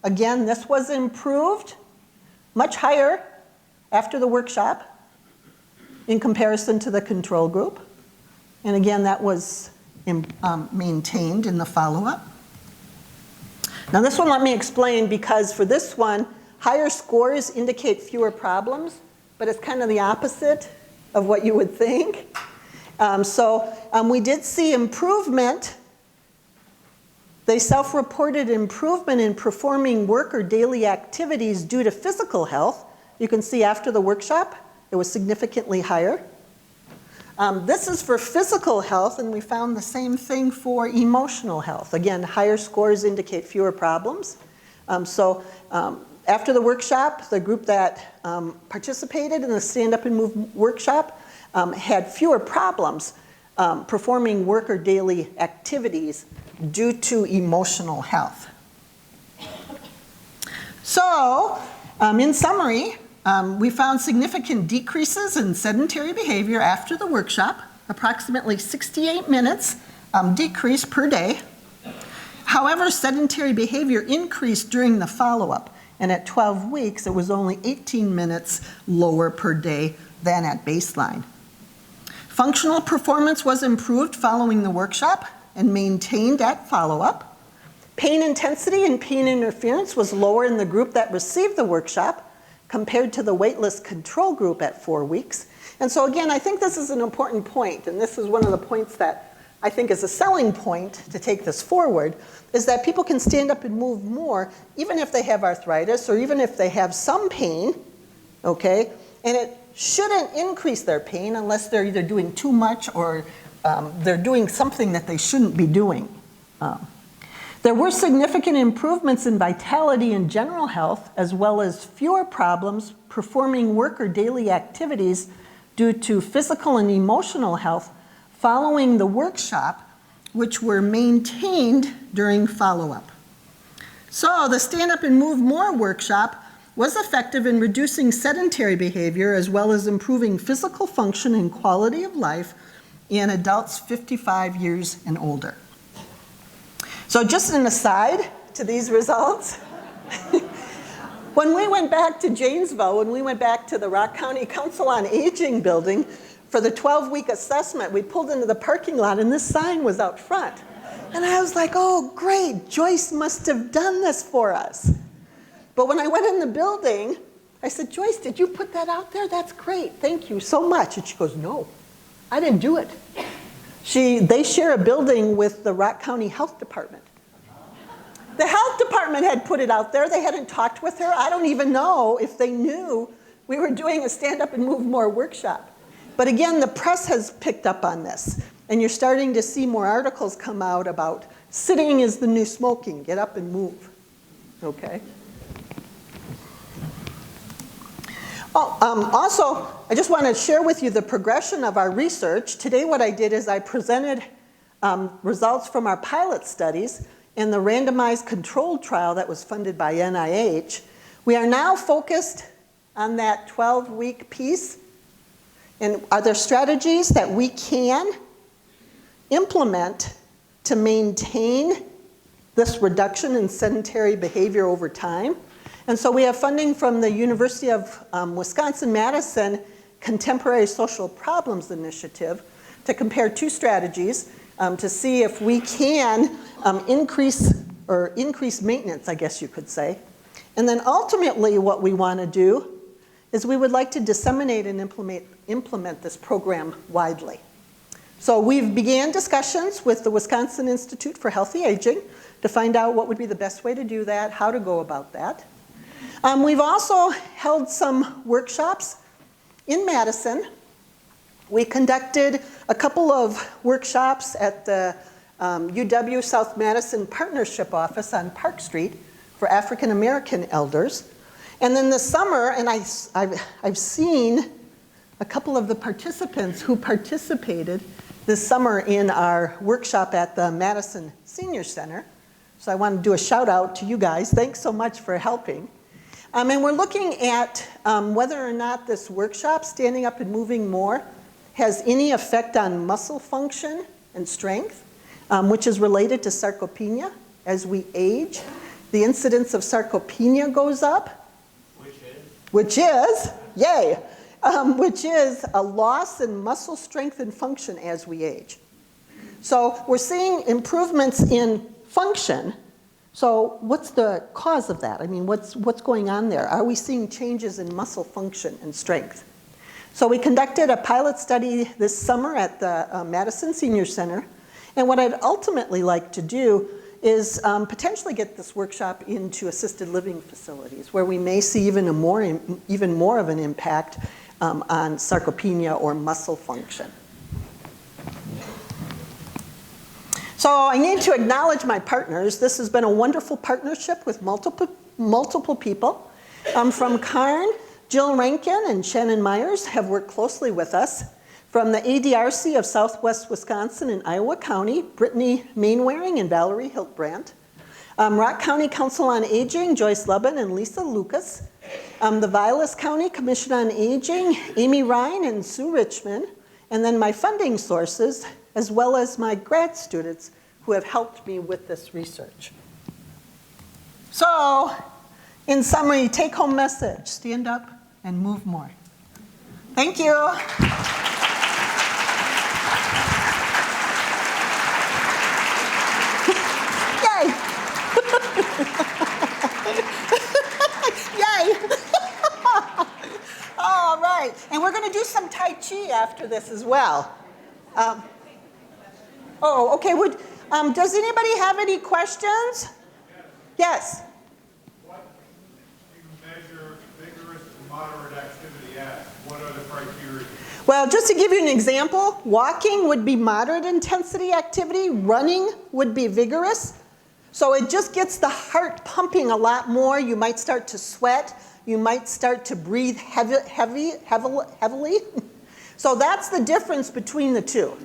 Again, this was improved much higher after the workshop in comparison to the control group. And again, that was maintained in the follow-up. Now this one let me explain, because for this one, higher scores indicate fewer problems, but it's kind of the opposite of what you would think. We did see improvement. They self-reported improvement in performing work or daily activities due to physical health. You can see after the workshop, it was significantly higher. This is for physical health, and we found the same thing for emotional health. Again, higher scores indicate fewer problems. After the workshop, the group that participated in the Stand Up and Move workshop had fewer problems performing work or daily activities due to emotional health. So, in summary, we found significant decreases in sedentary behavior after the workshop, approximately 68 minutes decrease per day. However, sedentary behavior increased during the follow-up, and at 12 weeks, it was only 18 minutes lower per day than at baseline. Functional performance was improved following the workshop and maintained at follow-up. Pain intensity and pain interference was lower in the group that received the workshop compared to the waitlist control group at 4 weeks. And so again, I think this is an important point, and this is one of the points that I think is a selling point to take this forward, is that people can stand up and move more even if they have arthritis or even if they have some pain, okay? And it shouldn't increase their pain unless they're either doing too much or they're doing something that they shouldn't be doing. There were significant improvements in vitality and general health, as well as fewer problems performing work or daily activities due to physical and emotional health following the workshop, which were maintained during follow-up. So the Stand Up and Move More workshop was effective in reducing sedentary behavior as well as improving physical function and quality of life in adults 55 years and older. So just an aside to these results, when we went back to Janesville, when we went back to the Rock County Council on Aging building for the 12-week assessment, we pulled into the parking lot and this sign was out front. And I was like, oh great, Joyce must have done this for us. But when I went in the building, I said, Joyce, did you put that out there? That's great, thank you so much. And she goes, no, I didn't do it. They share a building with the Rock County Health Department. The health department had put it out there. They hadn't talked with her. I don't even know if they knew we were doing a Stand Up and Move More workshop. But again, the press has picked up on this. And you're starting to see more articles come out about sitting is the new smoking. Get up and move. Okay? Also, I just want to share with you the progression of our research. Today what I did is I presented results from our pilot studies in the randomized controlled trial that was funded by NIH. We are now focused on that 12-week piece. And are there strategies that we can implement to maintain this reduction in sedentary behavior over time? And so we have funding from the University of Wisconsin-Madison Contemporary Social Problems Initiative to compare two strategies to see if we can increase maintenance, I guess you could say. And then ultimately what we want to do is we would like to disseminate and implement this program widely. So we've began discussions with the Wisconsin Institute for Healthy Aging to find out what would be the best way to do that, how to go about that. We've also held some workshops in Madison. We conducted a couple of workshops at the UW South Madison Partnership Office on Park Street for African American elders. And then this summer, and I've seen a couple of the participants who participated this summer in our workshop at the Madison Senior Center. So I want to do a shout out to you guys. Thanks so much for helping. And we're looking at whether or not this workshop, Standing Up and Moving More, has any effect on muscle function and strength, which is related to sarcopenia as we age. The incidence of sarcopenia goes up. Which is, yay, which is a loss in muscle strength and function as we age. So we're seeing improvements in function. So what's the cause of that? I mean, what's going on there? Are we seeing changes in muscle function and strength? So we conducted a pilot study this summer at the Madison Senior Center. And what I'd ultimately like to do is potentially get this workshop into assisted living facilities where we may see even more of an impact on sarcopenia or muscle function. So I need to acknowledge my partners. This has been a wonderful partnership with multiple people. From Karn, Jill Rankin and Shannon Myers have worked closely with us. From the ADRC of Southwest Wisconsin and Iowa County, Brittany Mainwaring and Valerie Hiltbrandt. Rock County Council on Aging, Joyce Lubin and Lisa Lucas. The Vilas County Commission on Aging, Amy Ryan and Sue Richmond. And then my funding sources, as well as my grad students who have helped me with this research. So, in summary, take-home message, stand up and move more. Thank you. Yay. Yay. All right, and we're going to do some Tai Chi after this as well. Oh, okay. Does anybody have any questions? Yes. What do you measure vigorous and moderate activity at? What are the criteria? Well, just to give you an example, walking would be moderate intensity activity. Running would be vigorous. So it just gets the heart pumping a lot more. You might start to sweat. You might start to breathe heavily. So that's the difference between the two.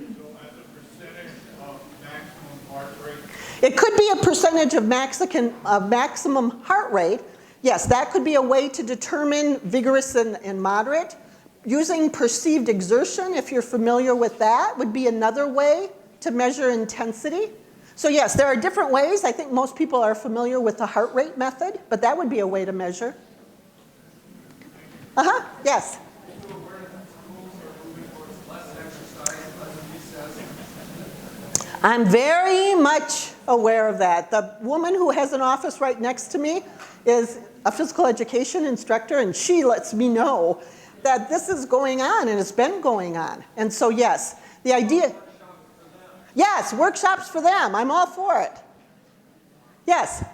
It could be a percentage of maximum heart rate. Yes, that could be a way to determine vigorous and moderate. Using perceived exertion, if you're familiar with that, would be another way to measure intensity. So yes, there are different ways. I think most people are familiar with the heart rate method, but that would be a way to measure. Yes. I'm very much aware of that. The woman who has an office right next to me is a physical education instructor, and she lets me know that this is going on, and it's been going on. And so, yes, the idea, yes, workshops for them. I'm all for it. Yes?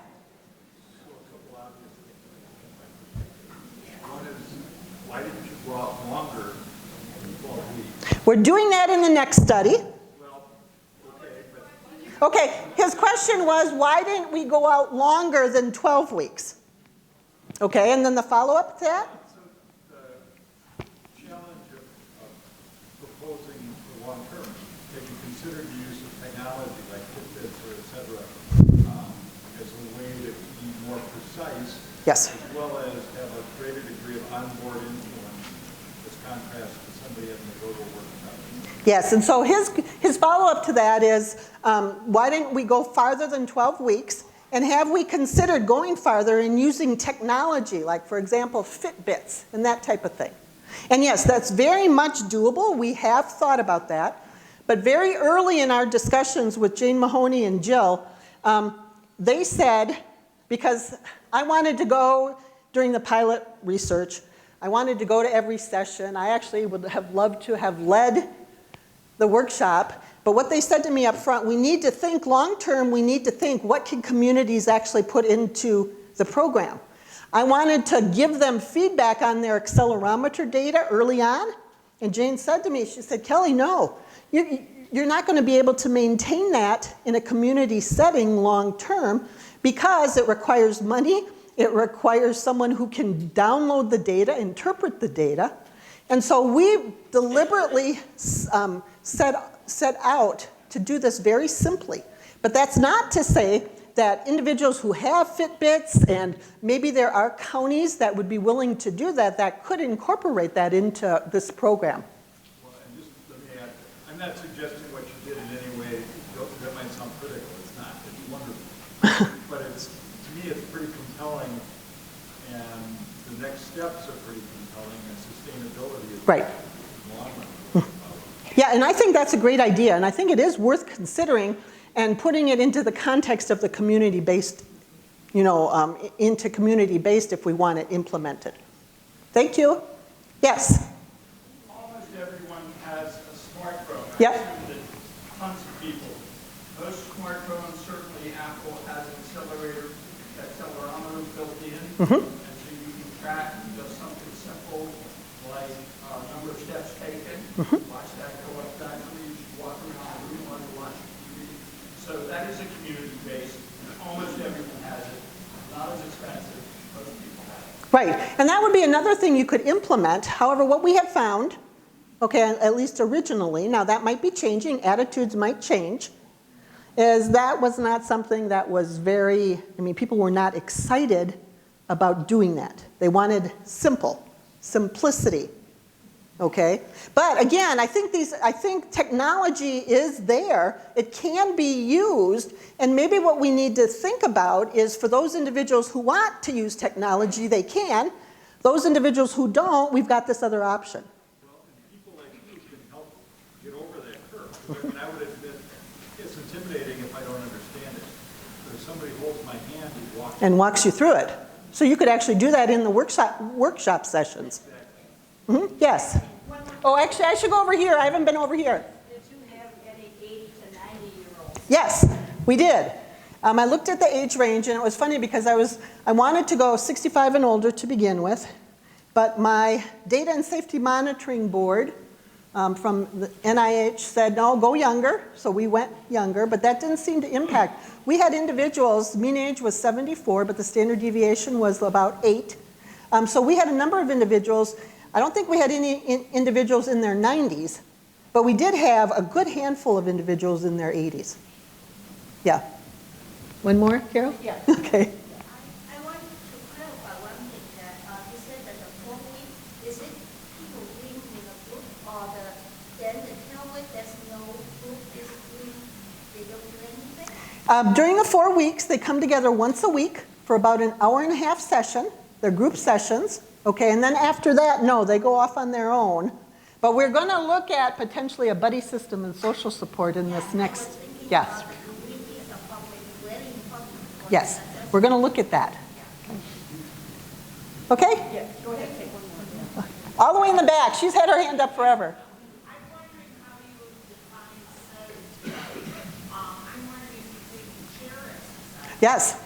One is, why didn't you go out longer than 12 weeks? We're doing that in the next study. Well, okay, but Okay, his question was, why didn't we go out longer than 12 weeks? Okay, and then the follow-up to that? the challenge of proposing the long term, have you considered the use of technology like Fitbits or et cetera as a way to be more precise, Yes. as well as have a greater degree of onboard influence as contrast to somebody having to go to a workshop? Yes, and so his follow-up to that is, why didn't we go farther than 12 weeks? And have we considered going farther and using technology, like, for example, Fitbits and that type of thing? And yes, that's very much doable. We have thought about that. But very early in our discussions with Jane Mahoney and Jill, they said, because I wanted to go during the pilot research, I wanted to go to every session. I actually would have loved to have led the workshop. But what they said to me up front, we need to think long-term, we need to think what can communities actually put into the program. I wanted to give them feedback on their accelerometer data early on. And Jane said to me, she said, Kelly, no, you're not going to be able to maintain that in a community setting long-term because it requires money, it requires someone who can download the data, interpret the data. And so we deliberately set out to do this very simply. But that's not to say that individuals who have Fitbits, and maybe there are counties that would be willing to do that, that could incorporate that into this program. Well, and just let me add, I'm not suggesting what you did in any way that might sound critical. It's not. It's wonderful. But it's, to me, me, it's pretty compelling, and the next steps are pretty compelling, and sustainability is Right. long run. Yeah, and I think that's a great idea, and I think it is worth considering and putting it into the context of the community-based, into community-based if we want it implemented. Thank you. Yes? Almost everyone has a smartphone. Yep. I assume that tons of people. Most smartphones, certainly Apple has an accelerometer built in, and so you can track just something simple like number of steps taken. Watch that go up gradually as you walk around the room while you're watching TV. So that is a community-based. Almost everyone has it. Not as expensive. Most people have it. Right, and that would be another thing you could implement. However, what we have found, okay, at least originally, now that might be changing, attitudes might change, is that was not something that was very, people were not excited about doing that. They wanted simplicity, okay? But again, I think technology is there. It can be used, and maybe what we need to think about is for those individuals who want to use technology, they can. Those individuals who don't, we've got this other option. Well, and people like you can help get over that curve. And I would admit, it's intimidating if I don't understand it. But if somebody holds my hand and walks you through it. So you could actually do that in the workshop sessions. Yes? Oh, actually, I should go over here. I haven't been over here. Did you have any 80 to 90-year-olds? Yes, we did. I looked at the age range, and it was funny because I wanted to go 65 and older to begin with, but my Data and Safety Monitoring Board from the NIH said, no, go younger, so we went younger, but that didn't seem to impact. We had individuals, mean age was 74, but the standard deviation was about 8. So we had a number of individuals. I don't think we had any individuals in their 90s, but we did have a good handful of individuals in their 80s. Yeah. One more, Carol? Yeah. Okay. I wanted to clarify one thing that you said that the 4 weeks, is it people reading in a book or then the 10 weeks there's no book is reading, they don't do anything? During the 4 weeks, they come together once a week for about an hour-and-a-half session. They're group sessions, okay? And then after that, no, they go off on their own. But we're going to look at potentially a buddy system and social support in this next, yes. Yes, we're going to look at that. Okay? Yeah, go ahead, take one more. All the way in the back. She's had her hand up forever. I'm wondering how you would define sedentary. I'm wondering if you take chair exercise. Yes.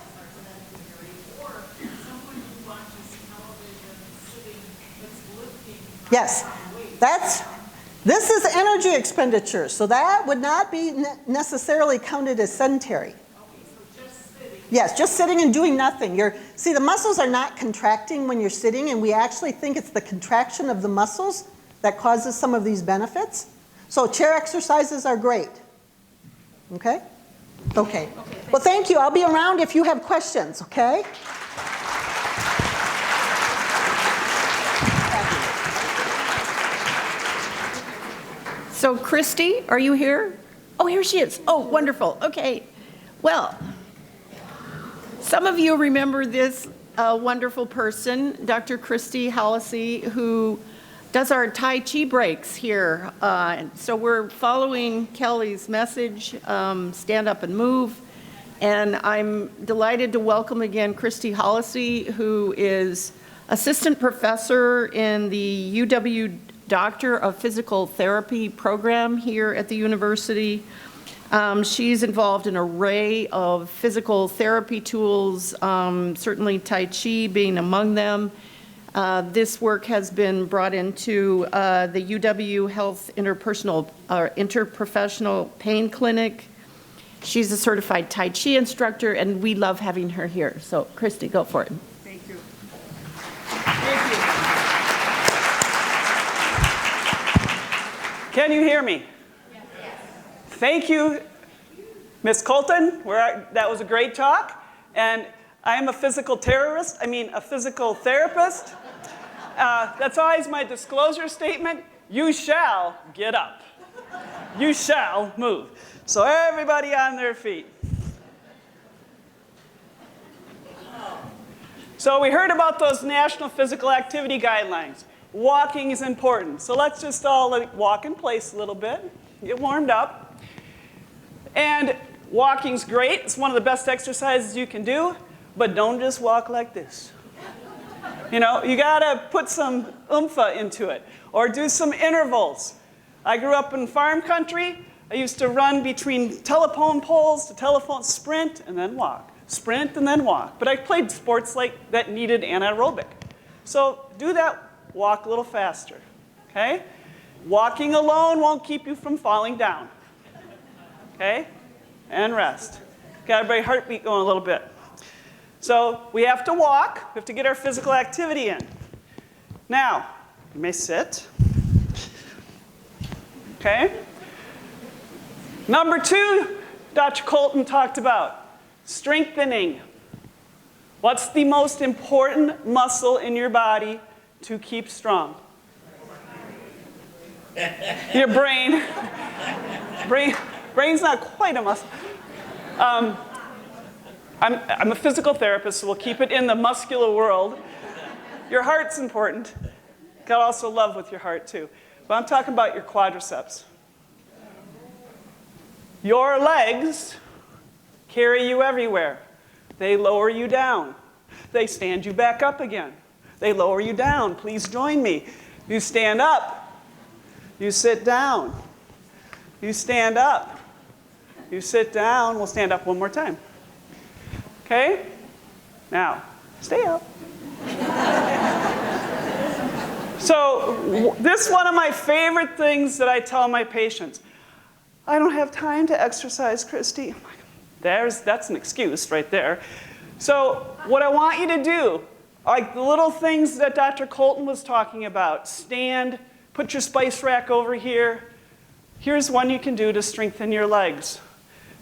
Or someone who watches television sitting that's lifting. Yes. This is energy expenditure, so that would not be necessarily counted as sedentary. Yes, just sitting and doing nothing. See, the muscles are not contracting when you're sitting, and we actually think it's the contraction of the muscles that causes some of these benefits. So chair exercises are great. Okay? Okay. Well, thank you. I'll be around if you have questions, okay? So Christy, are you here? Oh, here she is. Oh, wonderful. Okay. Well, some of you remember this wonderful person, Dr. Christy Hallisey, who does our Tai Chi breaks here. So we're following Kelly's message, stand up and move. And I'm delighted to welcome again Christy Hallisey, who is assistant professor in the UW Doctor of Physical Therapy program here at the university. She's involved in an array of physical therapy tools, certainly Tai Chi being among them. This work has been brought into the UW Health Interprofessional Pain Clinic. She's a certified Tai Chi instructor, and we love having her here. So, Christy, go for it. Thank you. Can you hear me? Yes. Thank you, Ms. Colton. That was a great talk. And I am a physical therapist. That's always my disclosure statement. You shall get up. You shall move. So everybody on their feet. So we heard about those national physical activity guidelines. Walking is important. So let's just all walk in place a little bit, get warmed up. And walking's great. It's one of the best exercises you can do, but don't just walk like this. You know, you gotta put some oomph into it, or do some intervals. I grew up in farm country. I used to run between telephone poles to telephone, sprint and then walk, sprint and then walk. But I played sports like that needed anaerobic. So do that, walk a little faster, okay? Walking alone won't keep you from falling down, okay? And rest. Got everybody's heartbeat going a little bit. So we have to walk. We have to get our physical activity in. Now, you may sit. Okay? Number 2, Dr. Colton talked about strengthening. What's the most important muscle in your body to keep strong? Your brain. Brain's not quite a muscle. I'm a physical therapist, so we'll keep it in the muscular world. Your heart's important. Got also love with your heart, too. But I'm talking about your quadriceps. Your legs carry you everywhere. They lower you down. They stand you back up again. They lower you down. Please join me. You stand up. You sit down. You stand up. You sit down. We'll stand up one more time. Okay? Now, stay up. So this is one of my favorite things that I tell my patients. I don't have time to exercise, Christy. That's an excuse right there. So what I want you to do, like the little things that Dr. Colton was talking about, stand, put your spice rack over here. Here's one you can do to strengthen your legs.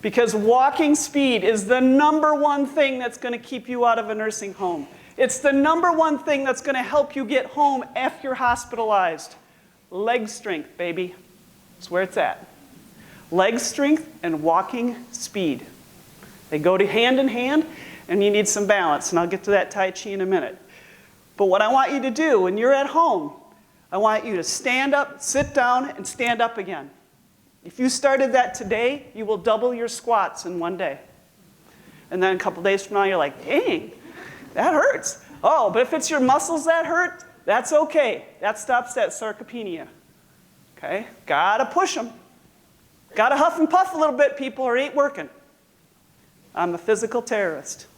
Because walking speed is the #1 thing that's going to keep you out of a nursing home. It's the #1 thing that's going to help you get home if you're hospitalized. Leg strength, baby. That's where it's at. Leg strength and walking speed. They go hand in hand, and you need some balance. And I'll get to that Tai Chi in a minute. But what I want you to do when you're at home, I want you to stand up, sit down, and stand up again. If you started that today, you will double your squats in one day. And then a couple days from now, you're like, dang, that hurts. Oh, but if it's your muscles that hurt, that's okay. That stops that sarcopenia. Okay? Gotta push them. Gotta huff and puff a little bit, people, or it ain't working. I'm a physical terrorist.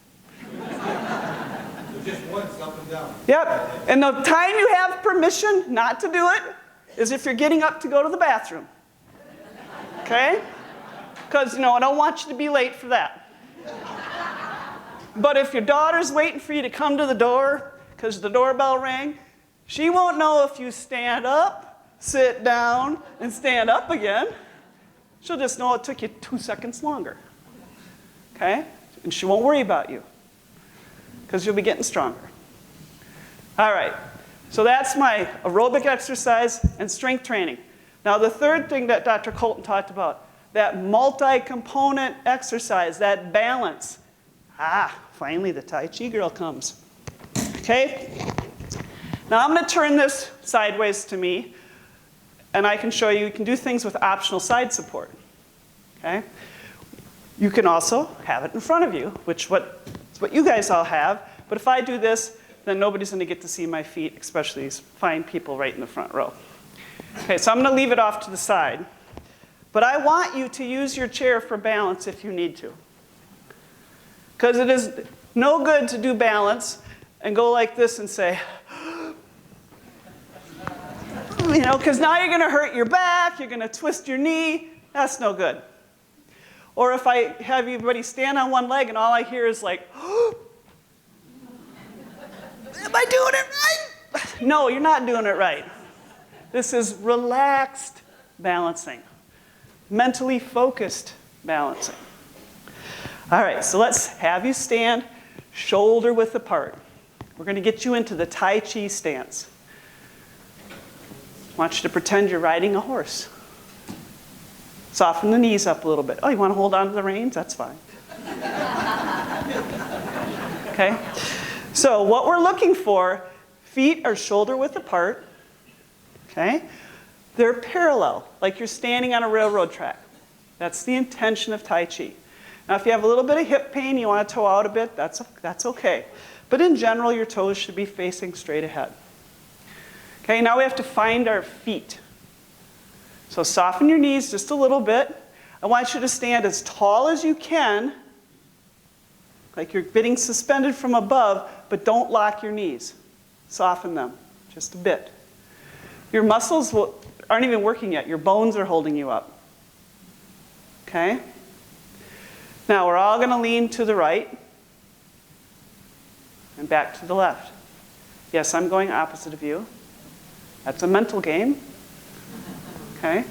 Just once, up and down. Yep. And the time you have permission not to do it is if you're getting up to go to the bathroom. Okay? Because, I don't want you to be late for that. But if your daughter's waiting for you to come to the door because the doorbell rang, she won't know if you stand up, sit down, and stand up again. She'll just know it took you 2 seconds longer. Okay? And she won't worry about you because you'll be getting stronger. All right. So that's my aerobic exercise and strength training. Now, the third thing that Dr. Colton talked about, that multi-component exercise, that balance. Finally the Tai Chi girl comes. Okay? Now, I'm going to turn this sideways to me, and I can show you can do things with optional side support. Okay? You can also have it in front of you, which is what you guys all have. But if I do this, then nobody's going to get to see my feet, especially these fine people right in the front row. Okay, so I'm going to leave it off to the side. But I want you to use your chair for balance if you need to. Because it is no good to do balance and go like this and say, because now you're going to hurt your back, you're going to twist your knee. That's no good. Or if I have everybody stand on one leg and all I hear is like, am I doing it right? No, you're not doing it right. This is relaxed balancing, mentally focused balancing. All right, so let's have you stand shoulder width apart. We're going to get you into the Tai Chi stance. I want you to pretend you're riding a horse. Soften the knees up a little bit. Oh, you want to hold on to the reins? That's fine. Okay? So what we're looking for, feet are shoulder width apart, okay? They're parallel, like you're standing on a railroad track. That's the intention of Tai Chi. Now, if you have a little bit of hip pain, you want to toe out a bit, that's okay. But in general, your toes should be facing straight ahead. Okay, now we have to find our feet. So soften your knees just a little bit. I want you to stand as tall as you can, like you're getting suspended from above, but don't lock your knees. Soften them just a bit. Your muscles aren't even working yet. Your bones are holding you up. Okay? Now we're all going to lean to the right and back to the left. Yes, I'm going opposite of you. That's a mental game. Okay?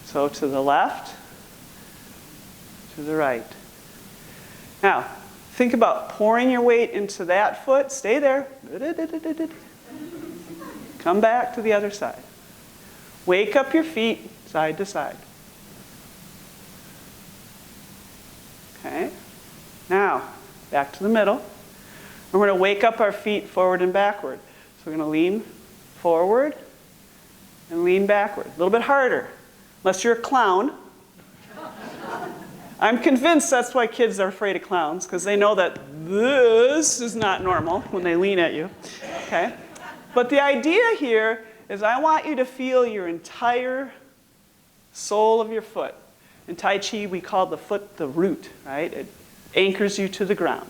So to the left, to the right. Now, think about pouring your weight into that foot. Stay there. Come back to the other side. Wake up your feet side to side. Okay? Now, back to the middle. We're going to wake up our feet forward and backward. So we're going to lean forward and lean backward. A little bit harder, unless you're a clown. I'm convinced that's why kids are afraid of clowns, because they know that this is not normal when they lean at you. Okay? But the idea here is I want you to feel your entire sole of your foot. In Tai Chi, we call the foot the root, right? It anchors you to the ground.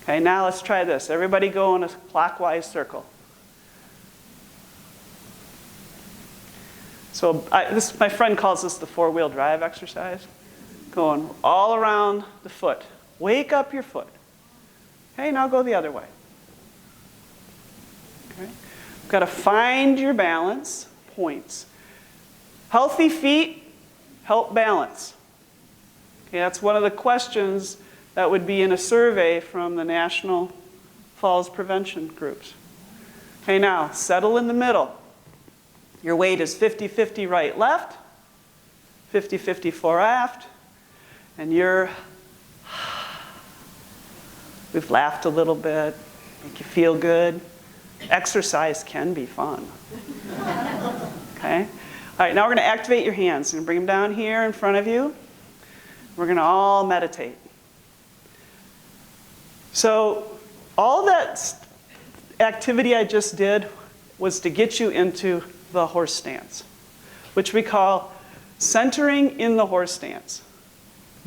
Okay, now let's try this. Everybody go in a clockwise circle. So my friend calls this the four-wheel drive exercise. Going all around the foot. Wake up your foot. Okay, now go the other way. Okay? You've got to find your balance points. Healthy feet help balance. Okay, that's one of the questions that would be in a survey from the National Falls Prevention groups. Okay, now settle in the middle. Your weight is 50-50 right, left, 50-50 fore, aft, and we've laughed a little bit, make you feel good. Exercise can be fun. Okay? All right, now we're going to activate your hands. We're going to bring them down here in front of you. We're going to all meditate. So all that activity I just did was to get you into the horse stance, which we call centering in the horse stance.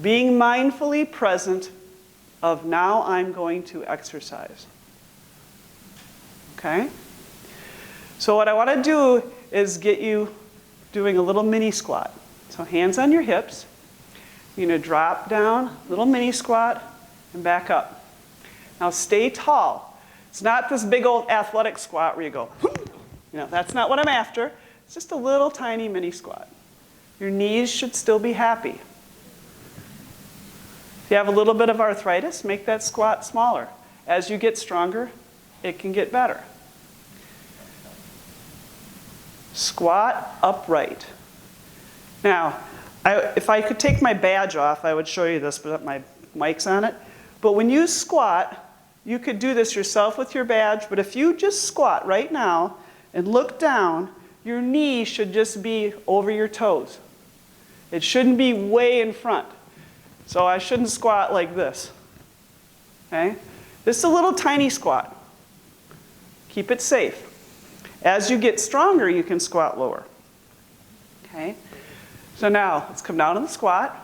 Being mindfully present of now I'm going to exercise. Okay? So what I want to do is get you doing a little mini squat. So hands on your hips. You're going to drop down, little mini squat, and back up. Now stay tall. It's not this big old athletic squat where you go, that's not what I'm after. It's just a little tiny mini squat. Your knees should still be happy. If you have a little bit of arthritis, make that squat smaller. As you get stronger, it can get better. Squat upright. Now, if I could take my badge off, I would show you this, but my mic's on it. But when you squat, you could do this yourself with your badge, but if you just squat right now and look down, your knee should just be over your toes. It shouldn't be way in front. So I shouldn't squat like this. Okay? This is a little tiny squat. Keep it safe. As you get stronger, you can squat lower. Okay? So now, let's come down in the squat,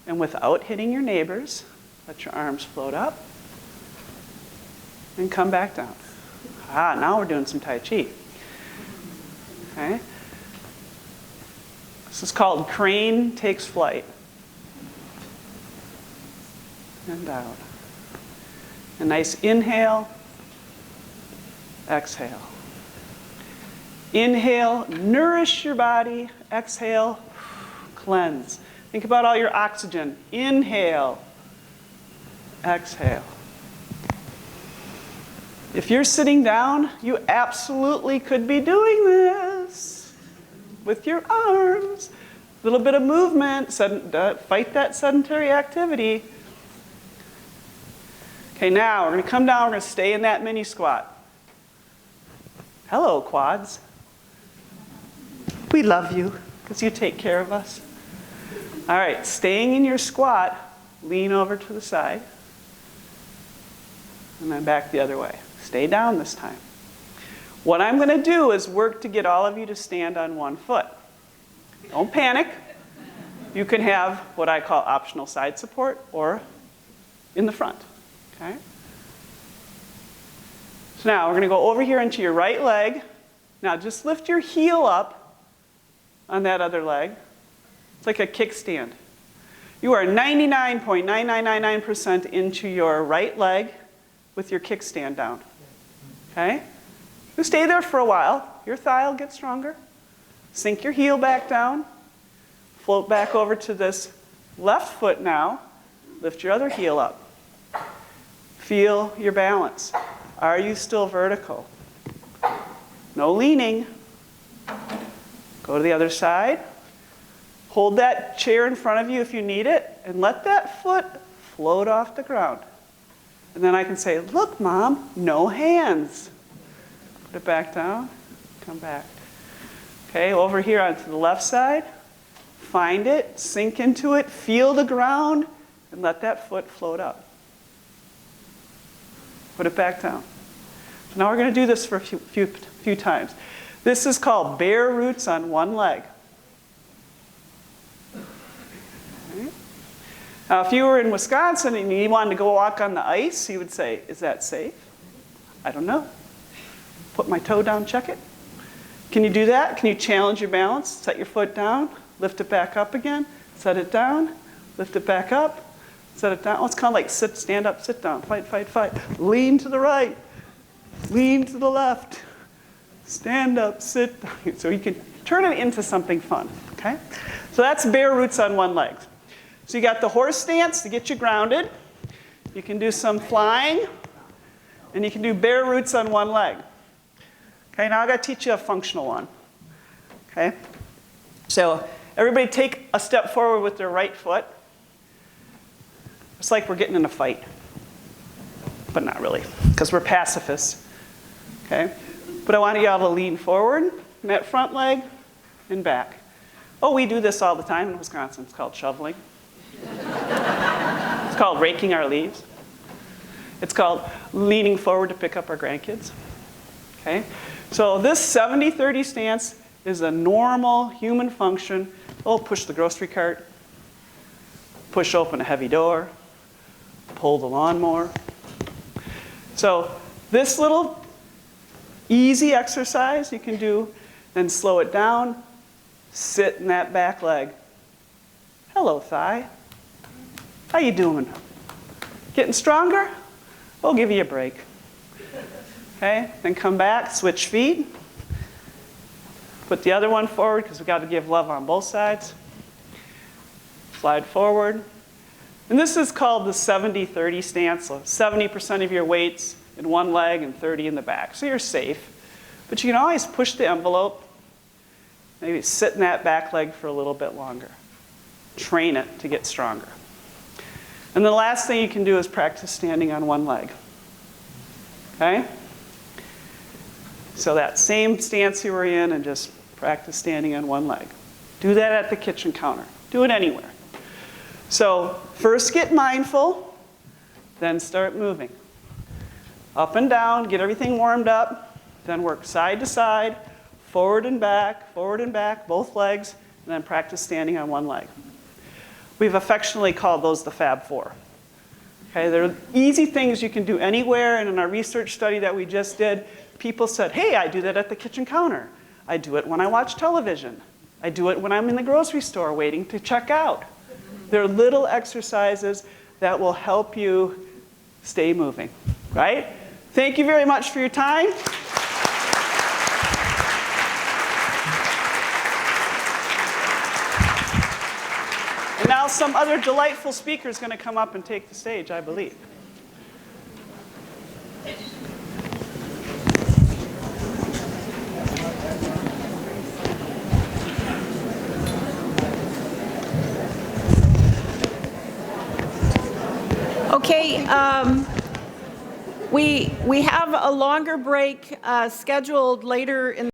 and without hitting your neighbors, let your arms float up, and come back down. Now we're doing some Tai Chi. Okay? This is called crane takes flight. And down. A nice inhale, exhale. Inhale, nourish your body. Exhale, cleanse. Think about all your oxygen. Inhale, exhale. If you're sitting down, you absolutely could be doing this with your arms. A little bit of movement, fight that sedentary activity. Okay, now we're going to come down, we're going to stay in that mini squat. Hello, quads. We love you because you take care of us. All right, staying in your squat, lean over to the side, and then back the other way. Stay down this time. What I'm going to do is work to get all of you to stand on one foot. Don't panic. You can have what I call optional side support or in the front. Okay? So now we're going to go over here into your right leg. Now just lift your heel up on that other leg. It's like a kickstand. You are 99.9999% into your right leg with your kickstand down. Okay? You stay there for a while. Your thigh will get stronger. Sink your heel back down. Float back over to this left foot now. Lift your other heel up. Feel your balance. Are you still vertical? No leaning. Go to the other side. Hold that chair in front of you if you need it, and let that foot float off the ground. And then I can say, look, Mom, no hands. Put it back down, come back. Okay, over here onto the left side. Find it, sink into it, feel the ground, and let that foot float up. Put it back down. So now we're going to do this for a few times. This is called bare roots on one leg. Okay. Now, if you were in Wisconsin and you wanted to go walk on the ice, you would say, is that safe? I don't know. Put my toe down, check it. Can you do that? Can you challenge your balance? Set your foot down, lift it back up again, set it down, lift it back up, set it down. Oh, it's kind of like sit, stand up, sit down, fight, fight, fight. Lean to the right, lean to the left, stand up, sit down. So you can turn it into something fun, okay? So that's bare roots on one leg. So you got the horse stance to get you grounded. You can do some flying, and you can do bare roots on one leg. Okay, now I got to teach you a functional one. Okay? So everybody take a step forward with their right foot. It's like we're getting in a fight. But not really, because we're pacifists. Okay? But I want you all to lean forward in that front leg and back. Oh, we do this all the time in Wisconsin. It's called shoveling. It's called raking our leaves. It's called leaning forward to pick up our grandkids. Okay? So this 70-30 stance is a normal human function. Oh, push the grocery cart, push open a heavy door, pull the lawnmower. So this little easy exercise you can do, then slow it down, sit in that back leg. Hello, thigh. How you doing? Getting stronger? We'll give you a break. Okay, then come back, switch feet. Put the other one forward because we've got to give love on both sides. Slide forward. And this is called the 70-30 stance. So 70% of your weight's in one leg and 30 in the back. So you're safe. But you can always push the envelope. Maybe sit in that back leg for a little bit longer. Train it to get stronger. And the last thing you can do is practice standing on one leg. Okay? So that same stance you were in, and just practice standing on one leg. Do that at the kitchen counter. Do it anywhere. So first get mindful, then start moving. Up and down, get everything warmed up, then work side to side, forward and back, both legs, and then practice standing on one leg. We've affectionately called those the Fab Four. Okay, they're easy things you can do anywhere, and in our research study that we just did, people said, hey, I do that at the kitchen counter. I do it when I watch television. I do it when I'm in the grocery store waiting to check out. They're little exercises that will help you stay moving, right? Thank you very much for your time. And now some other delightful speaker is going to come up and take the stage, I believe. Okay, We have a longer break scheduled later in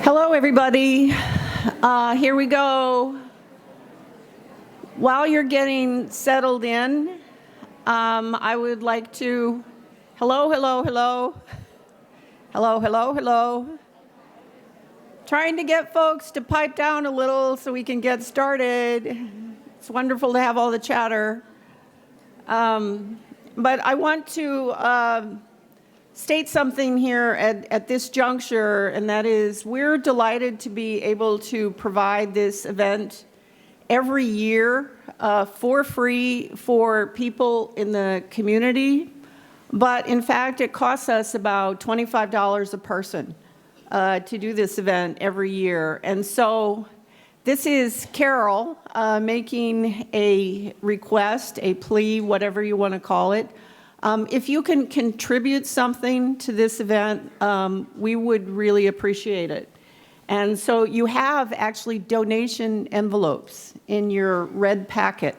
Hello, everybody. Here we go. While you're getting settled in, I would like to, hello, hello, hello. Hello, hello, hello. Trying to get folks to pipe down a little so we can get started. It's wonderful to have all the chatter. But I want to state something here at this juncture, and that is we're delighted to be able to provide this event every year for free for people in the community. But in fact, it costs us about $25 a person to do this event every year. And so this is Carol making a request, a plea, whatever you want to call it. If you can contribute something to this event, we would really appreciate it. And so you have actually donation envelopes in your red packet.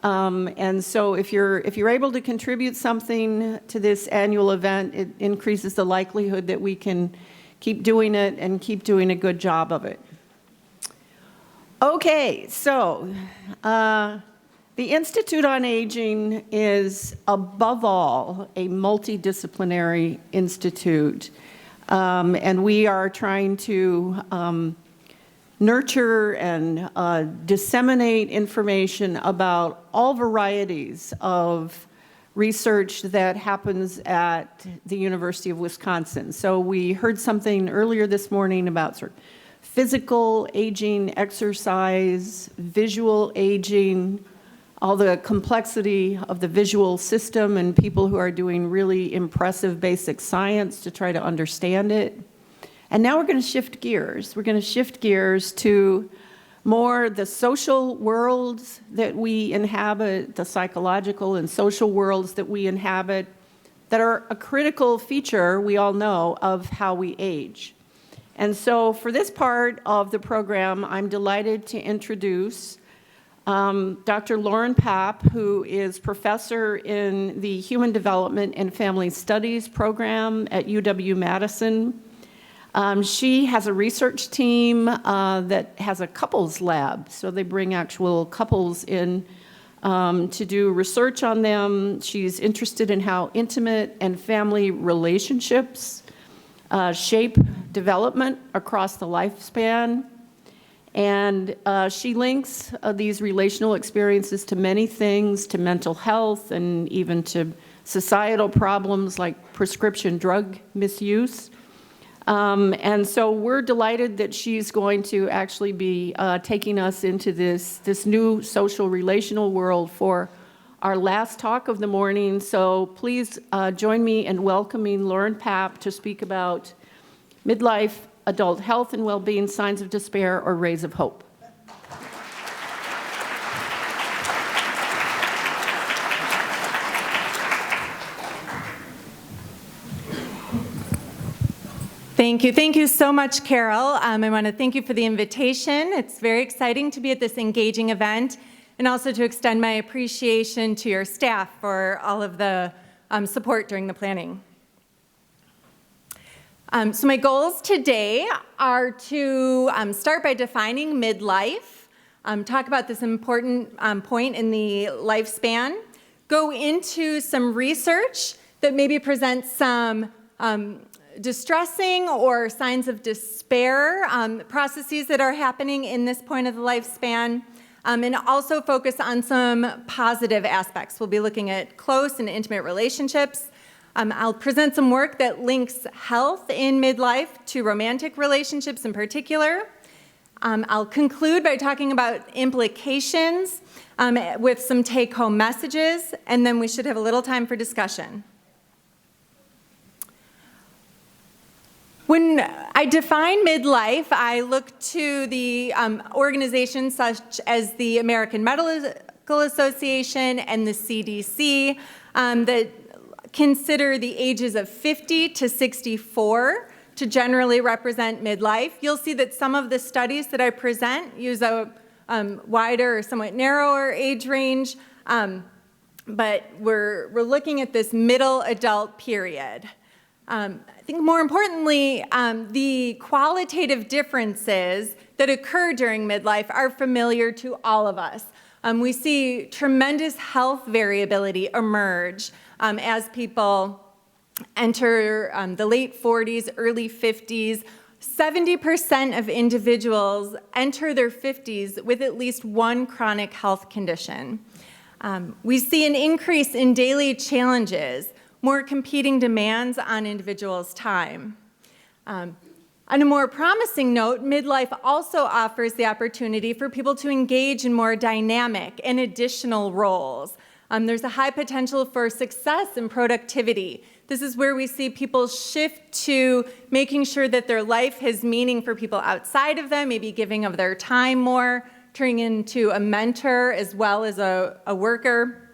And so if you're able to contribute something to this annual event, it increases the likelihood that we can keep doing it and keep doing a good job of it. Okay, so the Institute on Aging is, above all, a multidisciplinary institute, and we are trying to nurture and disseminate information about all varieties of research that happens at the University of Wisconsin. So we heard something earlier this morning about sort of physical aging, exercise, visual aging, all the complexity of the visual system and people who are doing really impressive basic science to try to understand it. And now we're going to shift gears. We're going to shift gears to more the social worlds that we inhabit, the psychological and social worlds that we inhabit, that are a critical feature, we all know, of how we age. And so for this part of the program, I'm delighted to introduce Dr. Lauren Papp, who is professor in the Human Development and Family Studies program at UW-Madison. She has a research team that has a couples lab, so they bring actual couples in to do research on them. She's interested in how intimate and family relationships shape development across the lifespan. And she links these relational experiences to many things, to mental health and even to societal problems like prescription drug misuse. And so we're delighted that she's going to actually be taking us into this new social relational world for our last talk of the morning. So please join me in welcoming Lauren Papp to speak about midlife, adult health and well-being, signs of despair, or rays of hope. Thank you. Thank you so much, Carol. I want to thank you for the invitation. It's very exciting to be at this engaging event, and also to extend my appreciation to your staff for all of the support during the planning. So my goals today are to start by defining midlife, talk about this important point in the lifespan, go into some research that maybe presents some distressing or signs of despair processes that are happening in this point of the lifespan, and also focus on some positive aspects. We'll be looking at close and intimate relationships. I'll present some work that links health in midlife to romantic relationships in particular. I'll conclude by talking about implications with some take-home messages, and then we should have a little time for discussion. When I define midlife, I look to the organizations such as the American Medical Association and the CDC that consider the ages of 50 to 64 to generally represent midlife. You'll see that some of the studies that I present use a wider or somewhat narrower age range, but we're looking at this middle adult period. I think more importantly, the qualitative differences that occur during midlife are familiar to all of us. We see tremendous health variability emerge as people enter the late 40s, early 50s. 70% of individuals enter their 50s with at least one chronic health condition. We see an increase in daily challenges, more competing demands on individuals' time. On a more promising note, midlife also offers the opportunity for people to engage in more dynamic and additional roles. There's a high potential for success and productivity. This is where we see people shift to making sure that their life has meaning for people outside of them, maybe giving of their time more, turning into a mentor as well as a worker.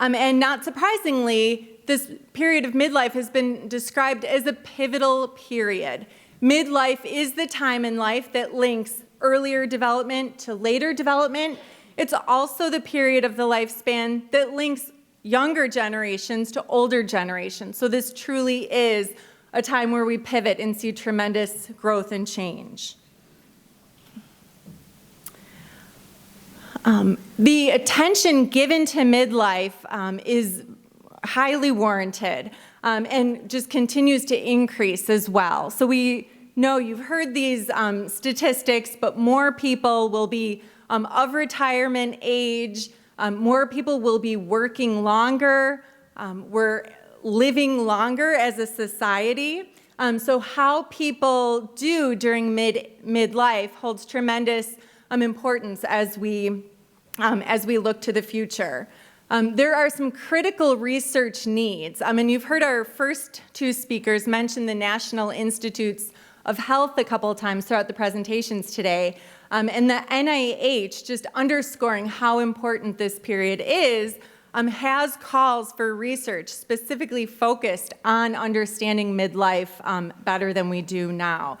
And not surprisingly, this period of midlife has been described as a pivotal period. Midlife is the time in life that links earlier development to later development. It's also the period of the lifespan that links younger generations to older generations. So this truly is a time where we pivot and see tremendous growth and change. The attention given to midlife is highly warranted and just continues to increase as well. So we know you've heard these statistics, but more people will be of retirement age, more people will be working longer, we're living longer as a society. So how people do during midlife holds tremendous importance as we look to the future. There are some critical research needs. And you've heard our first two speakers mention the National Institutes of Health a couple of times throughout the presentations today. And the NIH, just underscoring how important this period is, has calls for research specifically focused on understanding midlife better than we do now.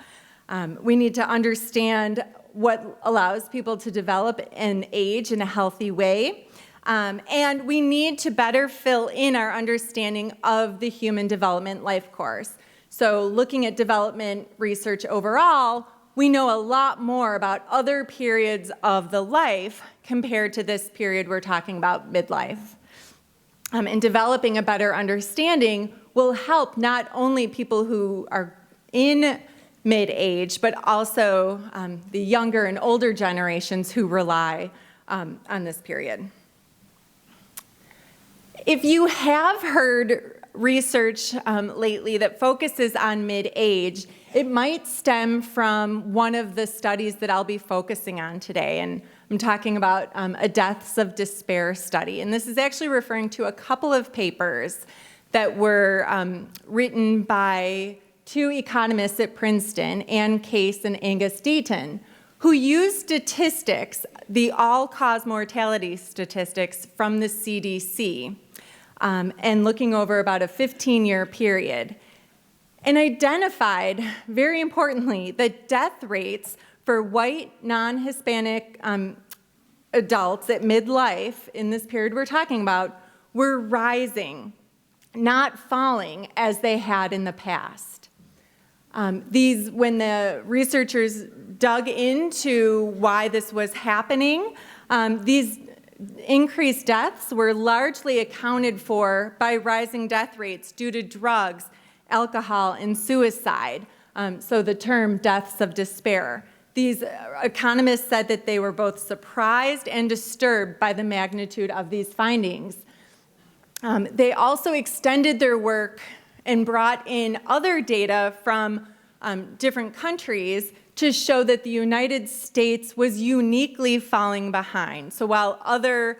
We need to understand what allows people to develop and age in a healthy way. And we need to better fill in our understanding of the human development life course. So looking at development research overall, we know a lot more about other periods of the life compared to this period we're talking about, midlife. And developing a better understanding will help not only people who are in mid-age, but also the younger and older generations who rely on this period. If you have heard research lately that focuses on mid-age, it might stem from one of the studies that I'll be focusing on today. And I'm talking about a deaths of despair study. And this is actually referring to a couple of papers that were written by two economists at Princeton, Ann Case and Angus Deaton, who used statistics, the all-cause mortality statistics from the CDC, and looking over about a 15-year period, and identified, very importantly, that death rates for white, non-Hispanic adults at midlife, in this period we're talking about, were rising, not falling as they had in the past. When the researchers dug into why this was happening, these increased deaths were largely accounted for by rising death rates due to drugs, alcohol, and suicide, so the term deaths of despair. These economists said that they were both surprised and disturbed by the magnitude of these findings. They also extended their work and brought in other data from different countries to show that the United States was uniquely falling behind. So while other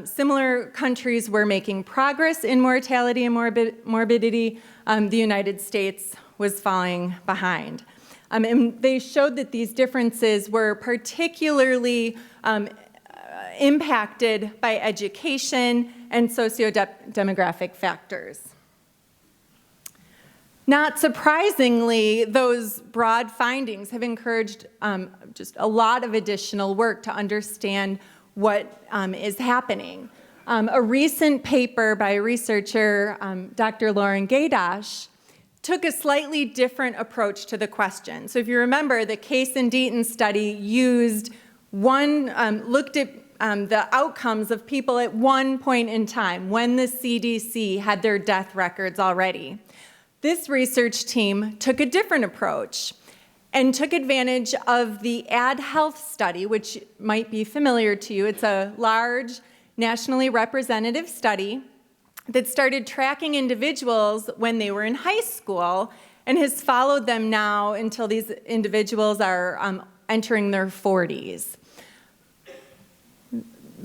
similar countries were making progress in mortality and morbidity, the United States was falling behind. And they showed that these differences were particularly impacted by education and socio-demographic factors. Not surprisingly, those broad findings have encouraged just a lot of additional work to understand what is happening. A recent paper by researcher Dr. Lauren Gaydosh took a slightly different approach to the question. So if you remember, the Case and Deaton study used looked at the outcomes of people at one point in time when the CDC had their death records already. This research team took a different approach and took advantage of the AdHealth study, which might be familiar to you. It's a large, nationally representative study that started tracking individuals when they were in high school and has followed them now until these individuals are entering their 40s.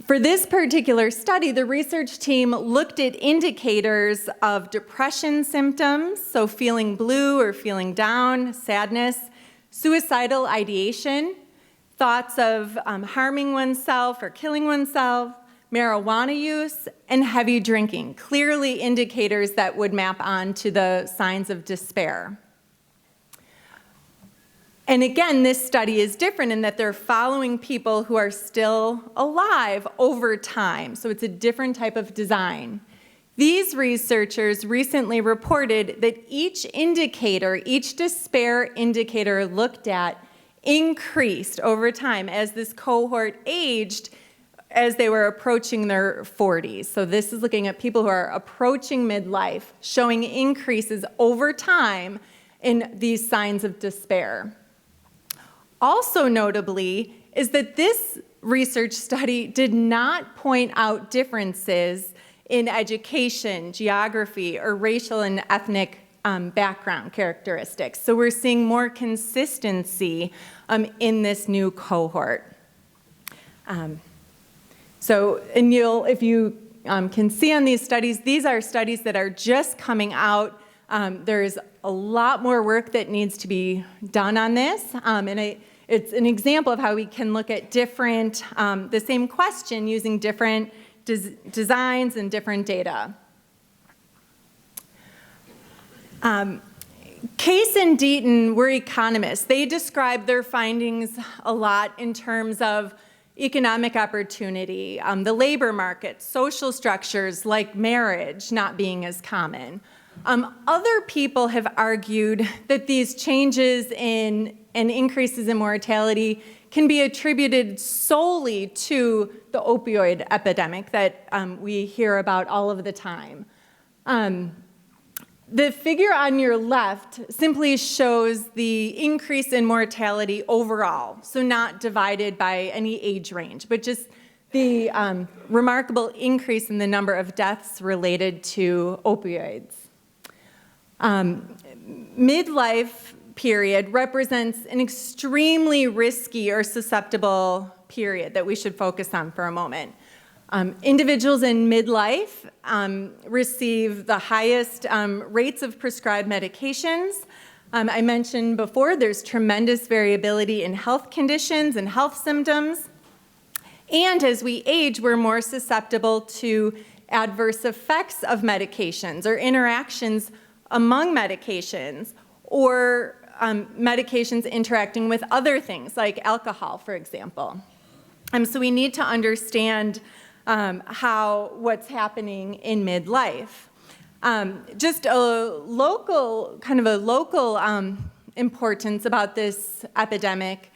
For this particular study, the research team looked at indicators of depression symptoms, so feeling blue or feeling down, sadness, suicidal ideation, thoughts of harming oneself or killing oneself, marijuana use, and heavy drinking, clearly indicators that would map onto the signs of despair. And again, this study is different in that they're following people who are still alive over time, so it's a different type of design. These researchers recently reported that each indicator, each despair indicator looked at, increased over time as this cohort aged as they were approaching their 40s. So this is looking at people who are approaching midlife, showing increases over time in these signs of despair. Also notably is that this research study did not point out differences in education, geography, or racial and ethnic background characteristics. So we're seeing more consistency in this new cohort. If you can see on these studies, these are studies that are just coming out. There's a lot more work that needs to be done on this, it's an example of how we can look at different, the same question using different designs and different data. Case and Deaton were economists. They described their findings a lot in terms of economic opportunity, the labor market, social structures like marriage not being as common. Other people have argued that these changes in and increases in mortality can be attributed solely to the opioid epidemic that we hear about all of the time. The figure on your left simply shows the increase in mortality overall, so not divided by any age range, but just the remarkable increase in the number of deaths related to opioids. Midlife period represents an extremely risky or susceptible period that we should focus on for a moment. Individuals in midlife receive the highest rates of prescribed medications. I mentioned before there's tremendous variability in health conditions and health symptoms. And as we age, we're more susceptible to adverse effects of medications or interactions among medications or medications interacting with other things like alcohol, for example. So we need to understand what's happening in midlife. Just a local importance about this epidemic,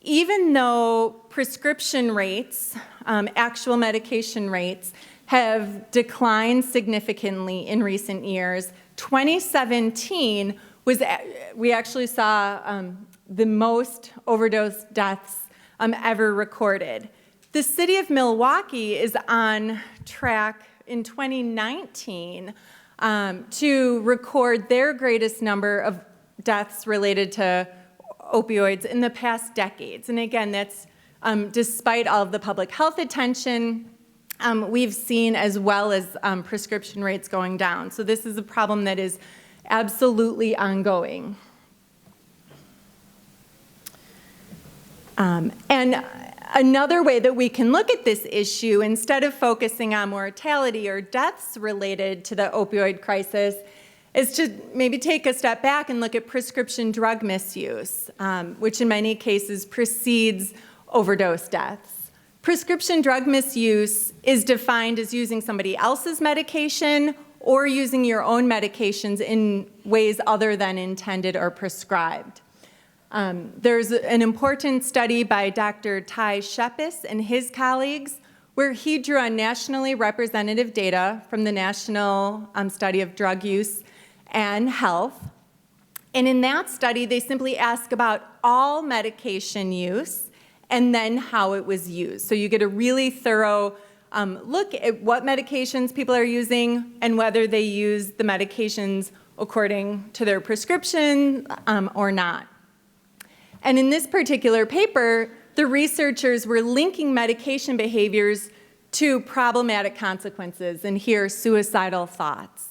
even though prescription rates, actual medication rates, have declined significantly in recent years, 2017 we actually saw the most overdose deaths ever recorded. The city of Milwaukee is on track in 2019 to record their greatest number of deaths related to opioids in the past decades. And again, that's despite all of the public health attention we've seen, as well as prescription rates going down. So this is a problem that is absolutely ongoing. And another way that we can look at this issue, instead of focusing on mortality or deaths related to the opioid crisis, is to maybe take a step back and look at prescription drug misuse, which in many cases precedes overdose deaths. Prescription drug misuse is defined as using somebody else's medication or using your own medications in ways other than intended or prescribed. There's an important study by Dr. Ty Shepis and his colleagues where he drew on nationally representative data from the National Study of Drug Use and Health. And in that study, they simply ask about all medication use and then how it was used. So you get a really thorough look at what medications people are using and whether they use the medications according to their prescription or not. And in this particular paper, the researchers were linking medication behaviors to problematic consequences, and here, suicidal thoughts.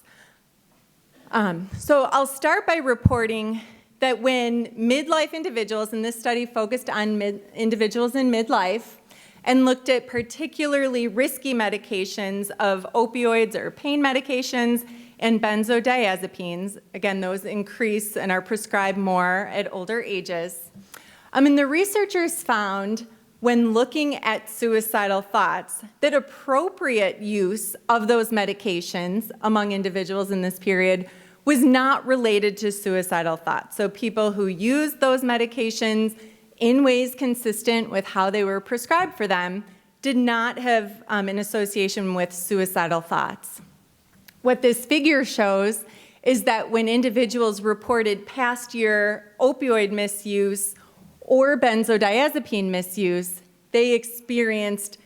So I'll start by reporting that when midlife individuals, and this study focused on individuals in midlife, and looked at particularly risky medications of opioids or pain medications and benzodiazepines, again, those increase and are prescribed more at older ages. And the researchers found, when looking at suicidal thoughts, that appropriate use of those medications among individuals in this period was not related to suicidal thoughts. So people who used those medications in ways consistent with how they were prescribed for them did not have an association with suicidal thoughts. What this figure shows is that when individuals reported past year opioid misuse or benzodiazepine misuse, they experienced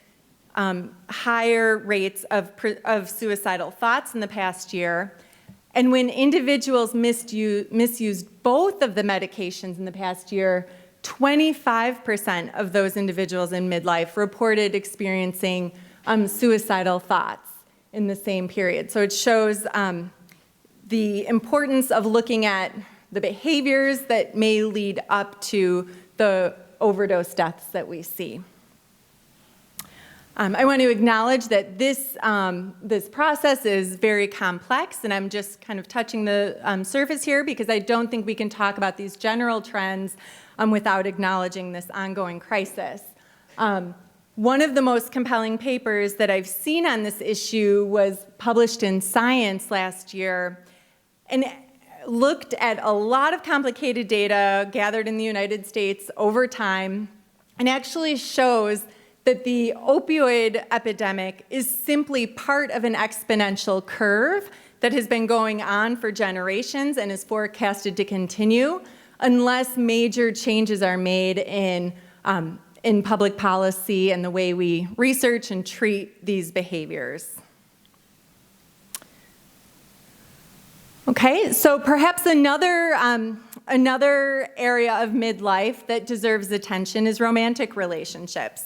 higher rates of suicidal thoughts in the past year. And when individuals misused both of the medications in the past year, 25% of those individuals in midlife reported experiencing suicidal thoughts in the same period. So it shows the importance of looking at the behaviors that may lead up to the overdose deaths that we see. I want to acknowledge that this process is very complex, and I'm just kind of touching the surface here because I don't think we can talk about these general trends without acknowledging this ongoing crisis. One of the most compelling papers that I've seen on this issue was published in Science last year, and looked at a lot of complicated data gathered in the United States over time, and actually shows that the opioid epidemic is simply part of an exponential curve that has been going on for generations and is forecasted to continue unless major changes are made in public policy and the way we research and treat these behaviors. Okay, so perhaps another area of midlife that deserves attention is romantic relationships.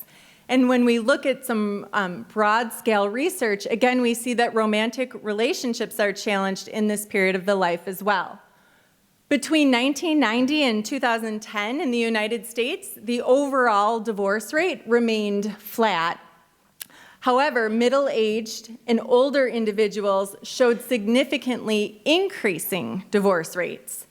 And when we look at some broad-scale research, again, we see that romantic relationships are challenged in this period of the life as well. Between 1990 and 2010 in the United States, the overall divorce rate remained flat. However, middle-aged and older individuals showed significantly increasing divorce rates.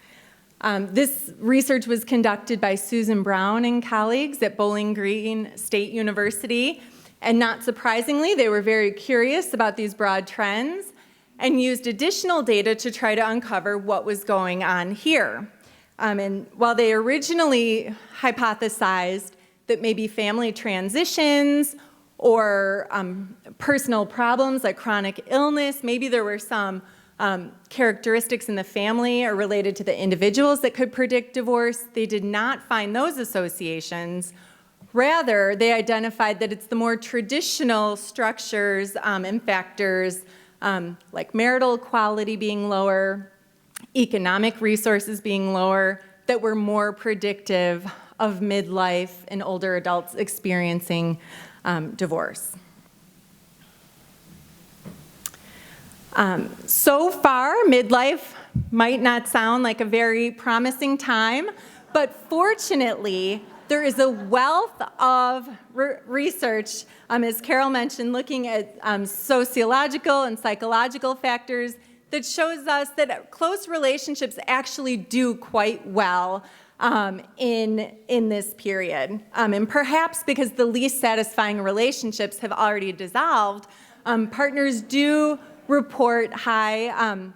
This research was conducted by Susan Brown and colleagues at Bowling Green State University, and not surprisingly, they were very curious about these broad trends and used additional data to try to uncover what was going on here. And while they originally hypothesized that maybe family transitions or personal problems like chronic illness, maybe there were some characteristics in the family or related to the individuals that could predict divorce, they did not find those associations. Rather, they identified that it's the more traditional structures and factors like marital quality being lower, economic resources being lower, that were more predictive of midlife and older adults experiencing divorce. So far, midlife might not sound like a very promising time, but fortunately, there is a wealth of research, as Carol mentioned, looking at sociological and psychological factors that shows us that close relationships actually do quite well in this period. And perhaps because the least satisfying relationships have already dissolved, partners do report high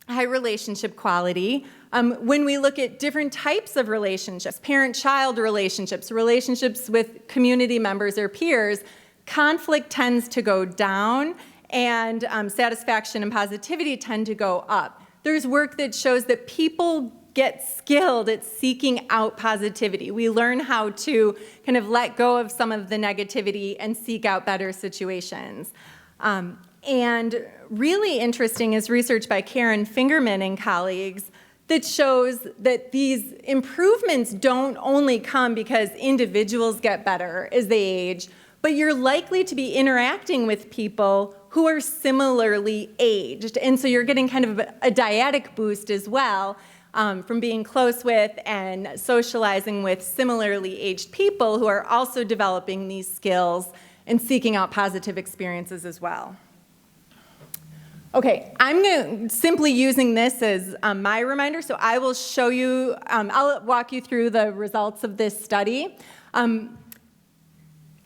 relationship quality. When we look at different types of relationships, parent-child relationships, relationships with community members or peers, conflict tends to go down, and satisfaction and positivity tend to go up. There's work that shows that people get skilled at seeking out positivity. We learn how to kind of let go of some of the negativity and seek out better situations. And really interesting is research by Karen Fingerman and colleagues that shows that these improvements don't only come because individuals get better as they age, but you're likely to be interacting with people who are similarly aged. And so you're getting kind of a dyadic boost as well from being close with and socializing with similarly aged people who are also developing these skills and seeking out positive experiences as well. Okay, I'm simply using this as my reminder, so I will show you, I'll walk you through the results of this study.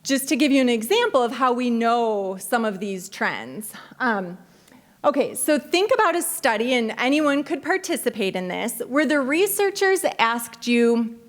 Just to give you an example of how we know some of these trends. Okay, so think about a study, and anyone could participate in this, where the researchers asked you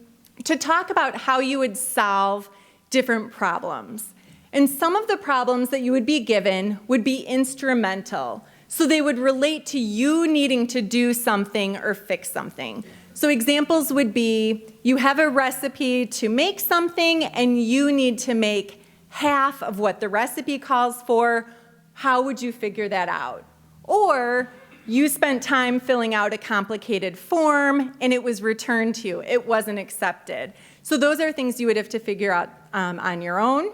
to talk about how you would solve different problems. And some of the problems that you would be given would be instrumental. So they would relate to you needing to do something or fix something. So examples would be, you have a recipe to make something and you need to make half of what the recipe calls for. How would you figure that out? Or you spent time filling out a complicated form and it was returned to you. It wasn't accepted. So those are things you would have to figure out on your own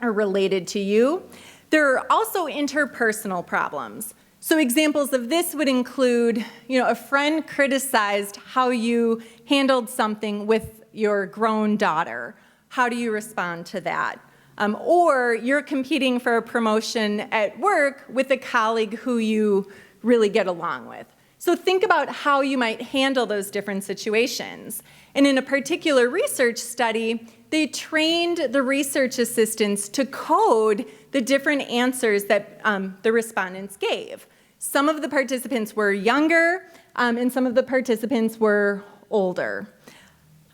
or related to you. There are also interpersonal problems. So examples of this would include, a friend criticized how you handled something with your grown daughter. How do you respond to that? Or you're competing for a promotion at work with a colleague who you really get along with. So think about how you might handle those different situations. And in a particular research study, they trained the research assistants to code the different answers that the respondents gave. Some of the participants were younger, and some of the participants were older.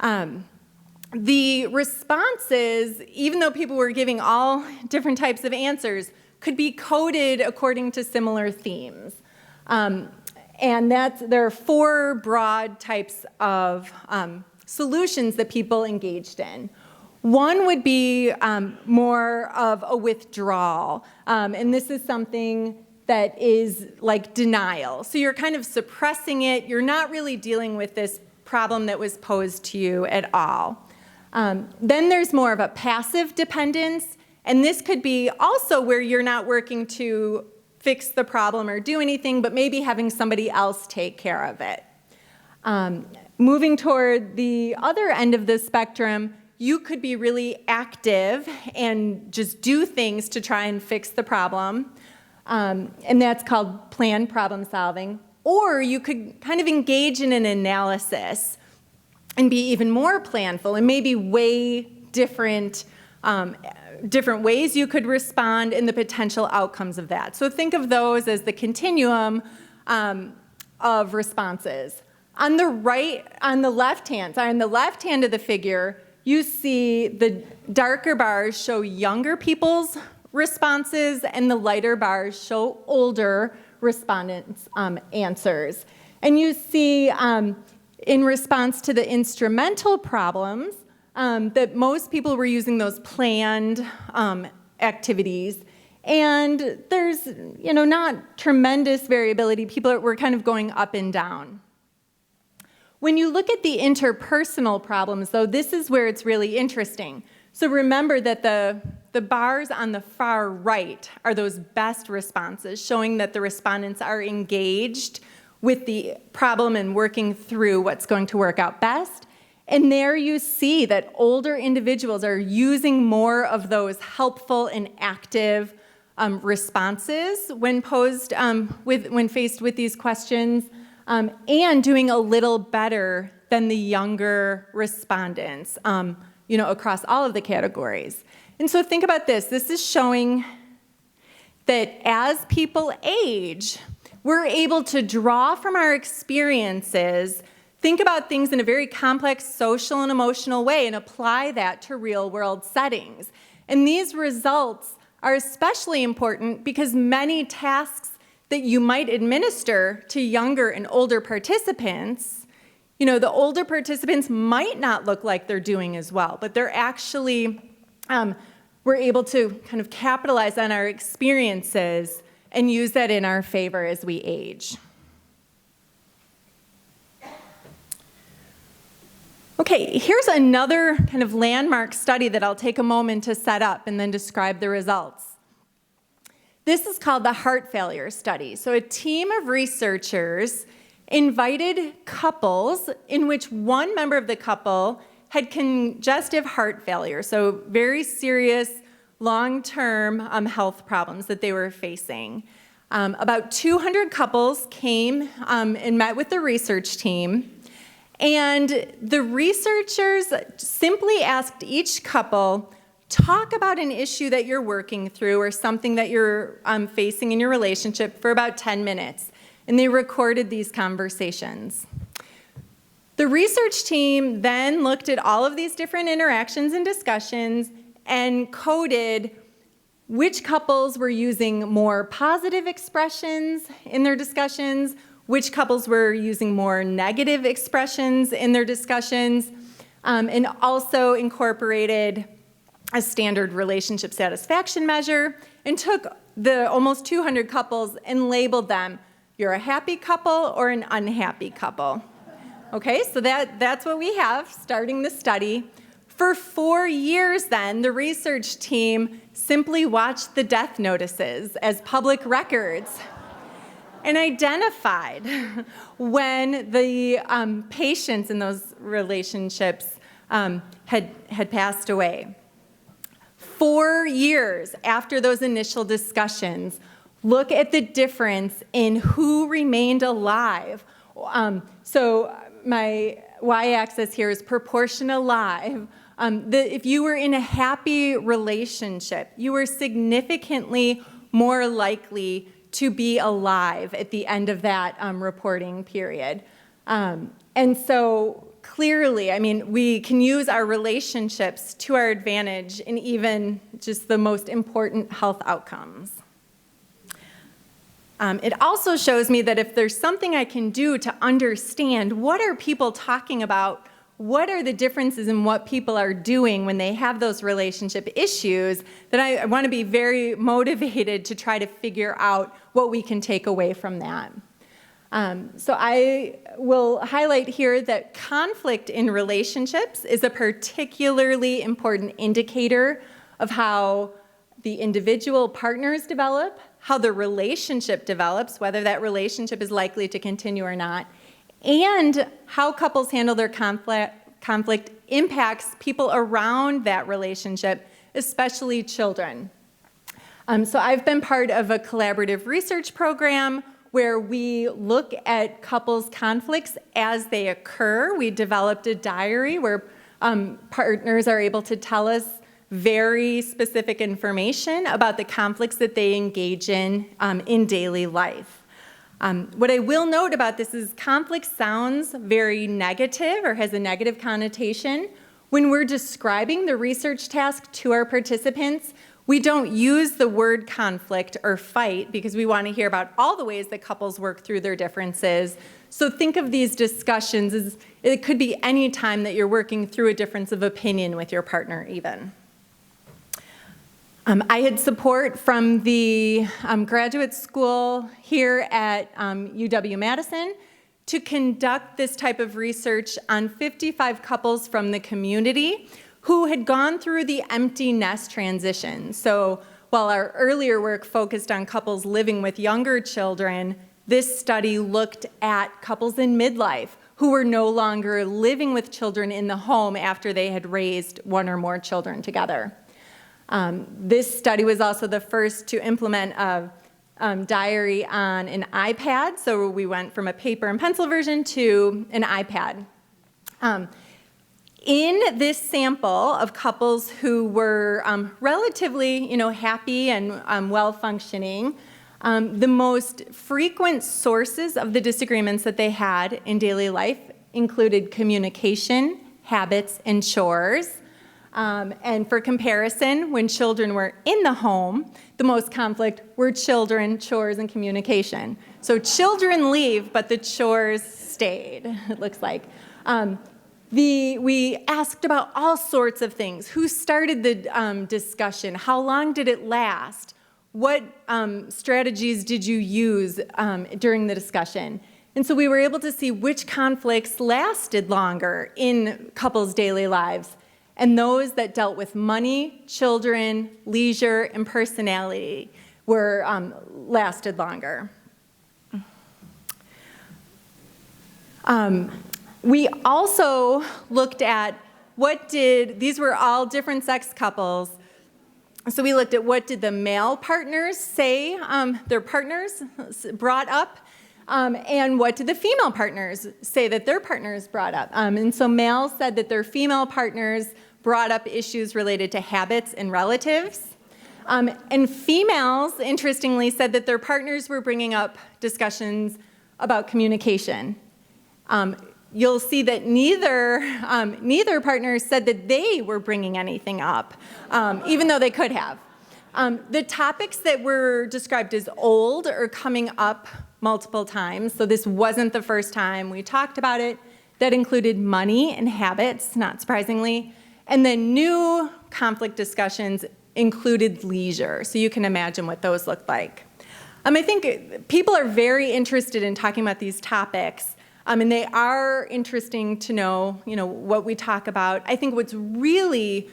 The responses, even though people were giving all different types of answers, could be coded according to similar themes. And there are 4 broad types of solutions that people engaged in. One would be more of a withdrawal, and this is something that is like denial. So you're kind of suppressing it. You're not really dealing with this problem that was posed to you at all. Then there's more of a passive dependence, and this could be also where you're not working to fix the problem or do anything, but maybe having somebody else take care of it. Moving toward the other end of the spectrum, you could be really active and just do things to try and fix the problem, and that's called planned problem solving. Or you could kind of engage in an analysis and be even more planful and maybe weigh different ways you could respond and the potential outcomes of that. So think of those as the continuum of responses. On the left hand of the figure, you see the darker bars show younger people's responses and the lighter bars show older respondents' answers. And you see in response to the instrumental problems that most people were using those planned activities. And there's, not tremendous variability. People were kind of going up and down. When you look at the interpersonal problems, though, this is where it's really interesting. So remember that the bars on the far right are those best responses, showing that the respondents are engaged with the problem and working through what's going to work out best. And there you see that older individuals are using more of those helpful and active responses when posed when faced with these questions, and doing a little better than the younger respondents, across all of the categories. And so think about this. This is showing that as people age, we're able to draw from our experiences, think about things in a very complex social and emotional way, and apply that to real-world settings. And these results are especially important because many tasks that you might administer to younger and older participants, the older participants might not look like they're doing as well, but they're actually, we're able to kind of capitalize on our experiences and use that in our favor as we age. Okay, here's another kind of landmark study that I'll take a moment to set up and then describe the results. This is called the heart failure study. So a team of researchers invited couples in which one member of the couple had congestive heart failure, so very serious long-term health problems that they were facing. About 200 couples came and met with the research team, and the researchers simply asked each couple, talk about an issue that you're working through or something that you're facing in your relationship for about 10 minutes. And they recorded these conversations. The research team then looked at all of these different interactions and discussions and coded which couples were using more positive expressions in their discussions, which couples were using more negative expressions in their discussions, and also incorporated a standard relationship satisfaction measure, and took the almost 200 couples and labeled them, you're a happy couple or an unhappy couple. Okay, so that's what we have starting the study. For 4 years then, the research team simply watched the death notices as public records and identified when the patients in those relationships had passed away. 4 years after those initial discussions, look at the difference in who remained alive. So my y-axis here is proportion alive. If you were in a happy relationship, you were significantly more likely to be alive at the end of that reporting period. And so clearly, we can use our relationships to our advantage in even just the most important health outcomes. It also shows me that if there's something I can do to understand what are people talking about, what are the differences in what people are doing when they have those relationship issues, then I want to be very motivated to try to figure out what we can take away from that. So I will highlight here that conflict in relationships is a particularly important indicator of how the individual partners develop, how the relationship develops, whether that relationship is likely to continue or not, and how couples handle their conflict impacts people around that relationship, especially children. So I've been part of a collaborative research program where we look at couples' conflicts as they occur. We developed a diary where partners are able to tell us very specific information about the conflicts that they engage in daily life. What I will note about this is conflict sounds very negative or has a negative connotation. When we're describing the research task to our participants, we don't use the word conflict or fight because we want to hear about all the ways that couples work through their differences. So think of these discussions as it could be any time that you're working through a difference of opinion with your partner even. I had support from the graduate school here at UW-Madison to conduct this type of research on 55 couples from the community who had gone through the empty nest transition. So while our earlier work focused on couples living with younger children, this study looked at couples in midlife who were no longer living with children in the home after they had raised one or more children together. This study was also the first to implement a diary on an iPad, so we went from a paper and pencil version to an iPad. In this sample of couples who were relatively, happy and well-functioning, the most frequent sources of the disagreements that they had in daily life included communication, habits, and chores. And for comparison, when children were in the home, the most conflict were children, chores, and communication. So children leave, but the chores stayed, it looks like. We asked about all sorts of things. Who started the discussion? How long did it last? What strategies did you use during the discussion? And so we were able to see which conflicts lasted longer in couples' daily lives. And those that dealt with money, children, leisure, and personality were lasted longer. We also looked at these were all different sex couples. So we looked at what did the male partners say their partners brought up, and what did the female partners say that their partners brought up. And so males said that their female partners brought up issues related to habits and relatives. And females, interestingly, said that their partners were bringing up discussions about communication. You'll see that neither partner said that they were bringing anything up, even though they could have. The topics that were described as old are coming up multiple times, so this wasn't the first time we talked about it. That included money and habits, not surprisingly, and then new conflict discussions included leisure, so you can imagine what those looked like. I think people are very interested in talking about these topics. And they are interesting to know, what we talk about. I think what's really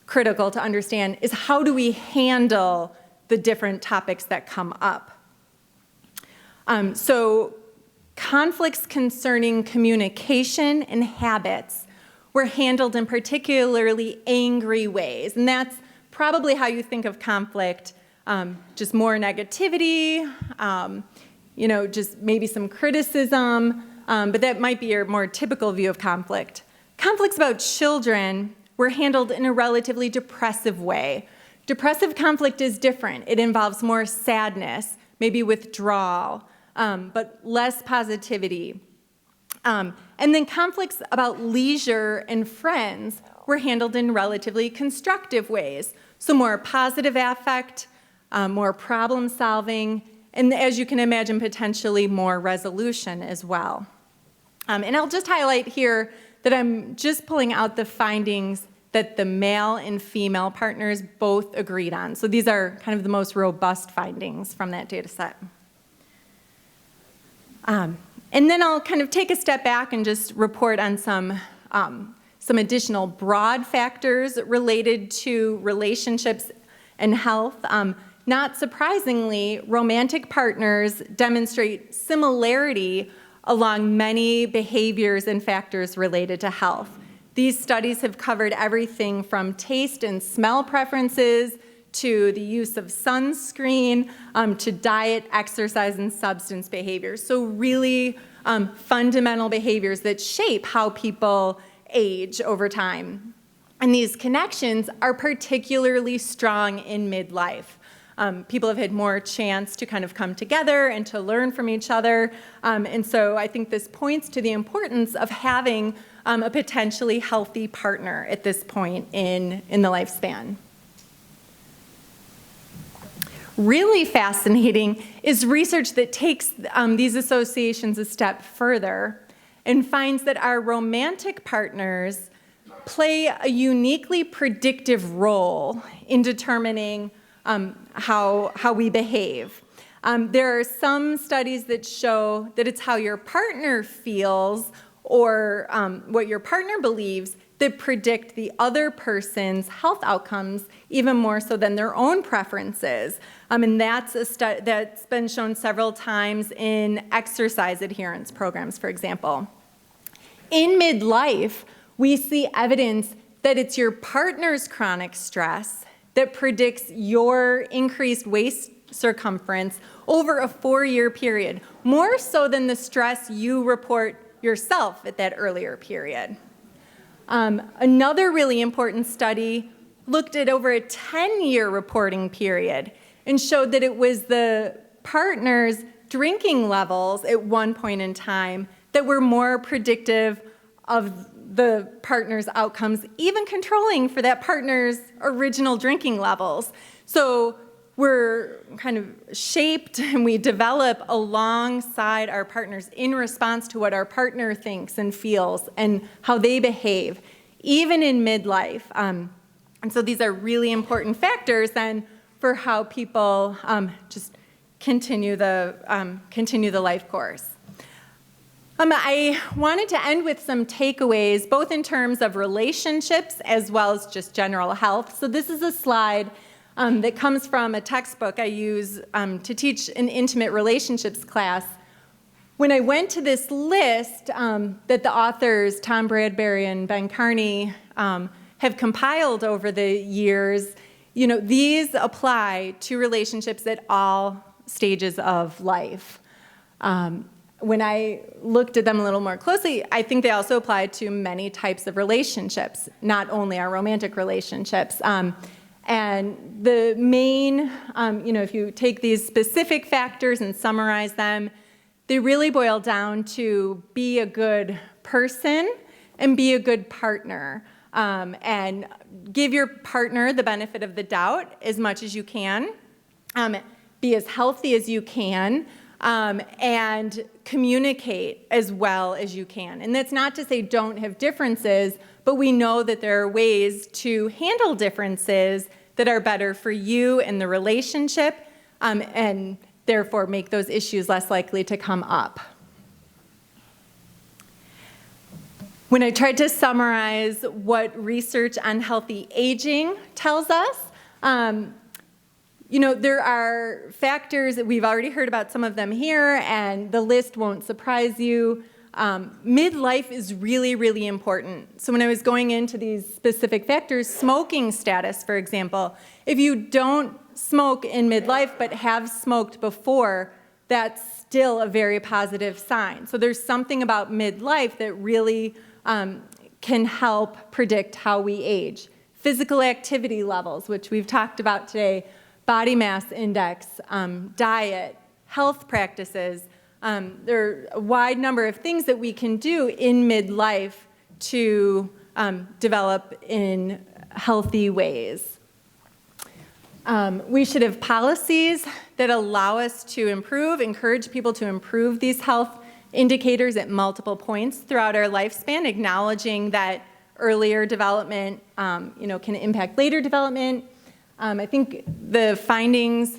critical to understand is how do we handle the different topics that come up. So conflicts concerning communication and habits were handled in particularly angry ways. And that's probably how you think of conflict, just more negativity, just maybe some criticism. But that might be your more typical view of conflict. Conflicts about children were handled in a relatively depressive way. Depressive conflict is different. It involves more sadness, maybe withdrawal, but less positivity. And then conflicts about leisure and friends were handled in relatively constructive ways. So more positive affect, more problem solving, and as you can imagine, potentially more resolution as well. And I'll just highlight here that I'm just pulling out the findings that the male and female partners both agreed on. So these are kind of the most robust findings from that data set. And then I'll kind of take a step back and just report on some additional broad factors related to relationships and health. Not surprisingly, romantic partners demonstrate similarity along many behaviors and factors related to health. These studies have covered everything from taste and smell preferences to the use of sunscreen, to diet, exercise, and substance behaviors. So really fundamental behaviors that shape how people age over time. And these connections are particularly strong in midlife. People have had more chance to kind of come together and to learn from each other. And so I think this points to the importance of having a potentially healthy partner at this point in the lifespan. Really fascinating is research that takes these associations a step further and finds that our romantic partners play a uniquely predictive role in determining how we behave. There are some studies that show that it's how your partner feels or what your partner believes that predict the other person's health outcomes even more so than their own preferences. And that's that's been shown several times in exercise adherence programs, for example. In midlife, we see evidence that it's your partner's chronic stress that predicts your increased waist circumference over a 4-year period, more so than the stress you report yourself at that earlier period. Another really important study looked at over a 10-year reporting period and showed that it was the partner's drinking levels at one point in time that were more predictive of the partner's outcomes, even controlling for that partner's original drinking levels. So we're kind of shaped and we develop alongside our partners in response to what our partner thinks and feels and how they behave, even in midlife. And so these are really important factors then for how people just continue the life course. I wanted to end with some takeaways, both in terms of relationships as well as just general health. So this is a slide that comes from a textbook I use to teach an intimate relationships class. When I went to this list that the authors, Tom Bradbury and Ben Carney, have compiled over the years, these apply to relationships at all stages of life. When I looked at them a little more closely, I think they also apply to many types of relationships, not only our romantic relationships. And the main, if you take these specific factors and summarize them, they really boil down to be a good person and be a good partner. And give your partner the benefit of the doubt as much as you can. Be as healthy as you can. And communicate as well as you can. And that's not to say don't have differences, but we know that there are ways to handle differences that are better for you and the relationship, and therefore make those issues less likely to come up. When I tried to summarize what research on healthy aging tells us, there are factors that we've already heard about some of them here, and the list won't surprise you. Midlife is really, really important. So when I was going into these specific factors, smoking status, for example, if you don't smoke in midlife but have smoked before, that's still a very positive sign. So there's something about midlife that really can help predict how we age. Physical activity levels, which we've talked about today, body mass index, diet, health practices. There are a wide number of things that we can do in midlife to develop in healthy ways. We should have policies that allow us to encourage people to improve these health indicators at multiple points throughout our lifespan, acknowledging that earlier development can impact later development. I think the findings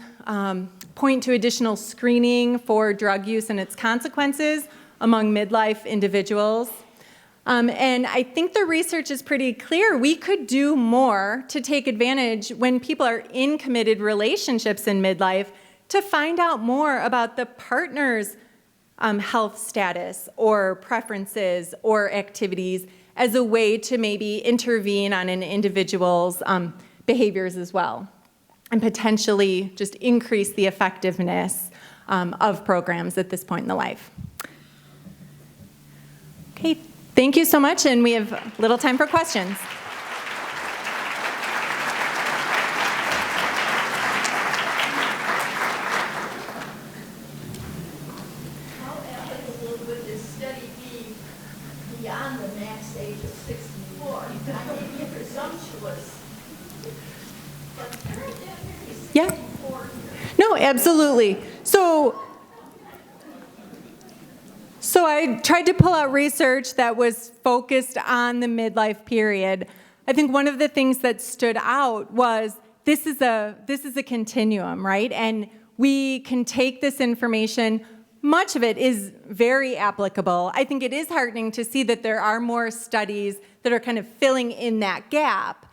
point to additional screening for drug use and its consequences among midlife individuals. And I think the research is pretty clear. We could do more to take advantage when people are in committed relationships in midlife to find out more about the partner's health status or preferences or activities as a way to maybe intervene on an individual's behaviors as well, and potentially just increase the effectiveness of programs at this point in the life. Okay, thank you so much, and we have little time for questions. How applicable would this study be beyond the max age of 64? I may be presumptuous. Yeah. No, absolutely. So I tried to pull out research that was focused on the midlife period. I think one of the things that stood out was this is a continuum, right? And we can take this information. Much of it is very applicable. I think it is heartening to see that there are more studies that are kind of filling in that gap.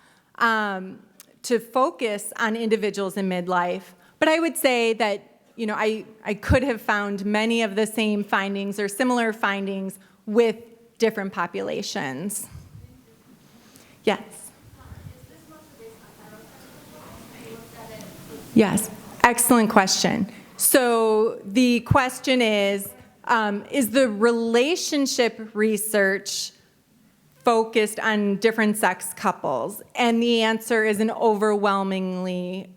To focus on individuals in midlife. But I would say that, I could have found many of the same findings or similar findings with different populations. Yes? Yes, excellent question. So the question is the relationship research focused on different sex couples? And the answer is an overwhelmingly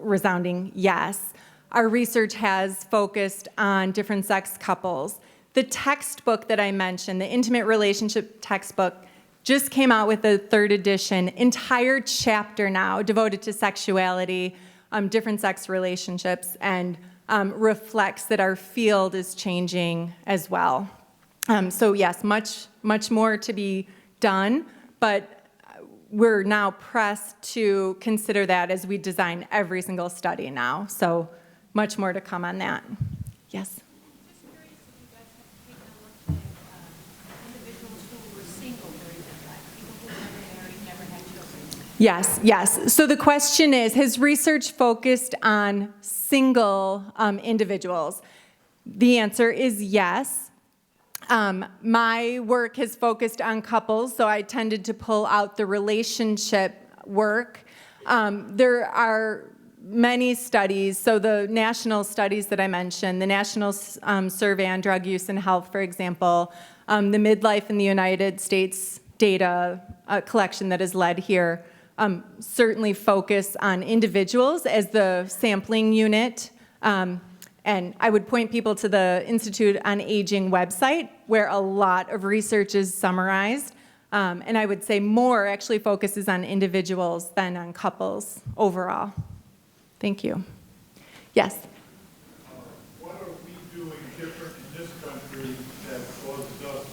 resounding yes. Our research has focused on different sex couples. The textbook that I mentioned, the Intimate Relationship textbook, just came out with the 3rd edition, entire chapter now devoted to sexuality, different sex relationships, and reflects that our field is changing as well. So yes, much more to be done, but we're now pressed to consider that as we design every single study now. So much more to come on that. Yes? Just curious if you guys have taken a look at individuals who were single during their life, people who never married, never had children. Yes. So the question is, has research focused on single individuals? The answer is yes. My work has focused on couples, so I tended to pull out the relationship work. There are many studies, so the national studies that I mentioned, the National Survey on Drug Use and Health, for example, the Midlife in the United States data collection that is led here, certainly focus on individuals as the sampling unit. And I would point people to the Institute on Aging website, where a lot of research is summarized. And I would say more actually focuses on individuals than on couples overall. Thank you. Yes? What are we doing different in this country that causes us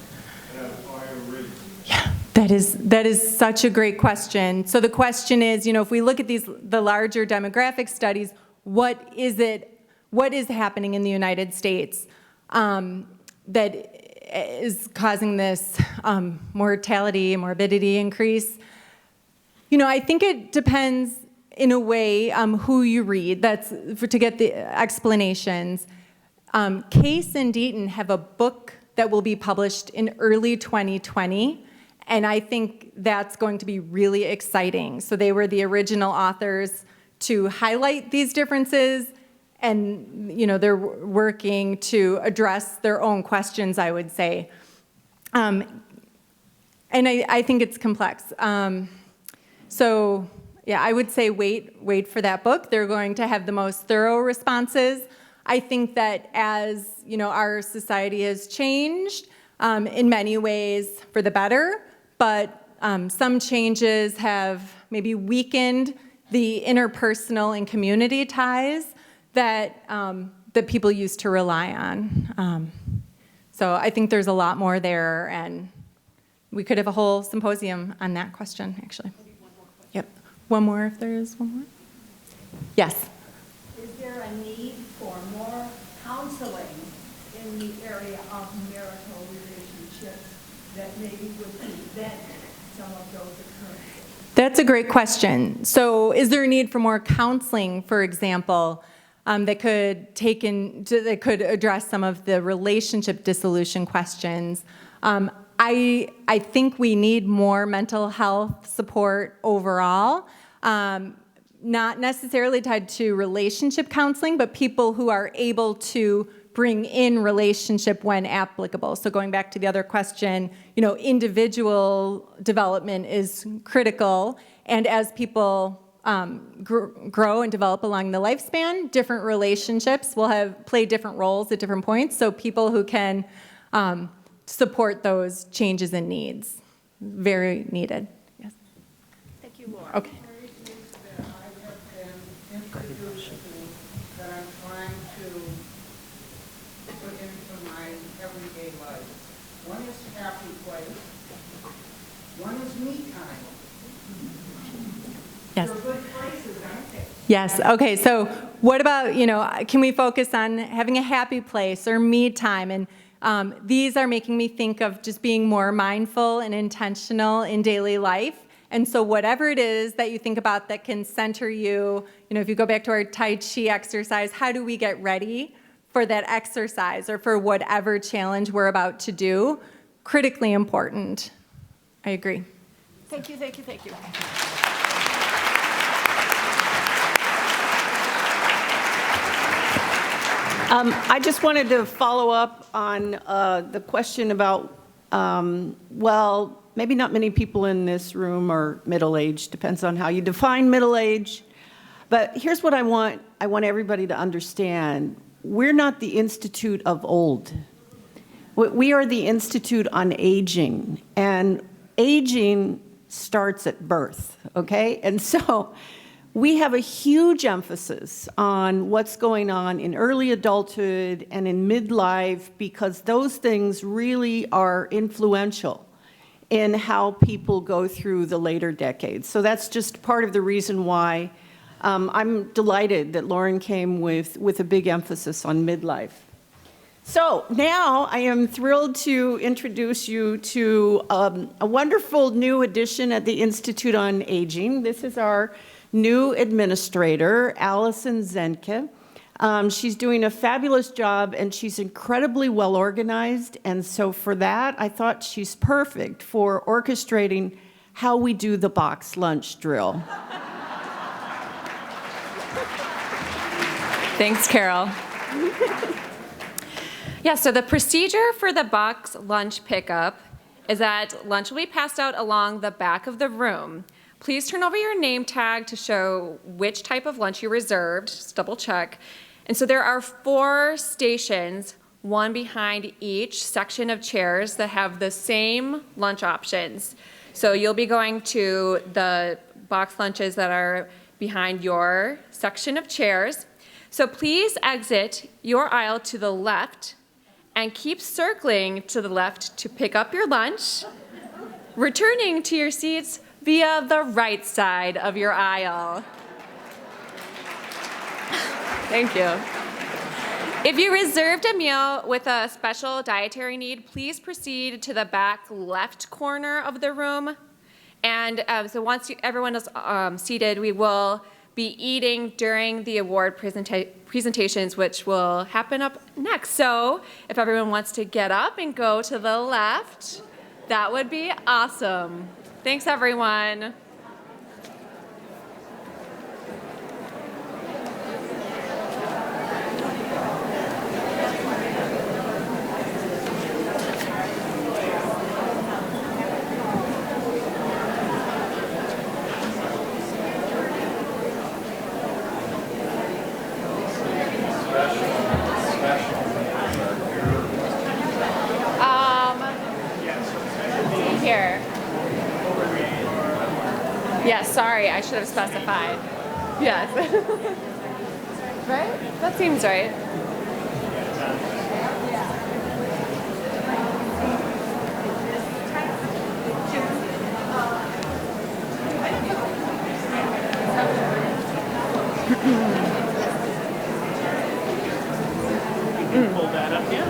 to have higher rates? Yeah, that is such a great question. So the question is, if we look at the larger demographic studies, what is happening in the United States that is causing this mortality and morbidity increase? I think it depends in a way who you read. That's to get the explanations. Case and Deaton have a book that will be published in early 2020, and I think that's going to be really exciting. So they were the original authors to highlight these differences, and they're working to address their own questions, I would say. And I think it's complex. So yeah, I would say wait for that book. They're going to have the most thorough responses. I think that as our society has changed in many ways for the better, but some changes have maybe weakened the interpersonal and community ties that people used to rely on. So I think there's a lot more there, and we could have a whole symposium on that question, actually. Yep. One more, if there is one more. Yes? Is there a need for more counseling in the area of marital relationships that maybe would prevent some of those occurrences? That's a great question. So is there a need for more counseling, for example, that could address some of the relationship dissolution questions? I think we need more mental health support overall, not necessarily tied to relationship counseling, but people who are able to bring in relationship when applicable. So going back to the other question, individual development is critical, and as people grow and develop along the lifespan, different relationships will play different roles at different points. So people who can support those changes and needs, very needed. Yes. Thank you, Laura. Okay. That I have been introduced to that I'm trying to put into my everyday life. One is happy place. One is me time. Yes. They're good places, aren't they? Yes. Okay. So what about, can we focus on having a happy place or me time? And these are making me think of just being more mindful and intentional in daily life. And so whatever it is that you think about that can center you, if you go back to our Tai Chi exercise, how do we get ready for that exercise or for whatever challenge we're about to do? Critically important. I agree. Thank you. I just wanted to follow up on the question about, maybe not many people in this room are middle-aged, depends on how you define middle-age. But here's what I want everybody to understand. We're not the Institute of Old. We are the Institute on Aging, and aging starts at birth, okay? And so we have a huge emphasis on what's going on in early adulthood and in midlife, because those things really are influential in how people go through the later decades. So that's just part of the reason why I'm delighted that Lauren came with a big emphasis on midlife. So now I am thrilled to introduce you to a wonderful new addition at the Institute on Aging. This is our new administrator, Allison Zenke. She's doing a fabulous job, and she's incredibly well organized. And so for that, I thought she's perfect for orchestrating how we do the box lunch drill. Thanks, Carol. Yeah, so the procedure for the box lunch pickup is that lunch will be passed out along the back of the room. Please turn over your name tag to show which type of lunch you reserved, just double check. And so there are 4 stations, one behind each section of chairs that have the same lunch options. So you'll be going to the box lunches that are behind your section of chairs. So please exit your aisle to the left and keep circling to the left to pick up your lunch, returning to your seats via the right side of your aisle. Thank you. If you reserved a meal with a special dietary need, please proceed to the back left corner of the room. And so once everyone is seated, we will be eating during the award presentations, which will happen up next. So if everyone wants to get up and go to the left, that would be awesome. Thanks, everyone. Here. Yes, sorry, I should have specified. Yes. Right? That seems right. Pull that up, yeah.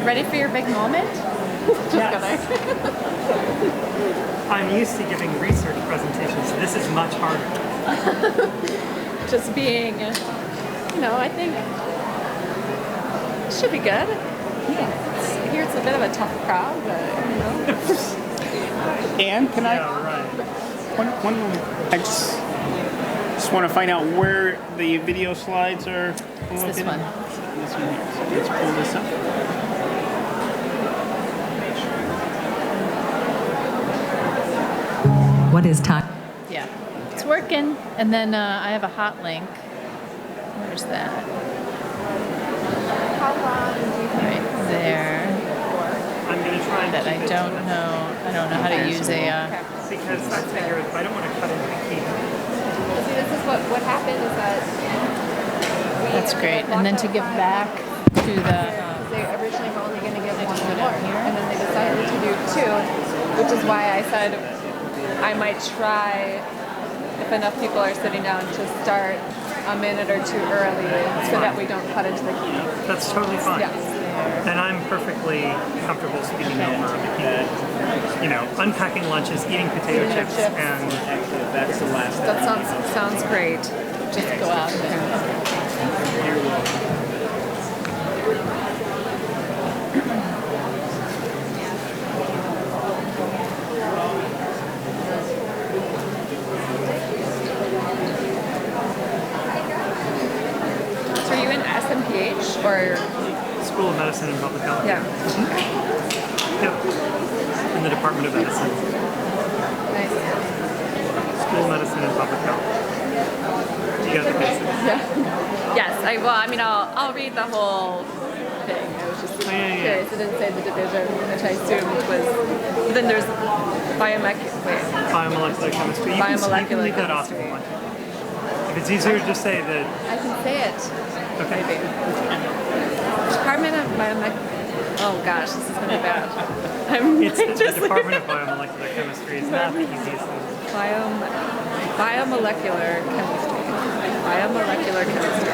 Ready for your big moment? Yes. I'm used to giving research presentations, so this is much harder. Just being, I think it should be good. Yeah. Here it's a bit of a tough crowd, but, And can I? Yeah, right. One moment. I just want to find out where the video slides are. It's this one. This one here. So let's pull this up. What is time? Yeah, it's working. And then I have a hot link. Where's that? How long do you think? Right there. I'm going to try say that I don't know how to use a, Because I figured I don't want to cut into the key. See, this is what happened is that that's great. And then to give back to the, they originally were only going to give one more, and then they decided to do two, which is why I said I might try, if enough people are sitting down, to start a minute or two early so that we don't cut into the key. That's totally fine. Yes. And I'm perfectly comfortable speaking over the people. You know, unpacking lunches, eating potato chips, and That's the last. That sounds great. just go out there. So are you in SMPH or? School of Medicine and Public Health. Yeah. Yep. In the Department of Medicine. Nice. School of Medicine and Public Health. You got the basics. Yeah. Yes. I'll read the whole thing. I was just curious. It didn't say the division, which I assumed was. Then there's biomolecular chemistry. You can leave that off if you want. If it's easier, just say that. I can say it. Okay. Maybe. Department of Biomolecular. Oh gosh, this is gonna be bad. It's the Department of Biomolecular Chemistry. It's not the easiest thing. Biomolecular chemistry. Biomolecular chemistry.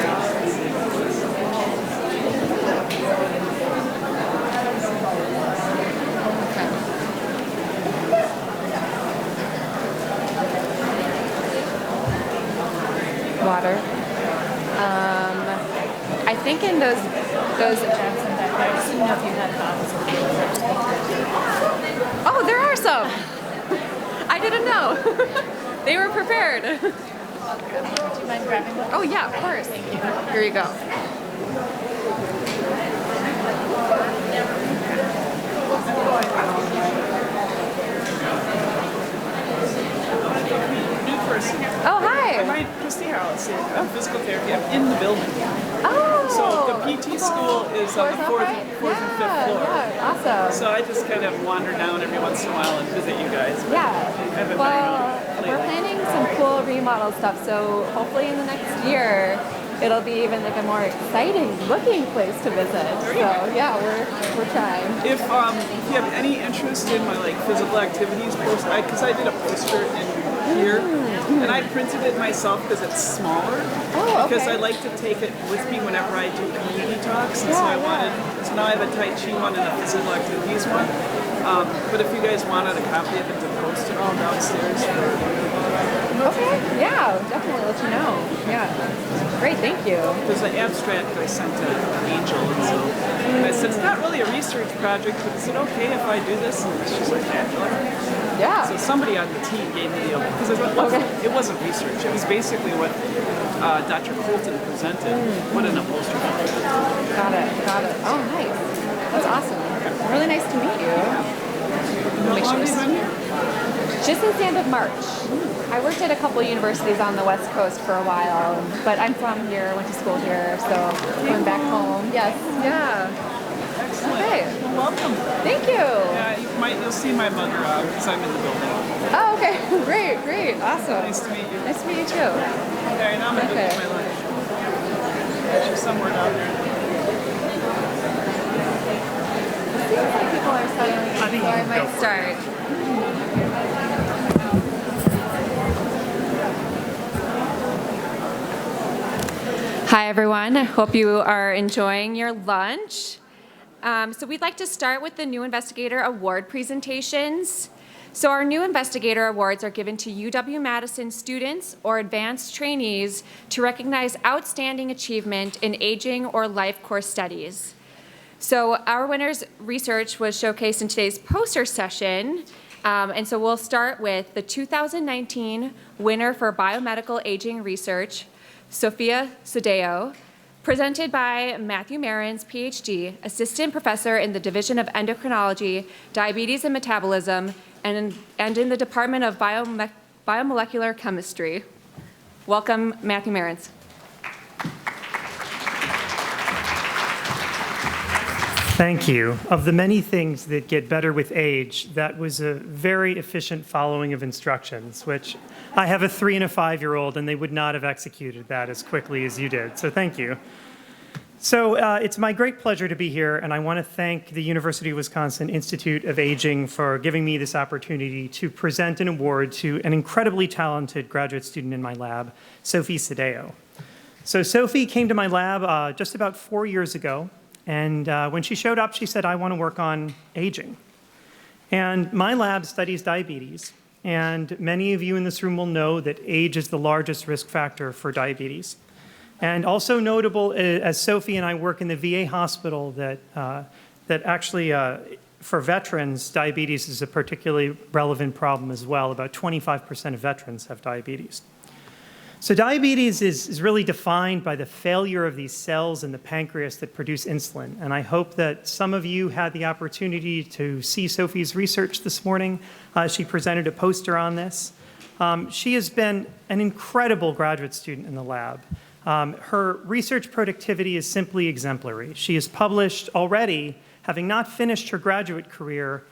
Okay. Water. I think in those. Oh, there are some. I didn't know. They were prepared. Do you mind grabbing one? Oh yeah, of course. Thank you. Here you go. New person. Oh, hi. I'm Christy Harrelson. I'm physical therapy. I'm in the building. Oh. So the PT school is on the fourth and fifth floor. Yeah, awesome. So I just kind of wander down every once in a while and visit you guys. But Yeah. I haven't Well, been we're planning some cool remodel stuff, so hopefully in the next year it'll be even like a more exciting looking place to visit. So yeah, we're trying. If you have any interest in my like physical activities post, because I did a poster in here, and I printed it myself because it's smaller. Oh, because okay. I like to take it with me whenever I do community talks, and so I wanted. So now I have a Tai Chi one and a physical activities one. But if you guys wanted a copy of it to post it all downstairs. Okay, yeah, definitely let you know. Yeah, great, thank you. There's an abstract I sent to Angel, and so I said, it's not really a research project, but is it okay if I do this? And she's like, yeah. Yeah. So somebody on the team gave me the, because it wasn't research, it was basically what Dr. Colton presented, put in a poster. Got it. Oh, nice. That's awesome. Really nice to meet you. How long have you been here? Just since the end of March. I worked at a couple of universities on the West Coast for a while, but I'm from here, went to school here, so going back home. Yes, yeah. Excellent. Okay. Well, welcome. Thank you. Yeah, you'll see my mug around because I'm in the building. Oh, okay. Great. Awesome. Nice to meet you. Nice to meet you too. Okay, now I'm going to go get my lunch. Catch you somewhere down there. Seems like people are settling, I think so you I can might go for it. start. Hi, everyone. I hope you are enjoying your lunch. So we'd like to start with the New Investigator Award presentations. So our New Investigator Awards are given to UW-Madison students or advanced trainees to recognize outstanding achievement in aging or life course studies. So our winner's research was showcased in today's poster session. And so we'll start with the 2019 winner for biomedical aging research, Sophia Sodeo, presented by Matthew Marins, PhD, Assistant Professor in the Division of Endocrinology, Diabetes and Metabolism, and in the Department of Biomolecular Chemistry. Welcome, Matthew Marins. Thank you. Of the many things that get better with age, that was a very efficient following of instructions, which I have a 3- and a 5-year-old, and they would not have executed that as quickly as you did. So thank you. So it's my great pleasure to be here, and I want to thank the University of Wisconsin Institute of Aging for giving me this opportunity to present an award to an incredibly talented graduate student in my lab, Sophie Sadeo. So Sophie came to my lab just about 4 years ago, and when she showed up, she said, "I want to work on aging." And my lab studies diabetes, and many of you in this room will know that age is the largest risk factor for diabetes. And also notable, as Sophie and I work in the VA hospital, that actually, for veterans, diabetes is a particularly relevant problem as well. About 25% of veterans have diabetes. So diabetes is really defined by the failure of these cells in the pancreas that produce insulin. And I hope that some of you had the opportunity to see Sophie's research this morning. She presented a poster on this. She has been an incredible graduate student in the lab. Her research productivity is simply exemplary. She has published already, having not finished her graduate career,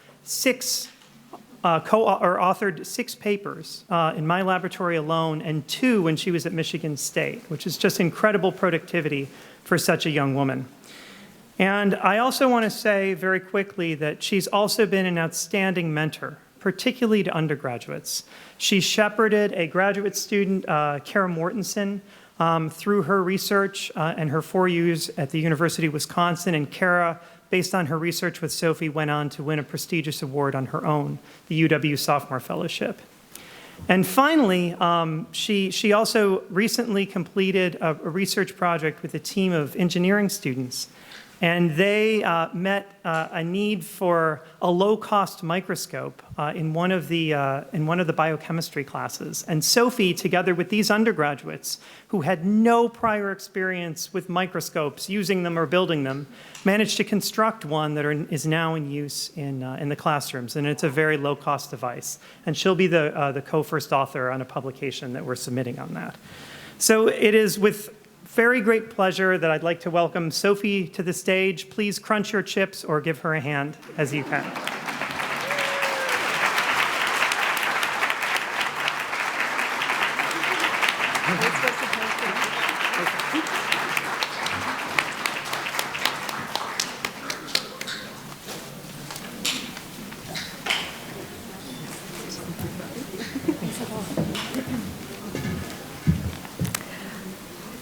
authored 6 papers in my laboratory alone, and 2 when she was at Michigan State, which is just incredible productivity for such a young woman. And I also want to say very quickly that she's also been an outstanding mentor, particularly to undergraduates. She shepherded a graduate student, Kara Mortensen, through her research and her 4 years at the University of Wisconsin. And Kara, based on her research with Sophie, went on to win a prestigious award on her own, the UW Sophomore Fellowship. And finally, she also recently completed a research project with a team of engineering students. And they met a need for a low-cost microscope in one of the biochemistry classes. And Sophie, together with these undergraduates who had no prior experience with microscopes, using them or building them, managed to construct one that is now in use in the classrooms. And it's a very low-cost device. And she'll be the co-first author on a publication that we're submitting on that. So it is with very great pleasure that I'd like to welcome Sophie to the stage. Please crunch your chips or give her a hand as you can.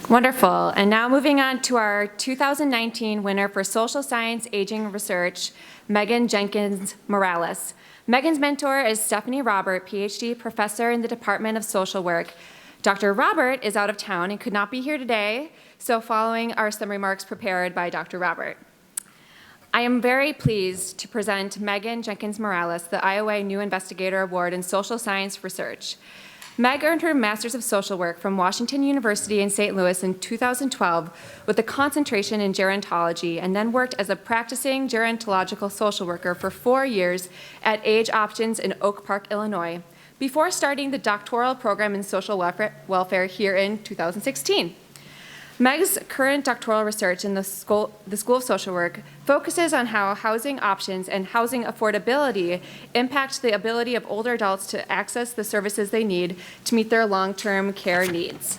Wonderful. And now moving on to our 2019 winner for Social Science Aging Research, Megan Jenkins Morales. Megan's mentor is Stephanie Robert, PhD professor in the Department of Social Work. Dr. Robert is out of town and could not be here today, so following are some remarks prepared by Dr. Robert. I am very pleased to present Megan Jenkins Morales, the Iowa New Investigator Award in Social Science Research. Meg earned her Master's of Social Work from Washington University in St. Louis in 2012 with a concentration in gerontology, and then worked as a practicing gerontological social worker for 4 years at Age Options in Oak Park, Illinois, before starting the doctoral program in social welfare here in 2016. Meg's current doctoral research in the School of Social Work focuses on how housing options and housing affordability impact the ability of older adults to access the services they need to meet their long-term care needs.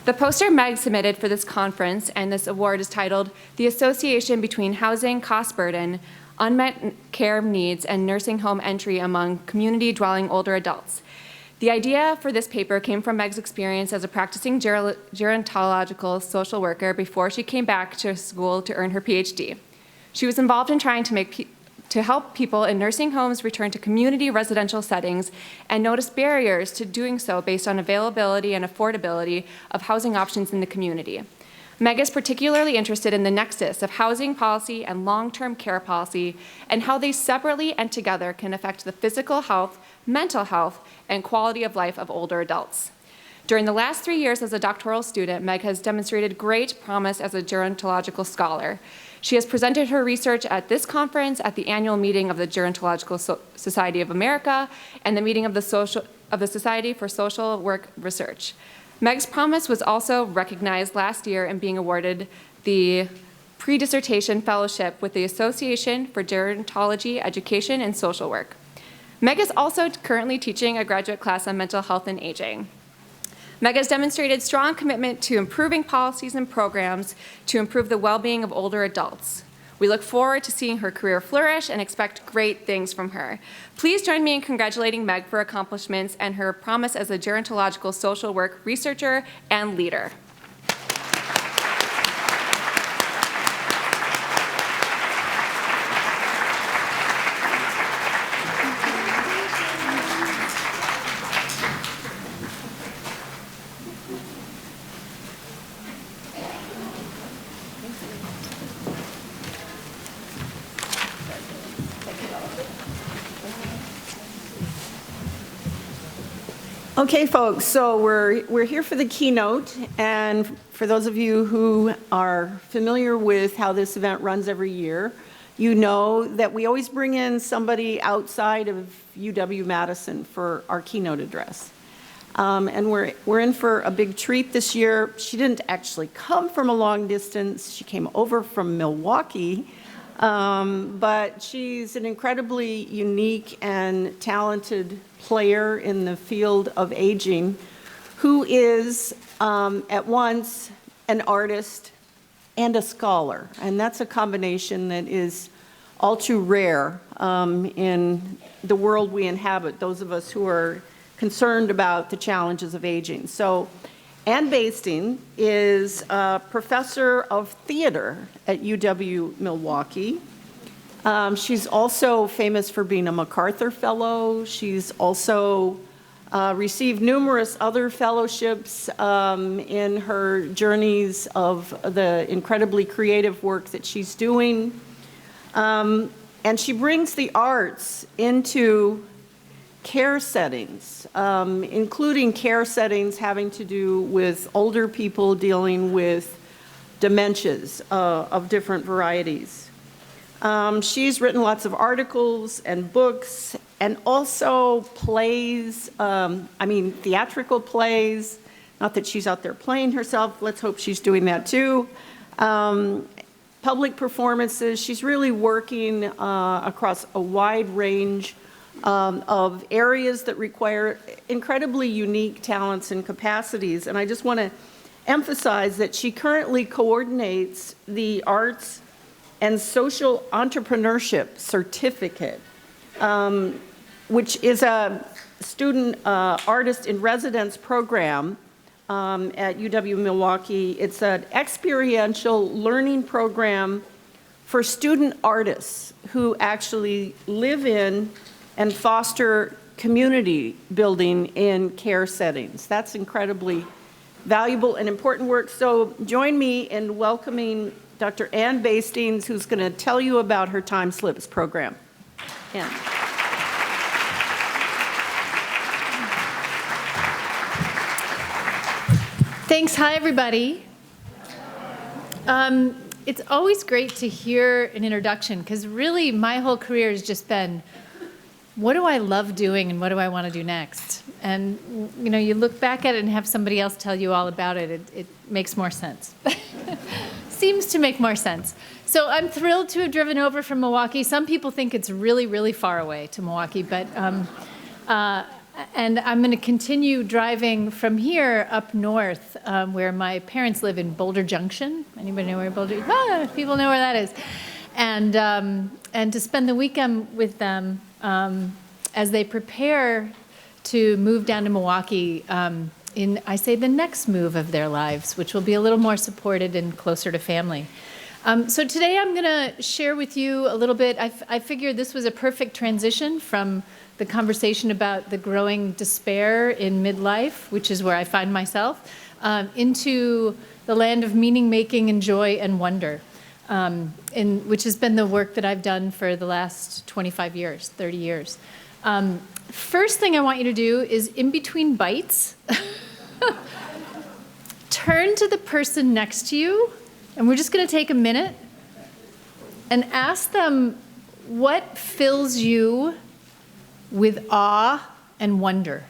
The poster Meg submitted for this conference and this award is titled "The Association Between Housing Cost Burden, Unmet Care Needs, and Nursing Home Entry Among Community-Dwelling Older Adults." The idea for this paper came from Meg's experience as a practicing gerontological social worker before she came back to school to earn her PhD. She was involved in trying to help people in nursing homes return to community residential settings and noticed barriers to doing so based on availability and affordability of housing options in the community. Meg is particularly interested in the nexus of housing policy and long-term care policy and how they separately and together can affect the physical health, mental health, and quality of life of older adults. During the last 3 years as a doctoral student, Meg has demonstrated great promise as a gerontological scholar. She has presented her research at this conference, at the annual meeting of the Gerontological Society of America, and the meeting of the Society for Social Work Research. Meg's promise was also recognized last year in being awarded the pre-dissertation fellowship with the Association for Gerontology, Education, and Social Work. Meg is also currently teaching a graduate class on mental health and aging. Meg has demonstrated strong commitment to improving policies and programs to improve the well-being of older adults. We look forward to seeing her career flourish and expect great things from her. Please join me in congratulating Meg for accomplishments and her promise as a gerontological social work researcher and leader. Okay, folks, so we're here for the keynote, and for those of you who are familiar with how this event runs every year, you know that we always bring in somebody outside of UW-Madison for our keynote address. And we're in for a big treat this year. She didn't actually come from a long distance. She came over from Milwaukee, but she's an incredibly unique and talented player in the field of aging who is at once an artist and a scholar. And that's a combination that is all too rare in the world we inhabit, those of us who are concerned about the challenges of aging. So Ann Basting is a professor of theater at UW-Milwaukee. She's also famous for being a MacArthur Fellow. She's also received numerous other fellowships in her journeys of the incredibly creative work that she's doing. And she brings the arts into care settings, including care settings having to do with older people dealing with dementias of different varieties. She's written lots of articles and books and also plays, theatrical plays. Not that she's out there playing herself, let's hope she's doing that too. Public performances, she's really working across a wide range of areas that require incredibly unique talents and capacities. And I just want to emphasize that she currently coordinates the Arts and Social Entrepreneurship Certificate, which is a student artist in residence program at UW-Milwaukee. It's an experiential learning program for student artists who actually live in and foster community building in care settings. That's incredibly valuable and important work. So join me in welcoming Dr. Ann Bastings, who's going to tell you about her Time Slips program. Ann. Thanks. Hi, everybody. It's always great to hear an introduction because really my whole career has just been, what do I love doing and what do I want to do next? And you know, you look back at it and have somebody else tell you all about it, it makes more sense. Seems to make more sense. So I'm thrilled to have driven over from Milwaukee. Some people think it's really, really far away to Milwaukee, but and I'm going to continue driving from here up north, where my parents live in Boulder Junction. Anybody know where Boulder? People know where that is. And to spend the weekend with them as they prepare to move down to Milwaukee in, I say, the next move of their lives, which will be a little more supported and closer to family. So today I'm going to share with you a little bit. I figured this was a perfect transition from the conversation about the growing despair in midlife, which is where I find myself, into the land of meaning making and joy and wonder, which has been the work that I've done for the last 25 years, 30 years. First thing I want you to do is, in between bites, turn to the person next to you, and we're just going to take a minute and ask them what fills you with awe and wonder.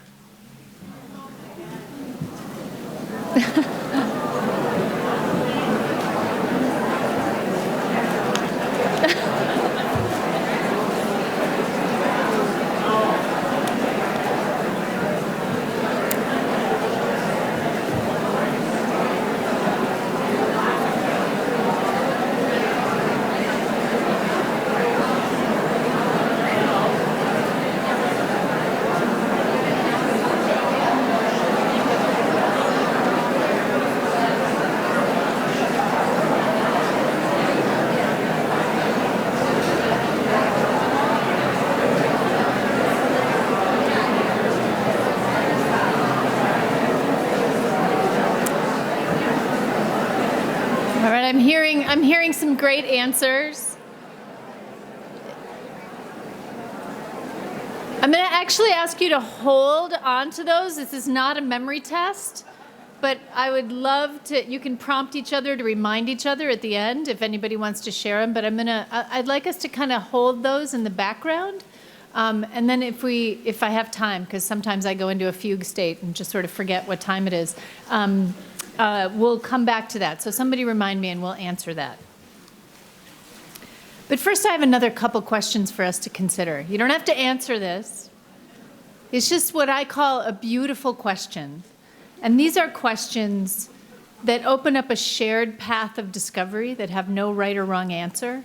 I'm hearing some great answers. I'm going to actually ask you to hold on to those. This is not a memory test, but I would love to, you can prompt each other to remind each other at the end if anybody wants to share them, but I'd like us to kind of hold those in the background. And then if I have time, because sometimes I go into a fugue state and just sort of forget what time it is, we'll come back to that. So somebody remind me and we'll answer that. But first I have another couple questions for us to consider. You don't have to answer this. It's just what I call a beautiful question. And these are questions that open up a shared path of discovery that have no right or wrong answer,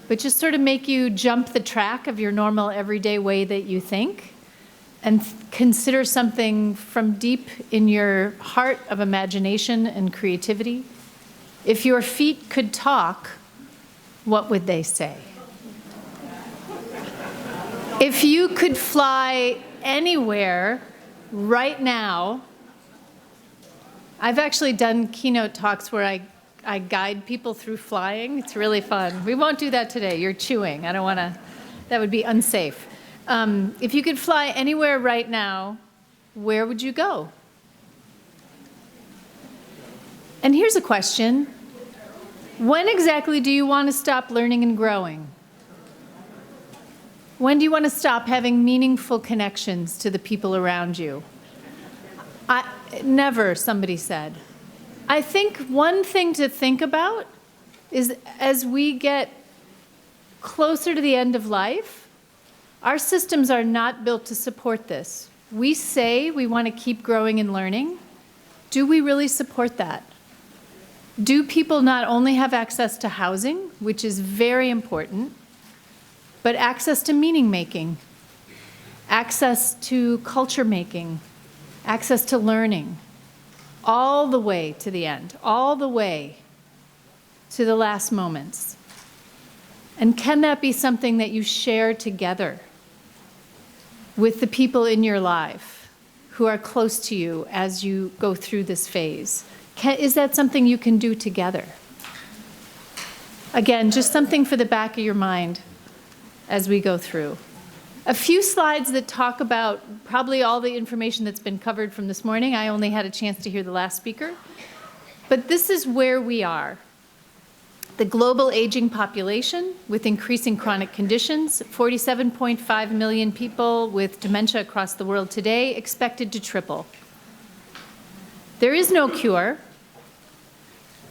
but just sort of make you jump the track of your normal everyday way that you think and consider something from deep in your heart of imagination and creativity. If your feet could talk, what would they say? If you could fly anywhere right now, I've actually done keynote talks where I guide people through flying. It's really fun. We won't do that today. You're chewing. I don't want to, that would be unsafe. If you could fly anywhere right now, where would you go? And here's a question. When exactly do you want to stop learning and growing? When do you want to stop having meaningful connections to the people around you? Never, somebody said. I think one thing to think about is as we get closer to the end of life, our systems are not built to support this. We say we want to keep growing and learning. Do we really support that? Do people not only have access to housing, which is very important, but access to meaning making, access to culture making, access to learning, all the way to the end, all the way to the last moments? And can that be something that you share together with the people in your life who are close to you as you go through this phase? Is that something you can do together? Again, just something for the back of your mind as we go through. A few slides that talk about probably all the information that's been covered from this morning. I only had a chance to hear the last speaker. But this is where we are. The global aging population with increasing chronic conditions, 47.5 million people with dementia across the world today, expected to triple. There is no cure,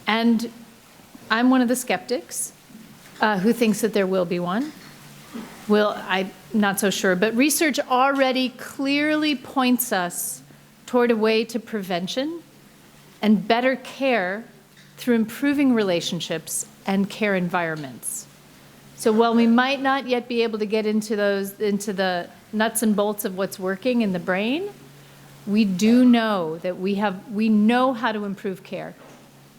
and I'm one of the skeptics who thinks that there will be one. Well, I'm not so sure, but research already clearly points us toward a way to prevention and better care through improving relationships and care environments. So while we might not yet be able to get into the nuts and bolts of what's working in the brain, we do know that we know how to improve care,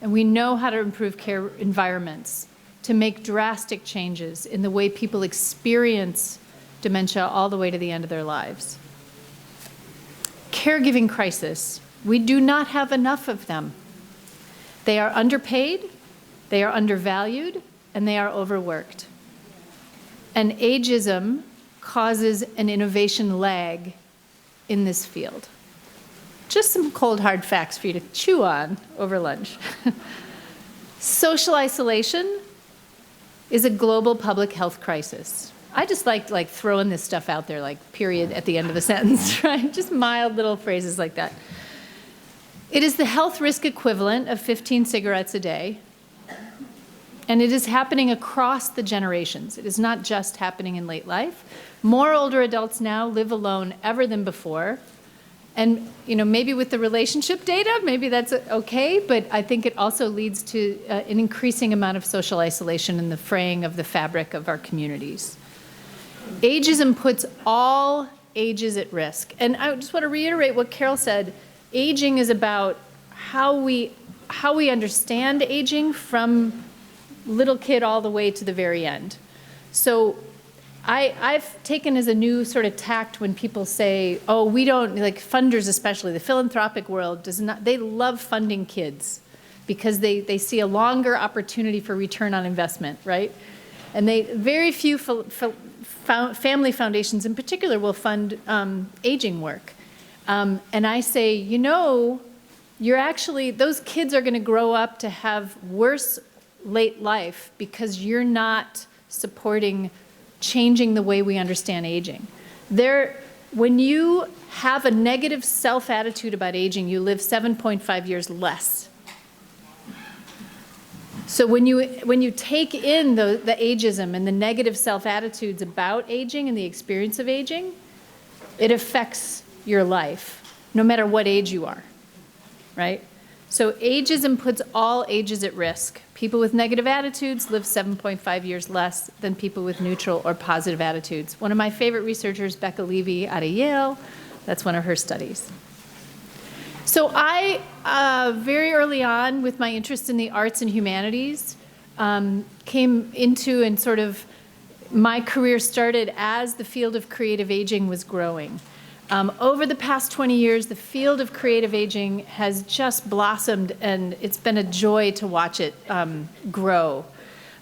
and we know how to improve care environments to make drastic changes in the way people experience dementia all the way to the end of their lives. Caregiving crisis, we do not have enough of them. They are underpaid, they are undervalued, and they are overworked. And ageism causes an innovation lag in this field. Just some cold, hard facts for you to chew on over lunch. Social isolation is a global public health crisis. I just like throwing this stuff out there, like period at the end of the sentence, right? Just mild little phrases like that. It is the health risk equivalent of 15 cigarettes a day, and it is happening across the generations. It is not just happening in late life. More older adults now live alone ever than before. And maybe with the relationship data, maybe that's okay, but I think it also leads to an increasing amount of social isolation and the fraying of the fabric of our communities. Ageism puts all ages at risk. And I just want to reiterate what Carol said. Aging is about how we understand aging from little kid all the way to the very end. So I've taken as a new sort of tact when people say, oh, we don't, like funders especially, the philanthropic world does not, they love funding kids because they see a longer opportunity for return on investment, right? And very few family foundations in particular will fund aging work. And I say, you know, those kids are going to grow up to have worse late life because you're not supporting changing the way we understand aging. When you have a negative self-attitude about aging, you live 7.5 years less. So when you take in the ageism and the negative self-attitudes about aging and the experience of aging, it affects your life, no matter what age you are, right? So ageism puts all ages at risk. People with negative attitudes live 7.5 years less than people with neutral or positive attitudes. One of my favorite researchers, Becca Levy out of Yale, that's one of her studies. So I, very early on, with my interest in the arts and humanities, came into and sort of my career started as the field of creative aging was growing. Over the past 20 years, the field of creative aging has just blossomed, and it's been a joy to watch it grow.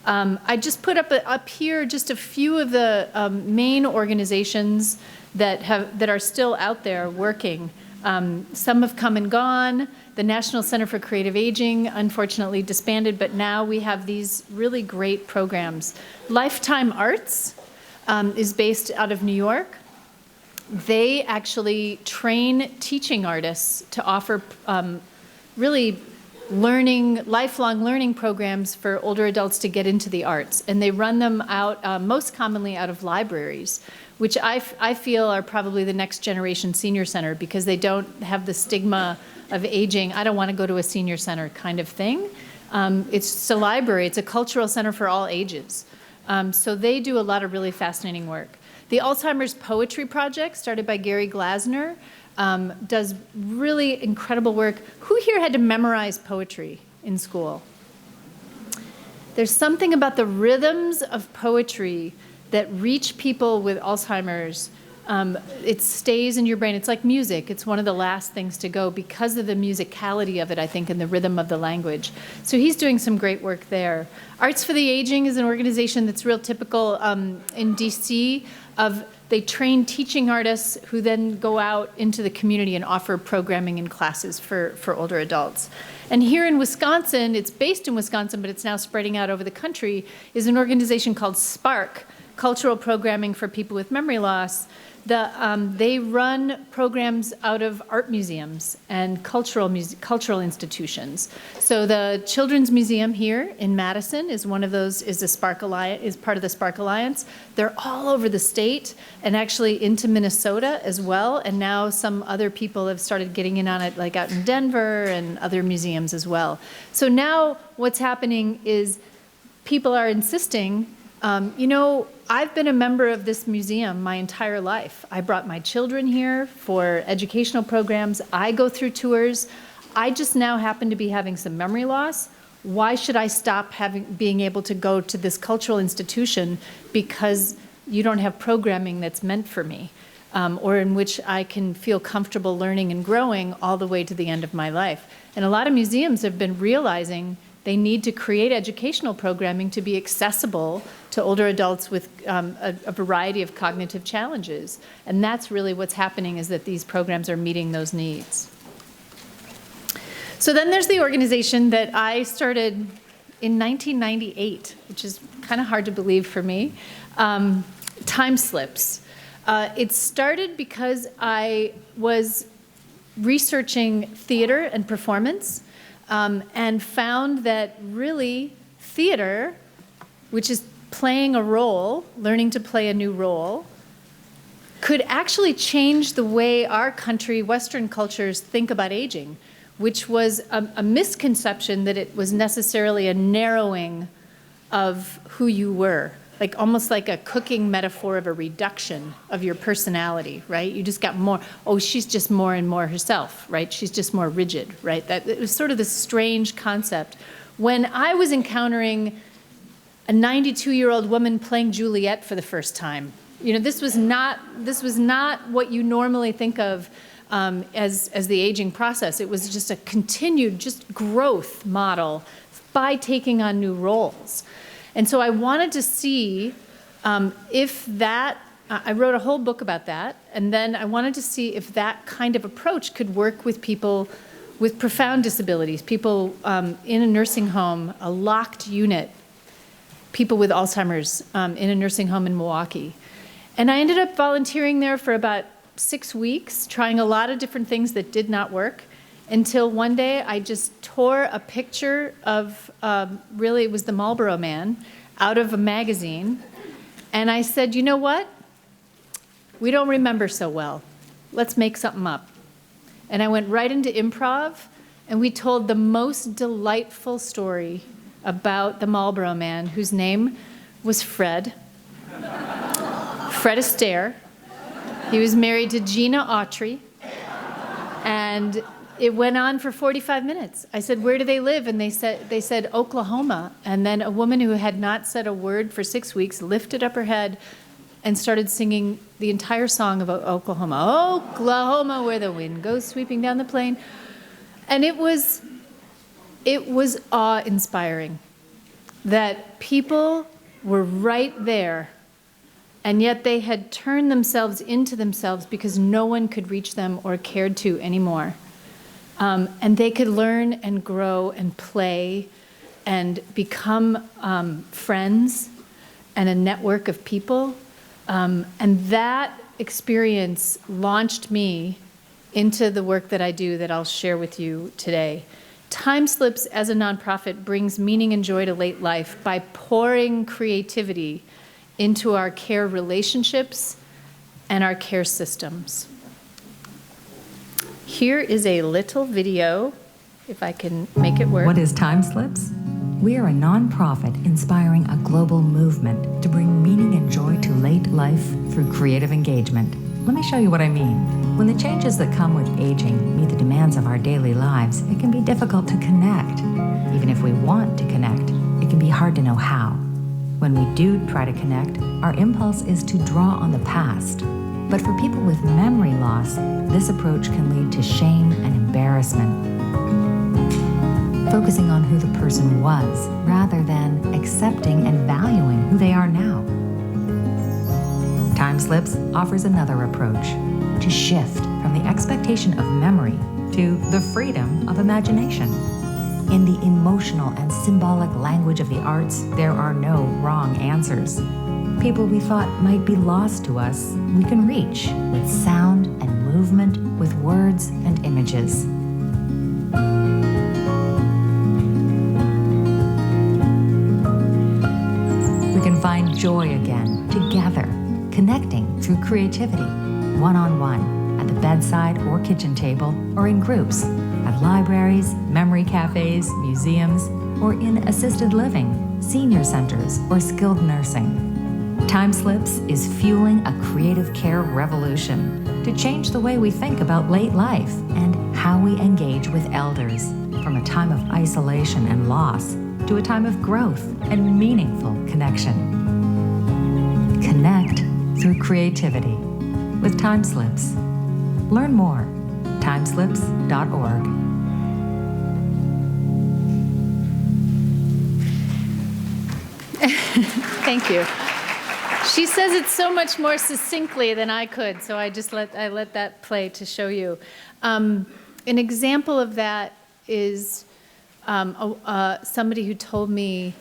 I just put up here just a few of the main organizations that are still out there working. Some have come and gone. The National Center for Creative Aging unfortunately disbanded, but now we have these really great programs. Lifetime Arts is based out of New York. They actually train teaching artists to offer really lifelong learning programs for older adults to get into the arts. And they run them out, most commonly out of libraries, which I feel are probably the next generation senior center because they don't have the stigma of aging. I don't want to go to a senior center kind of thing. It's a library. It's a cultural center for all ages. So they do a lot of really fascinating work. The Alzheimer's Poetry Project, started by Gary Glasner, does really incredible work. Who here had to memorize poetry in school? There's something about the rhythms of poetry that reach people with Alzheimer's. It stays in your brain. It's like music. It's one of the last things to go because of the musicality of it, I think, and the rhythm of the language. So he's doing some great work there. Arts for the Aging is an organization that's real typical in DC they train teaching artists who then go out into the community and offer programming and classes for older adults. And here in Wisconsin, it's based in Wisconsin, but it's now spreading out over the country, is an organization called SPARK, Cultural Programming for People with Memory Loss. They run programs out of art museums and cultural institutions. So the Children's Museum here in Madison is one of those, is part of the SPARK Alliance. They're all over the state and actually into Minnesota as well. And now some other people have started getting in on it, like out in Denver and other museums as well. So now what's happening is people are insisting, I've been a member of this museum my entire life. I brought my children here for educational programs. I go through tours. I just now happen to be having some memory loss. Why should I stop being able to go to this cultural institution because you don't have programming that's meant for me, or in which I can feel comfortable learning and growing all the way to the end of my life? And a lot of museums have been realizing they need to create educational programming to be accessible to older adults with a variety of cognitive challenges. And that's really what's happening, is that these programs are meeting those needs. So then there's the organization that I started in 1998, which is kind of hard to believe for me, Time Slips. It started because I was researching theater and performance, and found that really theater, which is playing a role, learning to play a new role, could actually change the way our country, Western cultures, think about aging, which was a misconception that it was necessarily a narrowing of who you were, like almost like a cooking metaphor of a reduction of your personality, right? You just got more, she's just more and more herself, right? She's just more rigid, right? It was sort of this strange concept. When I was encountering a 92-year-old woman playing Juliet for the first time, this was not what you normally think of as the aging process. It was just a continued just growth model by taking on new roles. And so I wanted to see if that, I wrote a whole book about that, and then I wanted to see if that kind of approach could work with people with profound disabilities, people in a nursing home, a locked unit, people with Alzheimer's in a nursing home in Milwaukee. And I ended up volunteering there for about 6 weeks, trying a lot of different things that did not work, until one day I just tore a picture of, really it was the Marlboro Man, out of a magazine. And I said, you know what? We don't remember so well. Let's make something up. And I went right into improv, and we told the most delightful story about the Marlboro Man, whose name was Fred Astaire. He was married to Gina Autry, and it went on for 45 minutes. I said, where do they live? And they said Oklahoma. And then a woman who had not said a word for 6 weeks lifted up her head and started singing the entire song of Oklahoma. Oklahoma, where the wind goes sweeping down the plain. And it was awe-inspiring that people were right there, and yet they had turned themselves into themselves because no one could reach them or cared to anymore. And they could learn and grow and play and become friends and a network of people. And that experience launched me into the work that I do that I'll share with you today. Time Slips as a nonprofit brings meaning and joy to late life by pouring creativity into our care relationships and our care systems. Here is a little video, if I can make it work. What is Time Slips? We are a nonprofit inspiring a global movement to bring meaning and joy to late life through creative engagement. Let me show you what I mean. When the changes that come with aging meet the demands of our daily lives, it can be difficult to connect. Even if we want to connect, it can be hard to know how. When we do try to connect, our impulse is to draw on the past. But for people with memory loss, this approach can lead to shame and embarrassment, focusing on who the person was rather than accepting and valuing who they are now. Time Slips offers another approach, to shift from the expectation of memory to the freedom of imagination. In the emotional and symbolic language of the arts, there are no wrong answers. People we thought might be lost to us, we can reach with sound and movement, with words and images. We can find joy again, together, connecting through creativity, one-on-one, at the bedside or kitchen table, or in groups, at libraries, memory cafes, museums, or in assisted living, senior centers, or skilled nursing. Time Slips is fueling a creative care revolution to change the way we think about late life and how we engage with elders, from a time of isolation and loss to a time of growth and meaningful connection. Connect through creativity with Time Slips. Learn more, timeslips.org. Thank you. She says it so much more succinctly than I could, so I let that play to show you. An example of that is somebody who told me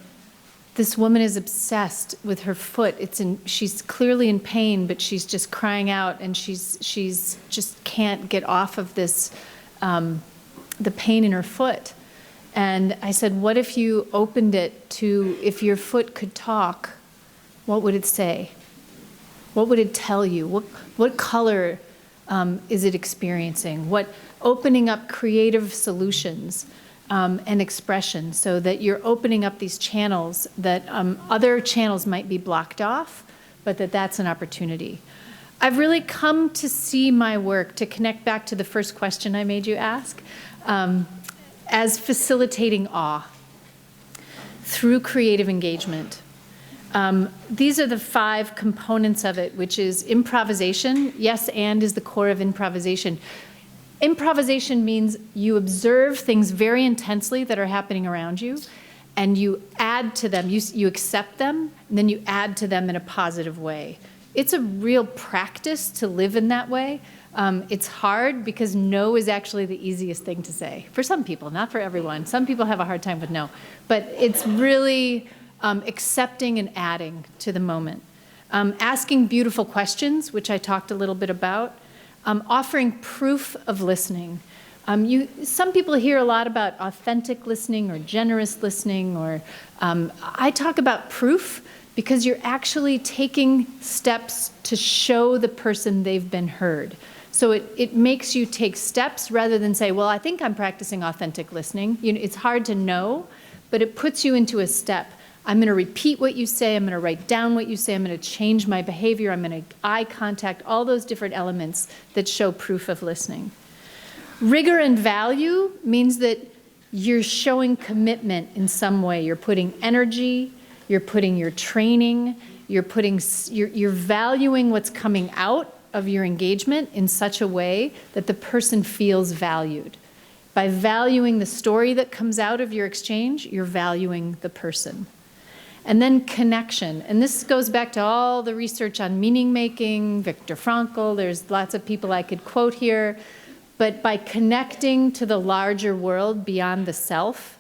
this woman is obsessed with her foot. She's clearly in pain, but she's just crying out, and she's just can't get off of this, the pain in her foot. And I said, what if you opened it to, if your foot could talk, what would it say? What would it tell you? What color is it experiencing? Opening up creative solutions and expression, so that you're opening up these channels that other channels might be blocked off, but that's an opportunity. I've really come to see my work, to connect back to the first question I made you ask, as facilitating awe through creative engagement. These are the 5 components of it, which is improvisation. Yes, and is the core of improvisation. Improvisation means you observe things very intensely that are happening around you, and you add to them, you accept them, and then you add to them in a positive way. It's a real practice to live in that way. It's hard because no is actually the easiest thing to say. For some people, not for everyone. Some people have a hard time with no. But it's really accepting and adding to the moment. Asking beautiful questions, which I talked a little bit about. Offering proof of listening. Some people hear a lot about authentic listening or generous listening, or I talk about proof because you're actually taking steps to show the person they've been heard. So it makes you take steps rather than say, well, I think I'm practicing authentic listening. It's hard to know, but it puts you into a step. I'm going to repeat what you say. I'm going to write down what you say. I'm going to change my behavior. I'm going to eye contact, all those different elements that show proof of listening. Rigor and value means that you're showing commitment in some way. You're putting energy, you're putting your training, you're valuing what's coming out of your engagement in such a way that the person feels valued. By valuing the story that comes out of your exchange, you're valuing the person. And then connection. And this goes back to all the research on meaning making, Viktor Frankl, there's lots of people I could quote here. But by connecting to the larger world beyond the self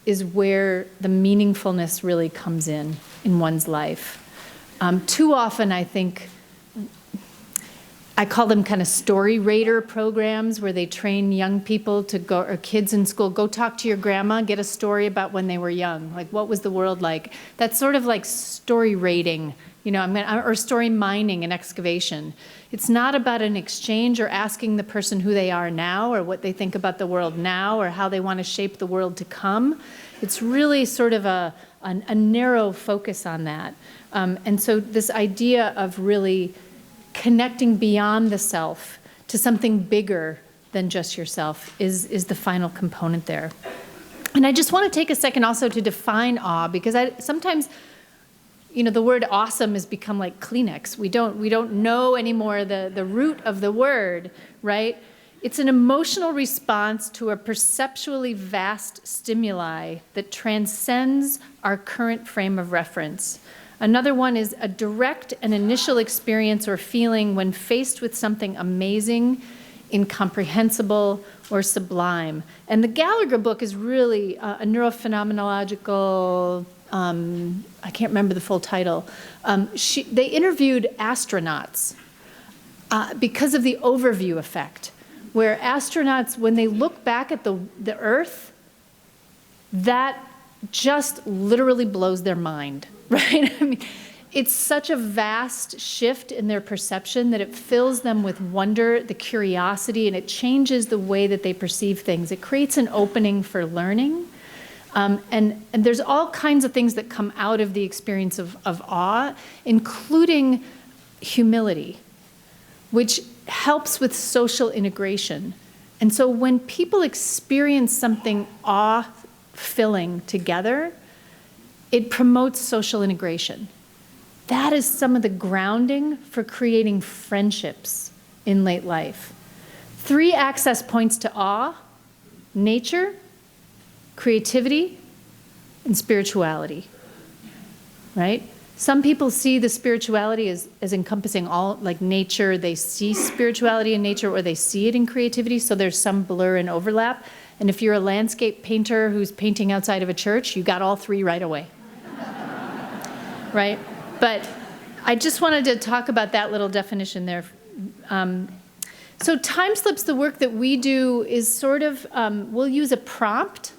is where the meaningfulness really comes in one's life. Too often, I think, I call them kind of story rater programs where they train young people to go, or kids in school, go talk to your grandma, get a story about when they were young. Like, what was the world like? That's sort of like story rating, or story mining and excavation. It's not about an exchange or asking the person who they are now or what they think about the world now or how they want to shape the world to come. It's really sort of a narrow focus on that. And so this idea of really connecting beyond the self to something bigger than just yourself is the final component there. And I just want to take a second also to define awe, because sometimes, the word awesome has become like Kleenex. We don't know anymore the root of the word, right? It's an emotional response to a perceptually vast stimuli that transcends our current frame of reference. Another one is a direct and initial experience or feeling when faced with something amazing, incomprehensible, or sublime. And the Gallagher book is really a neurophenomenological, I can't remember the full title. They interviewed astronauts because of the overview effect, where astronauts, when they look back at the Earth, that just literally blows their mind. Right? I mean, it's such a vast shift in their perception that it fills them with wonder, the curiosity, and it changes the way that they perceive things. It creates an opening for learning. And there's all kinds of things that come out of the experience of awe, including humility, which helps with social integration. And so when people experience something awe-filling together, it promotes social integration. That is some of the grounding for creating friendships in late life. 3 access points to awe: nature, creativity, and spirituality, right? Some people see the spirituality as encompassing all, like nature, they see spirituality in nature or they see it in creativity, so there's some blur and overlap. And if you're a landscape painter who's painting outside of a church, you got all 3 right away. Right? But I just wanted to talk about that little definition there. So time slips, the work that we do is sort of, we'll use a prompt.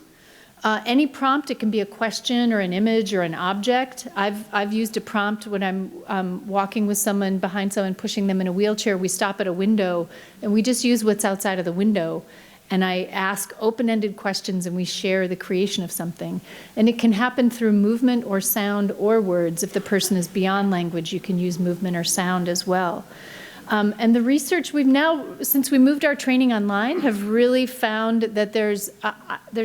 Any prompt, it can be a question or an image or an object. I've used a prompt when I'm walking with someone, behind someone, pushing them in a wheelchair. We stop at a window and we just use what's outside of the window. And I ask open-ended questions and we share the creation of something. And it can happen through movement or sound or words. If the person is beyond language, you can use movement or sound as well. And the research we've now, since we moved our training online, have really found that there's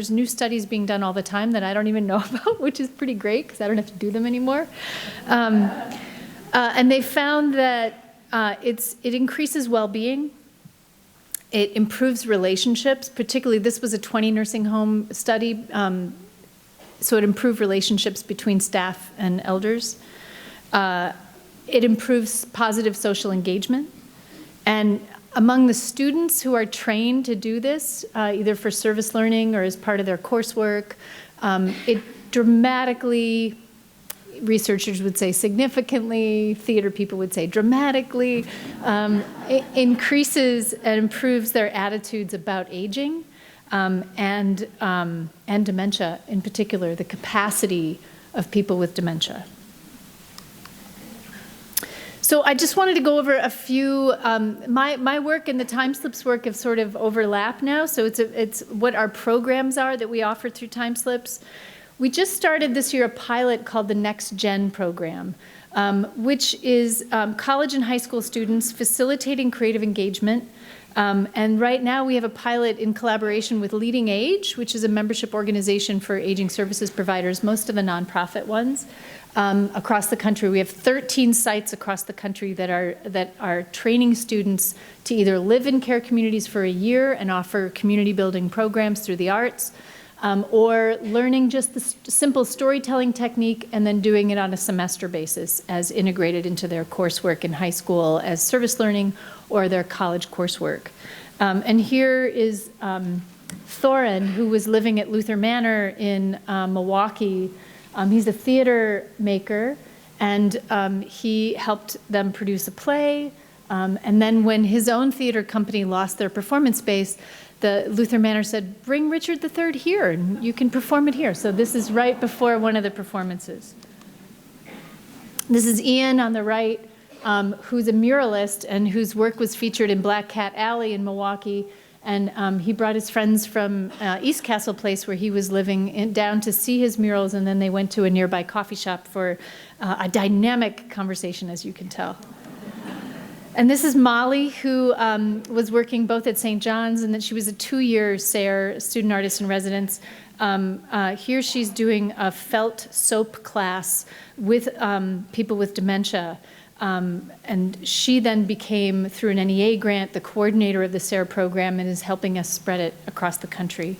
new studies being done all the time that I don't even know about, which is pretty great because I don't have to do them anymore. And they found that it increases well-being. It improves relationships, particularly this was a 20 nursing home study, so it improved relationships between staff and elders. It improves positive social engagement. And among the students who are trained to do this, either for service learning or as part of their coursework, it dramatically, researchers would say significantly, theater people would say dramatically, it increases and improves their attitudes about aging and dementia in particular, the capacity of people with dementia. So I just wanted to go over a few, my work and the TimeSlips work have sort of overlapped now, so it's what our programs are that we offer through TimeSlips. We just started this year a pilot called the Next Gen program, which is college and high school students facilitating creative engagement. And right now we have a pilot in collaboration with Leading Age, which is a membership organization for aging services providers, most of the nonprofit ones. Across the country, we have 13 sites across the country that are training students to either live in care communities for a year and offer community building programs through the arts, or learning just the simple storytelling technique and then doing it on a semester basis as integrated into their coursework in high school as service learning or their college coursework. And here is Thorin, who was living at Luther Manor in Milwaukee. He's a theater maker, and he helped them produce a play. And then when his own theater company lost their performance space, the Luther Manor said, bring Richard III here, and you can perform it here. So this is right before one of the performances. This is Ian on the right, who's a muralist and whose work was featured in Black Cat Alley in Milwaukee. And he brought his friends from East Castle Place, where he was living, down to see his murals, and then they went to a nearby coffee shop for a dynamic conversation, as you can tell. And this is Molly, who was working both at St. John's, and then she was a 2-year SARE, student artist in residence. Here she's doing a felt soap class with people with dementia. And she then became, through an NEA grant, the coordinator of the SARE program and is helping us spread it across the country.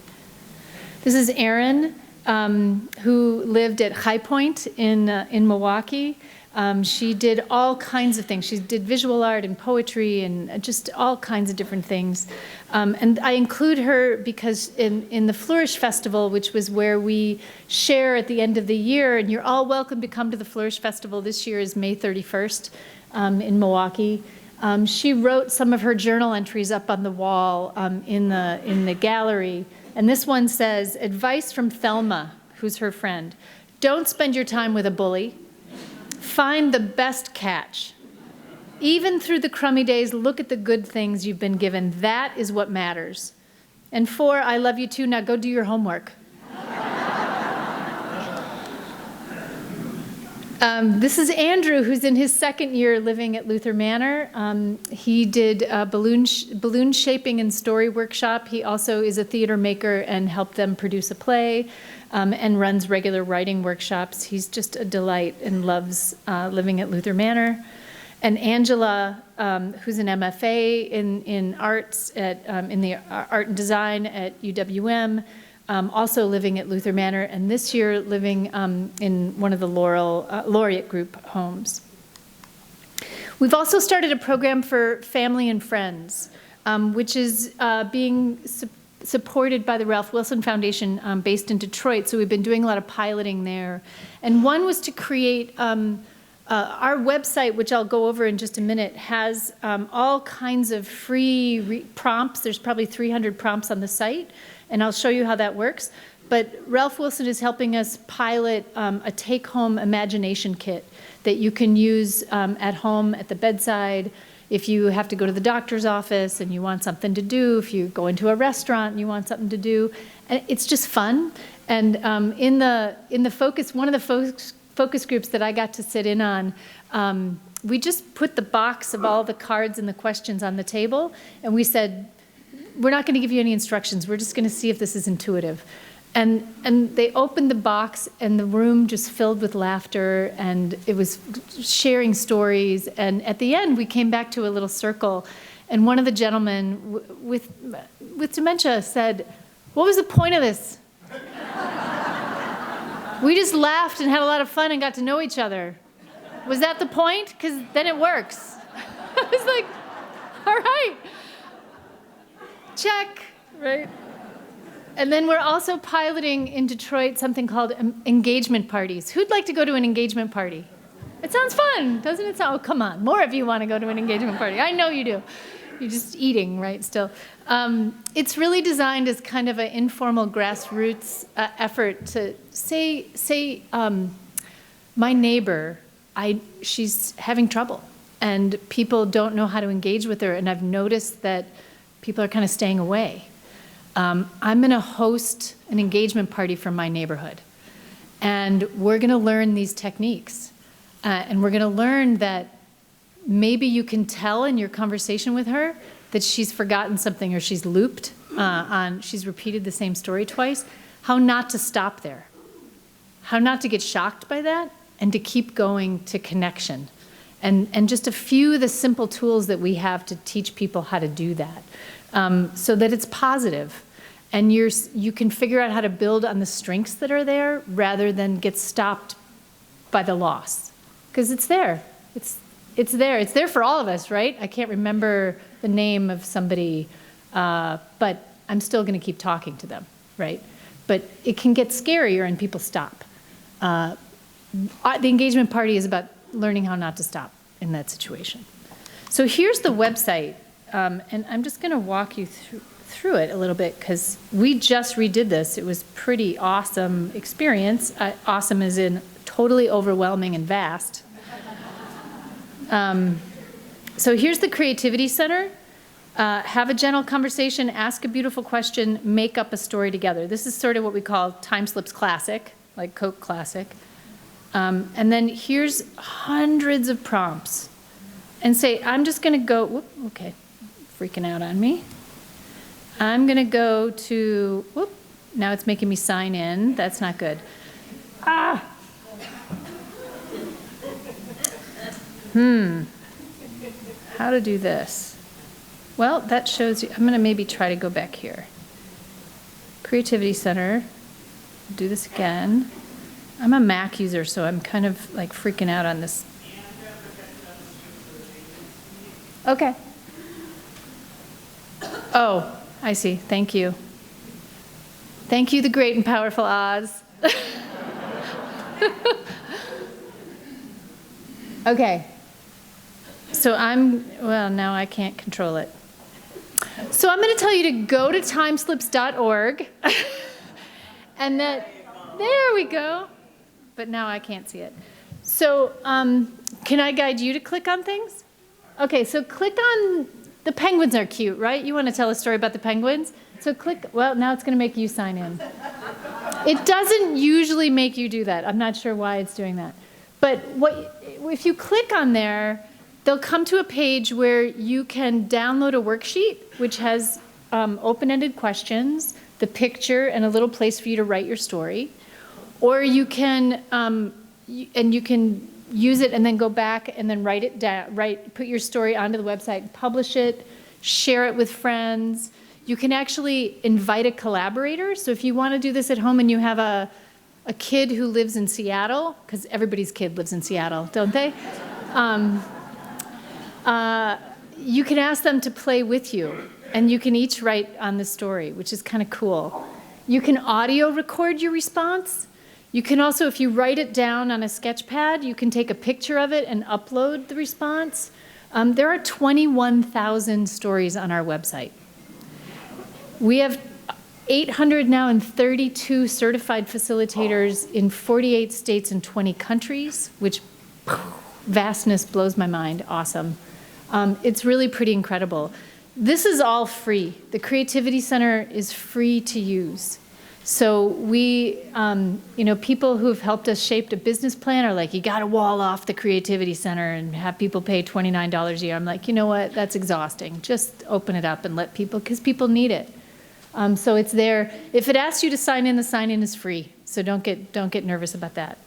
This is Erin, who lived at High Point in Milwaukee. She did all kinds of things. She did visual art and poetry and just all kinds of different things. And I include her because in the Flourish Festival, which was where we share at the end of the year, and you're all welcome to come to the Flourish Festival. This year is May 31st in Milwaukee. She wrote some of her journal entries up on the wall in the gallery. And this one says, advice from Thelma, who's her friend. Don't spend your time with a bully. Find the best catch. Even through the crummy days, look at the good things you've been given. That is what matters. And 4, I love you too. Now go do your homework. This is Andrew, who's in his 2nd year living at Luther Manor. He did a balloon shaping and story workshop. He also is a theater maker and helped them produce a play. And runs regular writing workshops. He's just a delight and loves living at Luther Manor. And Angela, who's an MFA in arts in the art and design at UWM, also living at Luther Manor, and this year living in one of the Laureate Group homes. We've also started a program for family and friends, which is being supported by the Ralph Wilson Foundation based in Detroit. So we've been doing a lot of piloting there. And one was to create, our website, which I'll go over in just a minute, has all kinds of free prompts. There's probably 300 prompts on the site, and I'll show you how that works. But Ralph Wilson is helping us pilot a take-home imagination kit that you can use at home, at the bedside, if you have to go to the doctor's office and you want something to do, if you go into a restaurant and you want something to do. And it's just fun. And in the focus, one of the focus groups that I got to sit in on, we just put the box of all the cards and the questions on the table, and we said, we're not going to give you any instructions. We're just going to see if this is intuitive. And they opened the box, and the room just filled with laughter, and it was sharing stories. And at the end, we came back to a little circle, And one of the gentlemen with dementia said, "What was the point of this? We just laughed and had a lot of fun and got to know each other. Was that the point? Because then it works." I was like, all right, check, right? And then we're also piloting in Detroit something called engagement parties. Who'd like to go to an engagement party? It sounds fun, doesn't it? Oh, come on, more of you want to go to an engagement party. I know you do. You're just eating, right, still. It's really designed as kind of an informal grassroots effort to say, my neighbor, she's having trouble, and people don't know how to engage with her, and I've noticed that people are kind of staying away. I'm going to host an engagement party for my neighborhood, and we're going to learn these techniques, and we're going to learn that maybe you can tell in your conversation with her that she's forgotten something or she's looped she's repeated the same story twice, how not to stop there, how not to get shocked by that, and to keep going to connection. And just a few of the simple tools that we have to teach people how to do that, so that it's positive. And you can figure out how to build on the strengths that are there rather than get stopped by the loss. Because it's there. It's there. It's there for all of us, right? I can't remember the name of somebody, but I'm still going to keep talking to them, right? But it can get scarier and people stop. The engagement party is about learning how not to stop in that situation. So here's the website, and I'm just going to walk you through it a little bit because we just redid this. It was a pretty awesome experience. Awesome as in totally overwhelming and vast. So here's the Creativity Center. Have a gentle conversation, ask a beautiful question, make up a story together. This is sort of what we call Time Slips Classic, like Coke Classic. And then here's hundreds of prompts. And say, I'm just going to go, whoop, okay, freaking out on me. I'm going to go to, whoop, now it's making me sign in. That's not good. How to do this? Well, that shows you, I'm going to maybe try to go back here. Creativity Center, do this again. I'm a Mac user, so I'm kind of like freaking out on this. Okay. Oh, I see. Thank you. Thank you, the great and powerful Oz. Okay. So well, now I can't control it. So I'm going to tell you to go to timeslips.org. And that, there we go. But now I can't see it. So can I guide you to click on things? Okay, so click on, the penguins are cute, right? You want to tell a story about the penguins? So click, well, now it's going to make you sign in. It doesn't usually make you do that. I'm not sure why it's doing that. But if you click on there, they'll come to a page where you can download a worksheet, which has open-ended questions, the picture, and a little place for you to write your story. Or you can, you can use it and then go back and then write it down, put your story onto the website, publish it, share it with friends. You can actually invite a collaborator. So if you want to do this at home and you have a kid who lives in Seattle, because everybody's kid lives in Seattle, don't they? You can ask them to play with you, and you can each write on the story, which is kind of cool. You can audio record your response. You can also, if you write it down on a sketch pad, you can take a picture of it and upload the response. There are 21,000 stories on our website. We have 832 certified facilitators in 48 states and 20 countries, which vastness blows my mind. Awesome. It's really pretty incredible. This is all free. The Creativity Center is free to use. So we, people who've helped us shape a business plan are like, you got to wall off the Creativity Center and have people pay $29 a year. I'm like, you know what? That's exhausting. Just open it up and let people, because people need it. So it's there. If it asks you to sign in, the sign-in is free. So don't get nervous about that.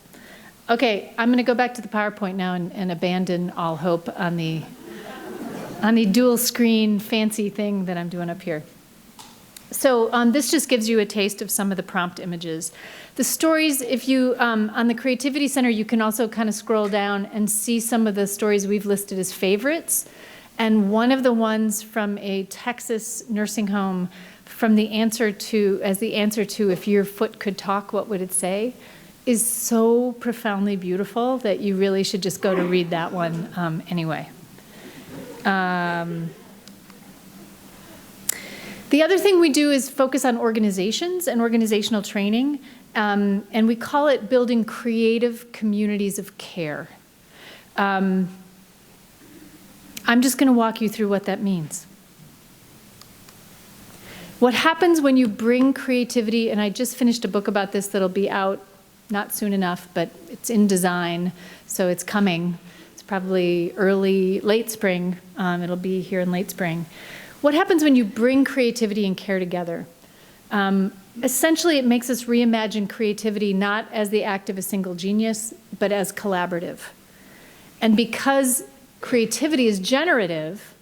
Okay, I'm going to go back to the PowerPoint now and abandon all hope on the on the dual screen fancy thing that I'm doing up here. So this just gives you a taste of some of the prompt images. The stories, if you, on the Creativity Center, you can also kind of scroll down and see some of the stories we've listed as favorites. And one of the ones from a Texas nursing home, from the answer to, as the answer to if your foot could talk, what would it say, is so profoundly beautiful that you really should just go to read that one anyway. The other thing we do is focus on organizations and organizational training, and we call it building creative communities of care. I'm just going to walk you through what that means. What happens when you bring creativity, and I just finished a book about this that'll be out not soon enough, but it's in design, so it's coming. It's probably late spring. It'll be here in late spring. What happens when you bring creativity and care together? Essentially, it makes us reimagine creativity not as the act of a single genius, but as collaborative. And because creativity is generative,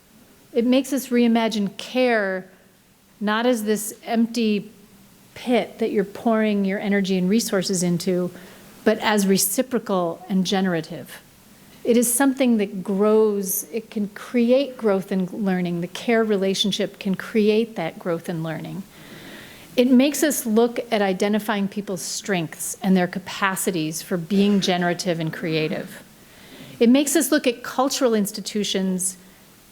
it makes us reimagine care not as this empty pit that you're pouring your energy and resources into, but as reciprocal and generative. It is something that grows. It can create growth and learning. The care relationship can create that growth and learning. It makes us look at identifying people's strengths and their capacities for being generative and creative. It makes us look at cultural institutions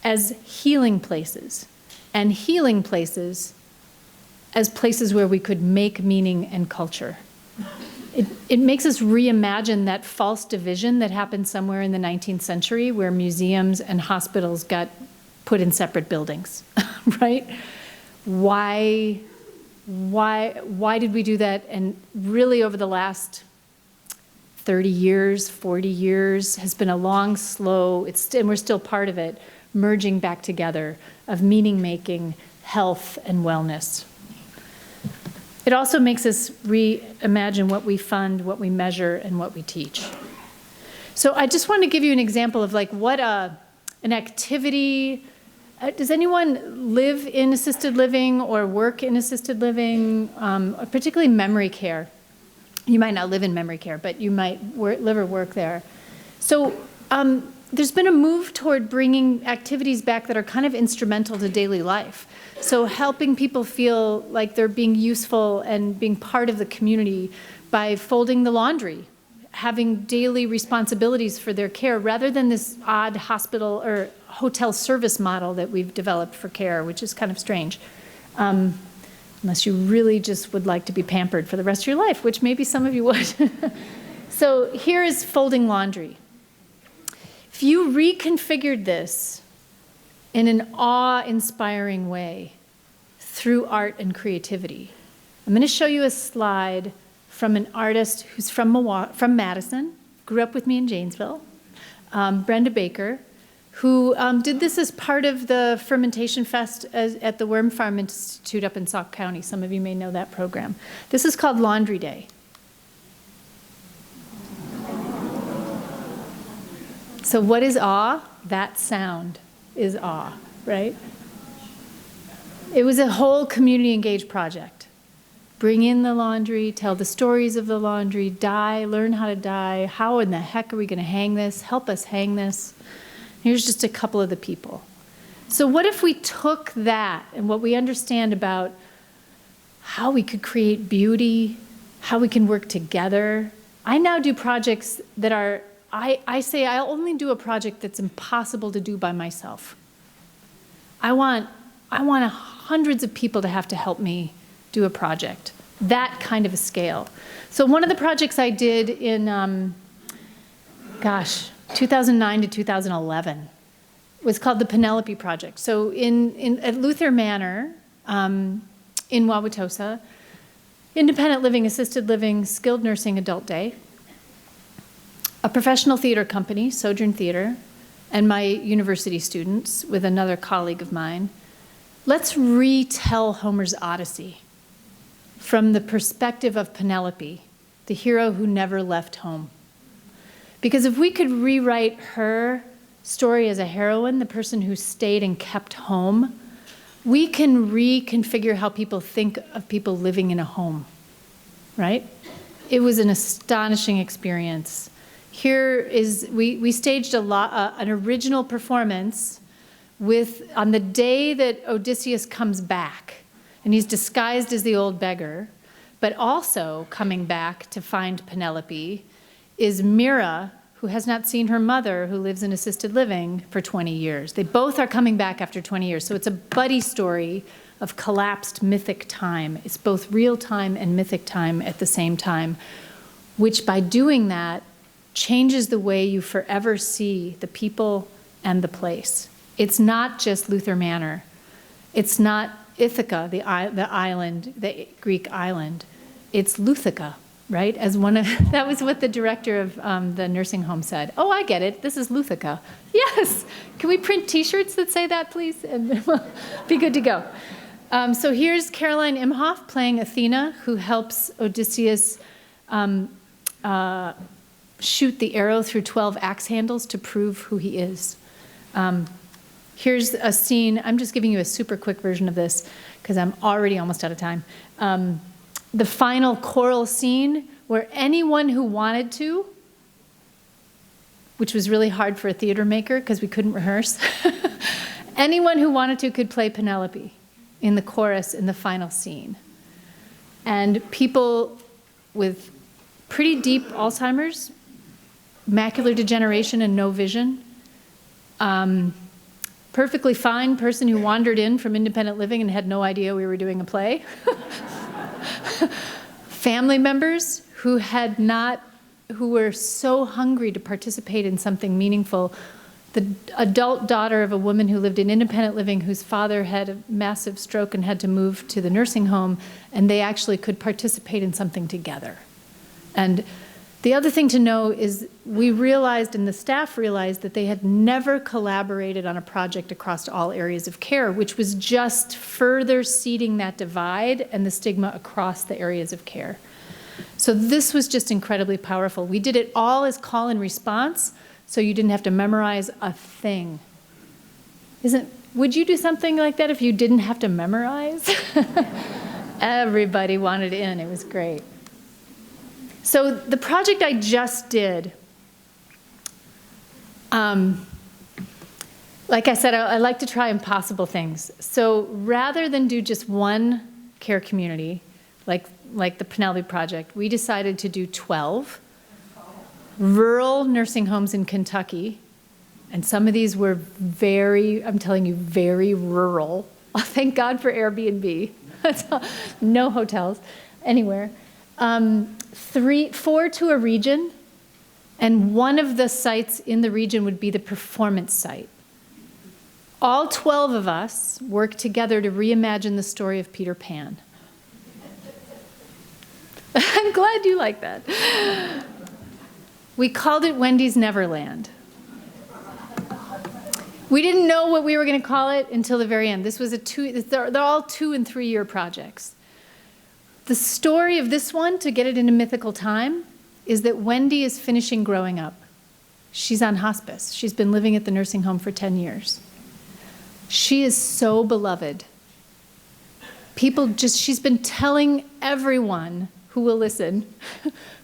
as healing places, and healing places as places where we could make meaning and culture. It makes us reimagine that false division that happened somewhere in the 19th century where museums and hospitals got put in separate buildings, right? Why did we do that? And really over the last 30 years, 40 years has been a long, slow, and we're still part of it, merging back together of meaning making, health, and wellness. It also makes us reimagine what we fund, what we measure, and what we teach. So I just want to give you an example of like what an activity. Does anyone live in assisted living or work in assisted living, particularly memory care? You might not live in memory care, but you might live or work there. So there's been a move toward bringing activities back that are kind of instrumental to daily life. So helping people feel like they're being useful and being part of the community by folding the laundry, having daily responsibilities for their care, rather than this odd hospital or hotel service model that we've developed for care, which is kind of strange. Unless you really just would like to be pampered for the rest of your life, which maybe some of you would. So here is folding laundry. If you reconfigured this in an awe-inspiring way through art and creativity, I'm going to show you a slide from an artist who's from Madison, grew up with me in Janesville, Brenda Baker, who did this as part of the Fermentation Fest at the Worm Farm Institute up in Sauk County. Some of you may know that program. This is called Laundry Day. So what is awe? That sound is awe, right? It was a whole community engaged project. Bring in the laundry, tell the stories of the laundry, dye, learn how to dye. How in the heck are we going to hang this? Help us hang this. Here's just a couple of the people. So what if we took that and what we understand about how we could create beauty, how we can work together? I now do projects that are, I say I'll only do a project that's impossible to do by myself. I want hundreds of people to have to help me do a project, that kind of a scale. So one of the projects I did in, 2009 to 2011 was called the Penelope Project. So at Luther Manor in Wauwatosa, independent living, assisted living, skilled nursing, adult day, a professional theater company, Sojourn Theater, and my university students with another colleague of mine, let's retell Homer's Odyssey from the perspective of Penelope, the hero who never left home. Because if we could rewrite her story as a heroine, the person who stayed and kept home, we can reconfigure how people think of people living in a home, right? It was an astonishing experience. Here is, we staged an original performance on the day that Odysseus comes back, and he's disguised as the old beggar, but also coming back to find Penelope is Mira, who has not seen her mother, who lives in assisted living for 20 years. They both are coming back after 20 years. So it's a buddy story of collapsed mythic time. It's both real time and mythic time at the same time, which by doing that changes the way you forever see the people and the place. It's not just Luther Manor. It's not Ithaca, the island, the Greek island. It's Luthica. Right? That was what the director of the nursing home said. Oh, I get it. This is Luthica. Yes. Can we print T-shirts that say that, please? And we'll be good to go. So here's Caroline Imhoff playing Athena, who helps Odysseus shoot the arrow through 12 axe handles to prove who he is. Here's a scene. I'm just giving you a super quick version of this because I'm already almost out of time. The final choral scene where anyone who wanted to, which was really hard for a theater maker because we couldn't rehearse, anyone who wanted to could play Penelope in the chorus in the final scene. And people with pretty deep Alzheimer's, macular degeneration and no vision, perfectly fine person who wandered in from independent living and had no idea we were doing a play. Family members who were so hungry to participate in something meaningful. The adult daughter of a woman who lived in independent living whose father had a massive stroke and had to move to the nursing home, and they actually could participate in something together. And the other thing to know is we realized, and the staff realized, that they had never collaborated on a project across all areas of care, which was just further seeding that divide and the stigma across the areas of care. So this was just incredibly powerful. We did it all as call and response, so you didn't have to memorize a thing. Would you do something like that if you didn't have to memorize? Everybody wanted in. It was great. So the project I just did, like I said, I like to try impossible things. So rather than do just one care community, like the Penelope Project, we decided to do 12 rural nursing homes in Kentucky. And some of these were I'm telling you, very rural. Oh, thank God for Airbnb. No hotels anywhere. 4 to a region, and one of the sites in the region would be the performance site. All 12 of us worked together to reimagine the story of Peter Pan. I'm glad you like that. We called it Wendy's Neverland. We didn't know what we were going to call it until the very end. They're all 2 and 3 year projects. The story of this one, to get it into mythical time, is that Wendy is finishing growing up. She's on hospice. She's been living at the nursing home for 10 years. She is so beloved. She's been telling everyone who will listen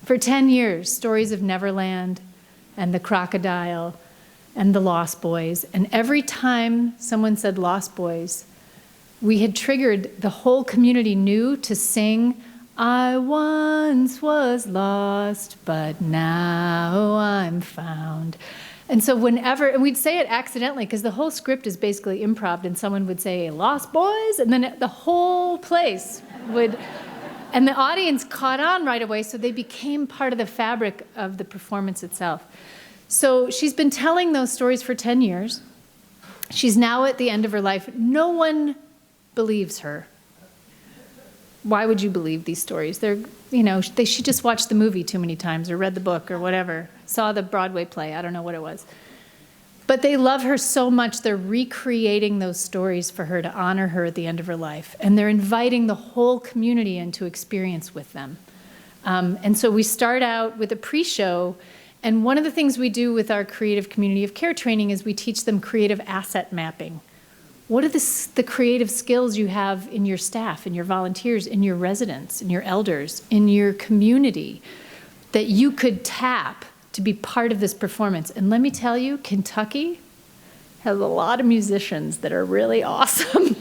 for 10 years stories of Neverland and the crocodile and the Lost Boys. And every time someone said Lost Boys, we had triggered, the whole community knew to sing, I once was lost, but now I'm found. And so and we'd say it accidentally, because the whole script is basically improv, and someone would say, Lost Boys, and then the whole place would, and the audience caught on right away, so they became part of the fabric of the performance itself. So she's been telling those stories for 10 years. She's now at the end of her life. No one believes her. Why would you believe these stories? She just watched the movie too many times or read the book or whatever, saw the Broadway play, I don't know what it was. But they love her so much, they're recreating those stories for her to honor her at the end of her life. And they're inviting the whole community into experience with them. And so we start out with a pre-show, And one of the things we do with our creative community of care training is we teach them creative asset mapping. What are the creative skills you have in your staff, in your volunteers, in your residents, in your elders, in your community that you could tap to be part of this performance? And let me tell you, Kentucky has a lot of musicians that are really awesome.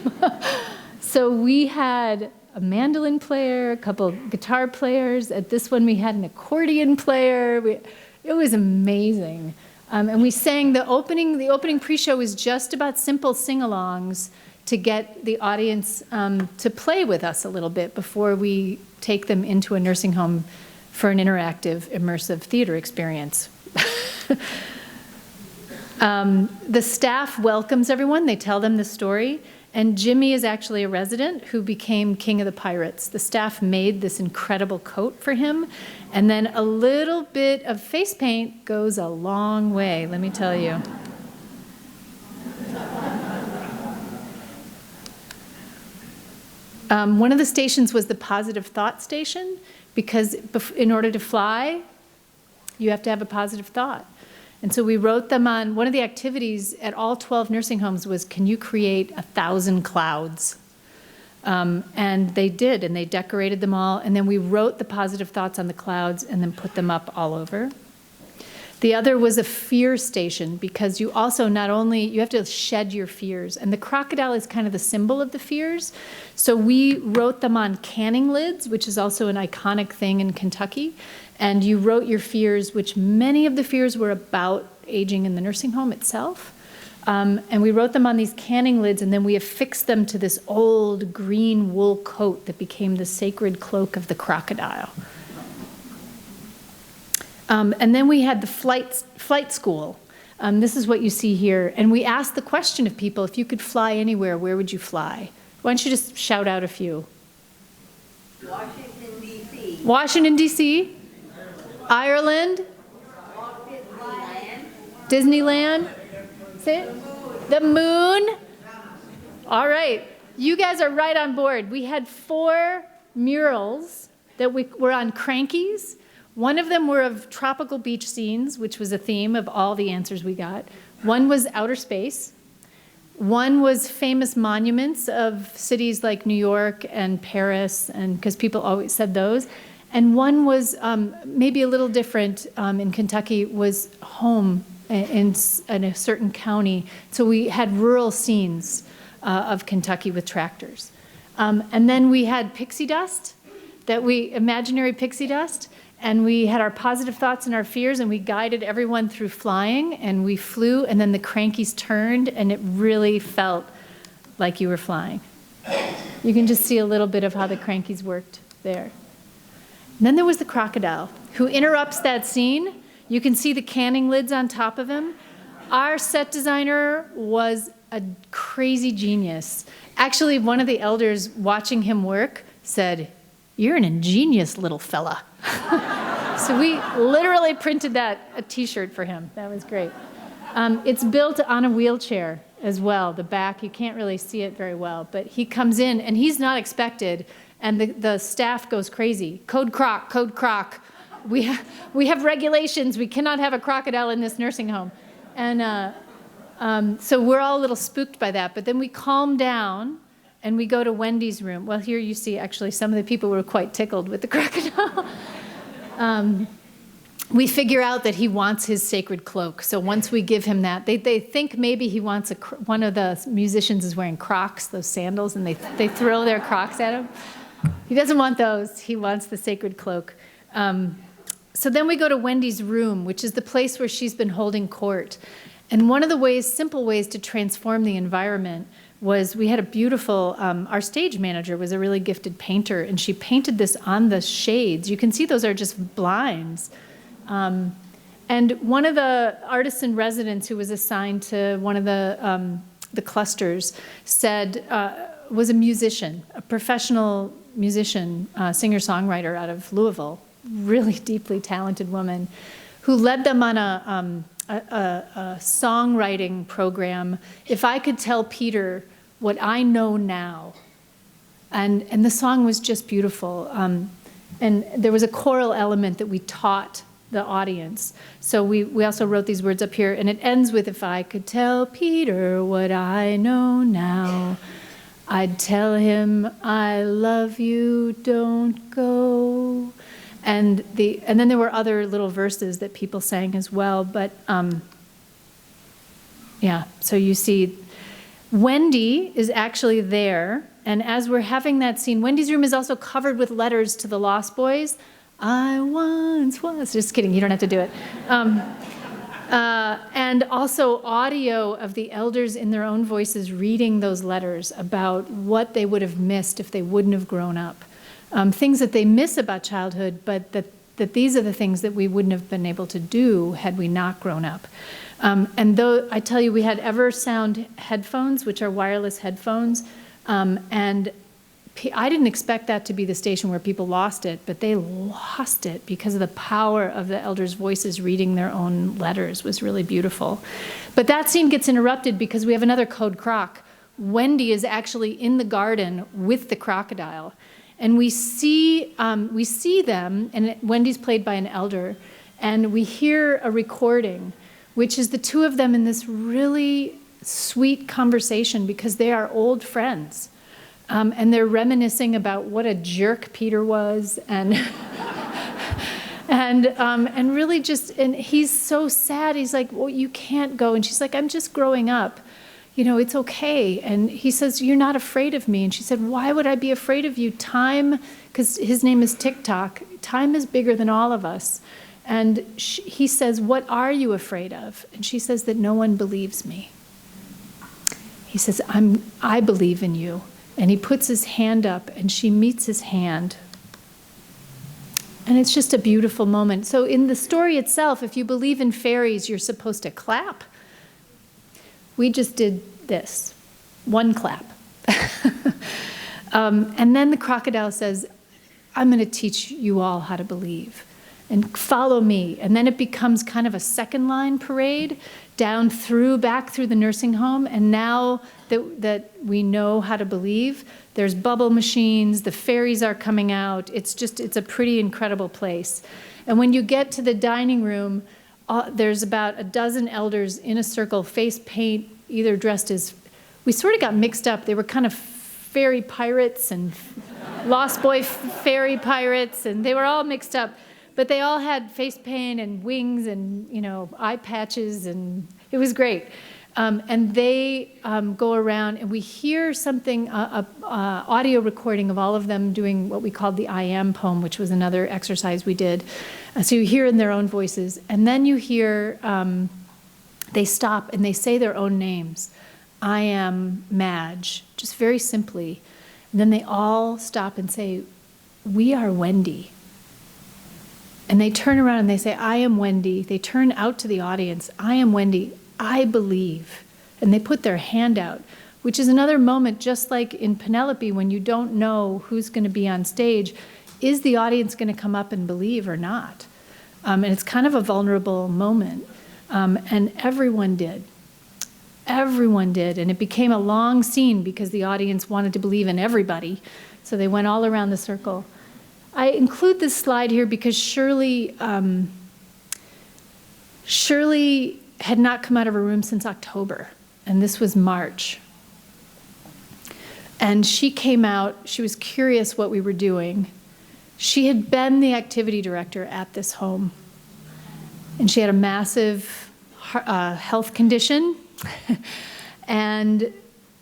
So we had a mandolin player, a couple guitar players. At this one, we had an accordion player. It was amazing. And we sang the opening pre-show was just about simple sing-alongs to get the audience to play with us a little bit before we take them into a nursing home for an interactive, immersive theater experience. The staff welcomes everyone. They tell them the story. And Jimmy is actually a resident who became King of the Pirates. The staff made this incredible coat for him. And then a little bit of face paint goes a long way, let me tell you. One of the stations was the positive thought station, because in order to fly, you have to have a positive thought. And so we wrote them on, one of the activities at all 12 nursing homes was, can you create 1,000 clouds? And they did, and they decorated them all, and then we wrote the positive thoughts on the clouds and then put them up all over. The other was a fear station, because you also you have to shed your fears, and the crocodile is kind of the symbol of the fears. So we wrote them on canning lids, which is also an iconic thing in Kentucky, and you wrote your fears, which many of the fears were about aging in the nursing home itself. And we wrote them on these canning lids, and then we affixed them to this old green wool coat that became the sacred cloak of the crocodile. And then we had the flight school. This is what you see here. And we asked the question of people, if you could fly anywhere, where would you fly? Why don't you just shout out a few? Washington, D.C. Washington, D.C. Ireland. Disneyland. Say it. The moon. All right. You guys are right on board. We had 4 murals that were on crankies. One of them were of tropical beach scenes, which was a theme of all the answers we got. One was outer space. One was famous monuments of cities like New York and Paris, and because people always said those. And one was maybe a little different in Kentucky, was home in a certain county. So we had rural scenes of Kentucky with tractors. And then we had pixie dust, imaginary pixie dust. And we had our positive thoughts and our fears, and we guided everyone through flying, and we flew, and then the crankies turned, and it really felt like you were flying. You can just see a little bit of how the crankies worked there. And then there was the crocodile, who interrupts that scene. You can see the canning lids on top of him. Our set designer was a crazy genius. Actually, one of the elders watching him work said, "You're an ingenious little fella." So we literally printed a t-shirt for him. That was great. It's built on a wheelchair as well. The back, you can't really see it very well, but he comes in and he's not expected, and the staff goes crazy. Code croc, code croc. We have regulations. We cannot have a crocodile in this nursing home. And so we're all a little spooked by that, but then we calm down and we go to Wendy's room. Well, here you see actually some of the people were quite tickled with the crocodile. We figure out that he wants his sacred cloak. So once we give him that, they think maybe he wants one of the musicians is wearing Crocs, those sandals, and they throw their Crocs at him. He doesn't want those. He wants the sacred cloak. So then we go to Wendy's room, which is the place where she's been holding court. And one of the simple ways to transform the environment was we had a beautiful, our stage manager was a really gifted painter, and she painted this on the shades. You can see those are just blinds. And one of the artists in residence who was assigned to one of the clusters was a musician, a professional musician, singer-songwriter out of Louisville, really deeply talented woman, who led them on a songwriting program. If I could tell Peter what I know now, and the song was just beautiful. And there was a choral element that we taught the audience. So we also wrote these words up here, and it ends with, if I could tell Peter what I know now, I'd tell him I love you, don't go. And then there were other little verses that people sang as well, but yeah, so you see Wendy is actually there, and as we're having that scene, Wendy's room is also covered with letters to the Lost Boys. I once was, just kidding, you don't have to do it. And also audio of the elders in their own voices reading those letters about what they would have missed if they wouldn't have grown up. Things that they miss about childhood, but that these are the things that we wouldn't have been able to do had we not grown up. And though I tell you, we had Eversound headphones, which are wireless headphones, and I didn't expect that to be the station where people lost it, but they lost it because of the power of the elders' voices reading their own letters. Was really beautiful. But that scene gets interrupted because we have another code croc. Wendy is actually in the garden with the crocodile. And we see them, and Wendy's played by an elder, and we hear a recording, which is the two of them in this really sweet conversation because they are old friends. And they're reminiscing about what a jerk Peter was, and and really just, and he's so sad. He's like, well, you can't go. And she's like, I'm just growing up. You know, it's okay. And he says, you're not afraid of me. And she said, why would I be afraid of you? Time, because his name is TikTok, time is bigger than all of us. And he says, what are you afraid of? And she says that no one believes me. He says, I believe in you. And he puts his hand up, and she meets his hand. And it's just a beautiful moment. So in the story itself, if you believe in fairies, you're supposed to clap. We just did this, one clap. And then the crocodile says, I'm going to teach you all how to believe. And follow me. And then it becomes kind of a second line parade back through the nursing home. And now that we know how to believe, there's bubble machines, the fairies are coming out. It's a pretty incredible place. And when you get to the dining room, there's about a dozen elders in a circle, face paint, either dressed as, we sort of got mixed up. They were kind of fairy pirates and Lost Boy fairy pirates, and they were all mixed up. But they all had face paint and wings and, eye patches, and it was great. And they go around, and we hear something, audio recording of all of them doing what we called the I Am poem, which was another exercise we did. So you hear in their own voices. And then you hear, they stop and they say their own names. I am Madge, just very simply. And then they all stop and say, we are Wendy. And they turn around and they say, I am Wendy. They turn out to the audience, I am Wendy, I believe. And they put their hand out, which is another moment, just like in Penelope, when you don't know who's going to be on stage. Is the audience going to come up and believe or not? And it's kind of a vulnerable moment. And everyone did. Everyone did. And it became a long scene because the audience wanted to believe in everybody. So they went all around the circle. I include this slide here because Shirley had not come out of her room since October, and this was March. And she came out, she was curious what we were doing. She had been the activity director at this home, and she had a massive health condition and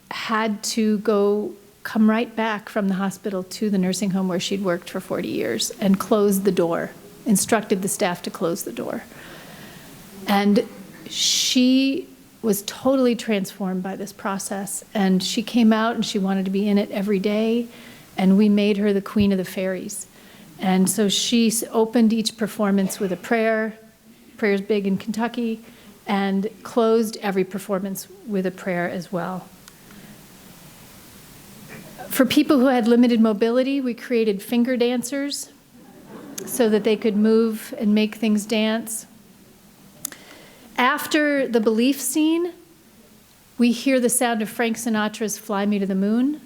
had to come right back from the hospital to the nursing home where she'd worked for 40 years and closed the door, instructed the staff to close the door. And she was totally transformed by this process. And she came out and she wanted to be in it every day. And we made her the queen of the fairies. And so she opened each performance with a prayer. Prayer's big in Kentucky. And closed every performance with a prayer as well. For people who had limited mobility, we created finger dancers so that they could move and make things dance. After the belief scene, we hear the sound of Frank Sinatra's Fly Me to the Moon,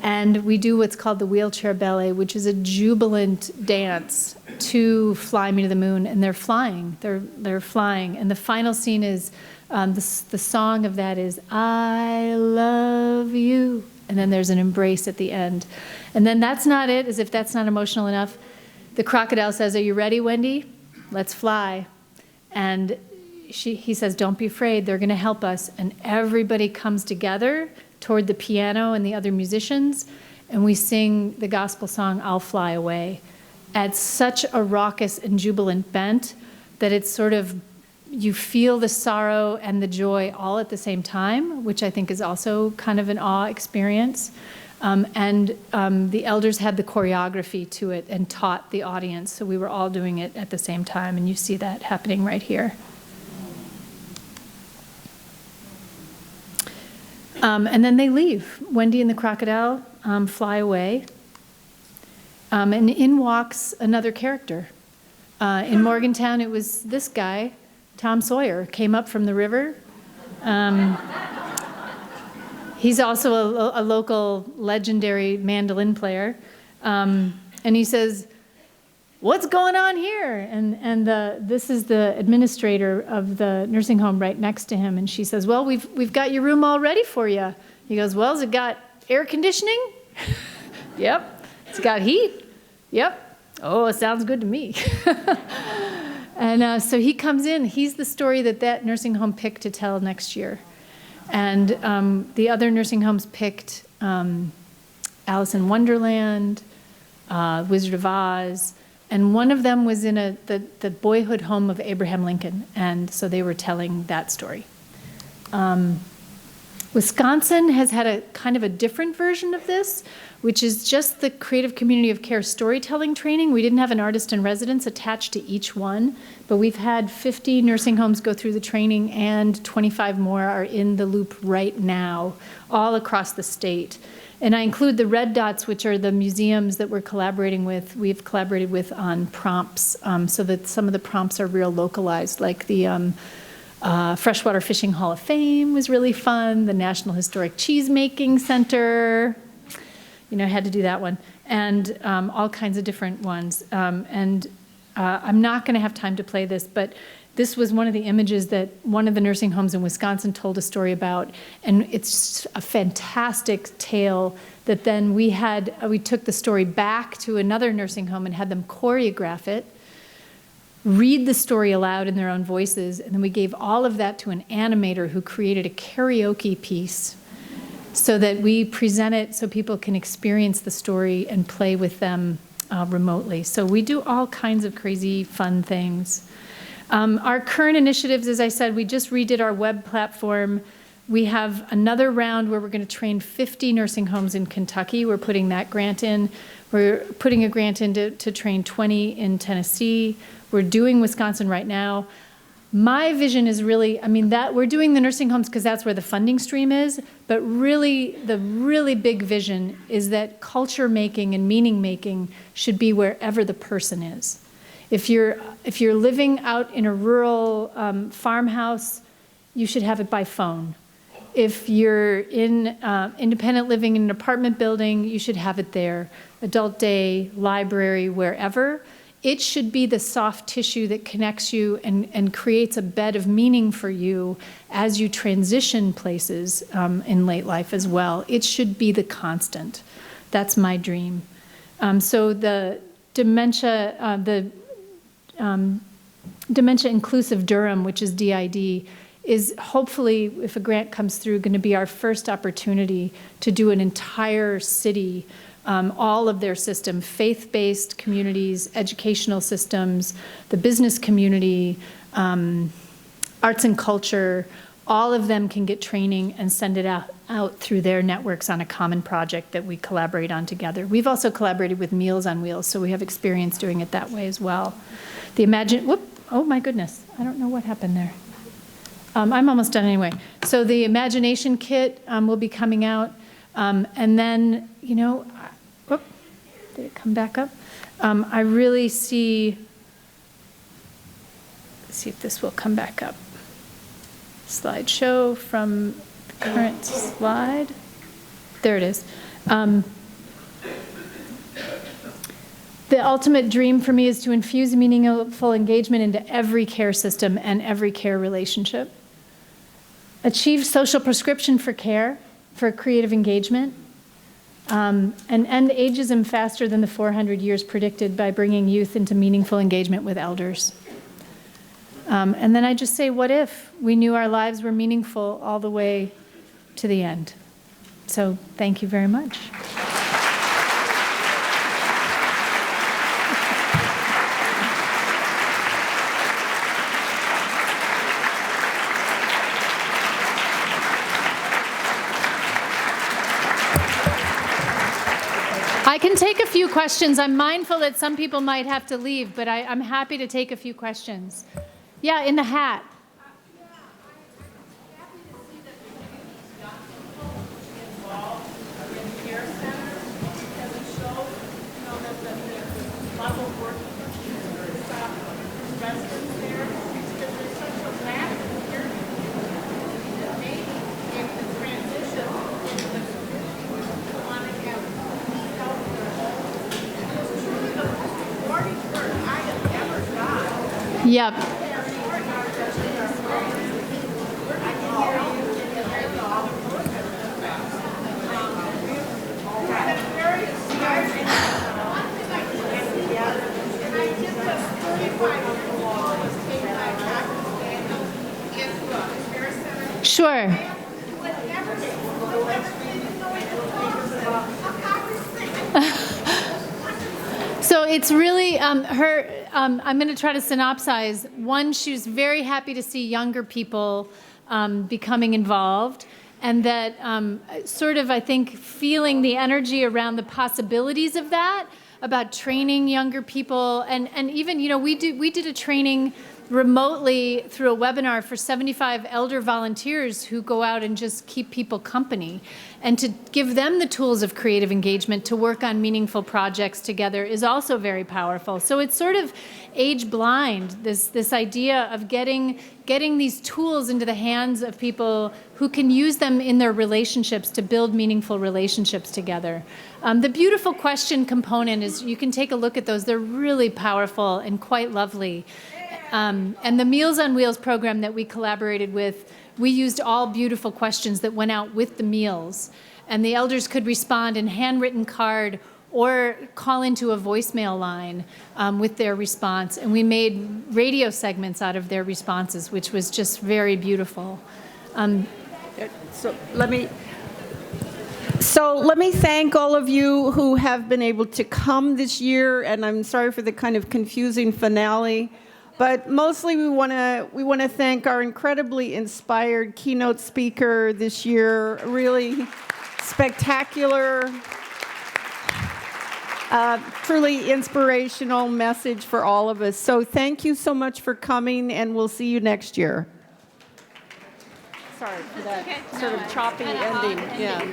and we do what's called the wheelchair ballet, which is a jubilant dance to Fly Me to the Moon, and they're flying. They're flying. And the final scene is, the song of that is, I love you. And then there's an embrace at the end. And then that's not it, as if that's not emotional enough. The crocodile says, are you ready, Wendy? Let's fly. And he says, don't be afraid, they're gonna help us. And everybody comes together toward the piano and the other musicians, and we sing the gospel song, I'll Fly Away, at such a raucous and jubilant bent that it's sort of, you feel the sorrow and the joy all at the same time, which I think is also kind of an awe experience. The elders had the choreography to it and taught the audience, so we were all doing it at the same time, and you see that happening right here. And then they leave. Wendy and the crocodile fly away. And in walks another character. In Morgantown, it was this guy, Tom Sawyer, came up from the river. He's also a local legendary mandolin player. And he says, what's going on here? And this is the administrator of the nursing home right next to him. And she says, well, we've got your room all ready for you. He goes, well, has it got air conditioning? Yep. It's got heat? Yep. Oh, it sounds good to me. And so he comes in. He's the story that nursing home picked to tell next year. And the other nursing homes picked Alice in Wonderland, Wizard of Oz, and one of them was in the boyhood home of Abraham Lincoln, and so they were telling that story. Wisconsin has had a kind of a different version of this, which is just the Creative Community of Care storytelling training. We didn't have an artist in residence attached to each one, but we've had 50 nursing homes go through the training, and 25 more are in the loop right now, all across the state. And I include the red dots, which are the museums that we're collaborating with. We've collaborated with on prompts, so that some of the prompts are real localized, like the Freshwater Fishing Hall of Fame was really fun. The National Historic Cheesemaking Center, had to do that one, and all kinds of different ones. I'm not going to have time to play this, but this was one of the images that one of the nursing homes in Wisconsin told a story about, and it's a fantastic tale that then we took the story back to another nursing home and had them choreograph it, read the story aloud in their own voices, and then we gave all of that to an animator who created a karaoke piece so that we present it so people can experience the story and play with them remotely. So we do all kinds of crazy, fun things. Our current initiatives, as I said, we just redid our web platform. We have another round where we're going to train 50 nursing homes in Kentucky. We're putting that grant in. We're putting a grant in to train 20 in Tennessee. We're doing Wisconsin right now. My vision is really, that we're doing the nursing homes because that's where the funding stream is, but really, the really big vision is that culture making and meaning making should be wherever the person is. If you're living out in a rural farmhouse, you should have it by phone. If you're in independent living in an apartment building, you should have it there. Adult day, library, wherever. It should be the soft tissue that connects you and creates a bed of meaning for you as you transition places in late life as well. It should be the constant. That's my dream. So the dementia, Dementia Inclusive Durham, which is DID, is hopefully, if a grant comes through, going to be our first opportunity to do an entire city, all of their system, faith-based communities, educational systems, the business community, arts and culture, all of them can get training and send it out through their networks on a common project that we collaborate on together. We've also collaborated with Meals on Wheels, so we have experience doing it that way as well. Oh my goodness, I don't know what happened there. I'm almost done anyway. So the Imagination Kit will be coming out, and then, did it come back up? I really see, let's see if this will come back up. Slideshow from the current slide. There it is. The ultimate dream for me is to infuse meaningful engagement into every care system and every care relationship. Achieve social prescription for care, for creative engagement, and end ageism faster than the 400 years predicted by bringing youth into meaningful engagement with elders. And then I just say, what if we knew our lives were meaningful all the way to the end? So thank you very much. I can take a few questions. I'm mindful that some people might have to leave, but I'm happy to take a few questions. Yeah, in the hat. Yep. Sure. So it's really I'm going to try to synopsize. One, she was very happy to see younger people becoming involved, and that sort of, I think, feeling the energy around the possibilities of that, about training younger people, and even, you know, we did a training remotely through a webinar for 75 elder volunteers who go out and just keep people company. And to give them the tools of creative engagement to work on meaningful projects together is also very powerful. So it's sort of age blind, this idea of getting these tools into the hands of people who can use them in their relationships to build meaningful relationships together. The beautiful question component is, you can take a look at those. They're really powerful and quite lovely. And the Meals on Wheels program that we collaborated with, we used all beautiful questions that went out with the meals. And the elders could respond in handwritten card or call into a voicemail line with their response. And we made radio segments out of their responses, which was just very beautiful. So let me thank all of you who have been able to come this year, and I'm sorry for the kind of confusing finale. But mostly we want to thank our incredibly inspired keynote speaker this year, really spectacular, truly inspirational message for all of us. So thank you so much for coming, and we'll see you next year. Sorry for that sort of choppy ending. Yeah.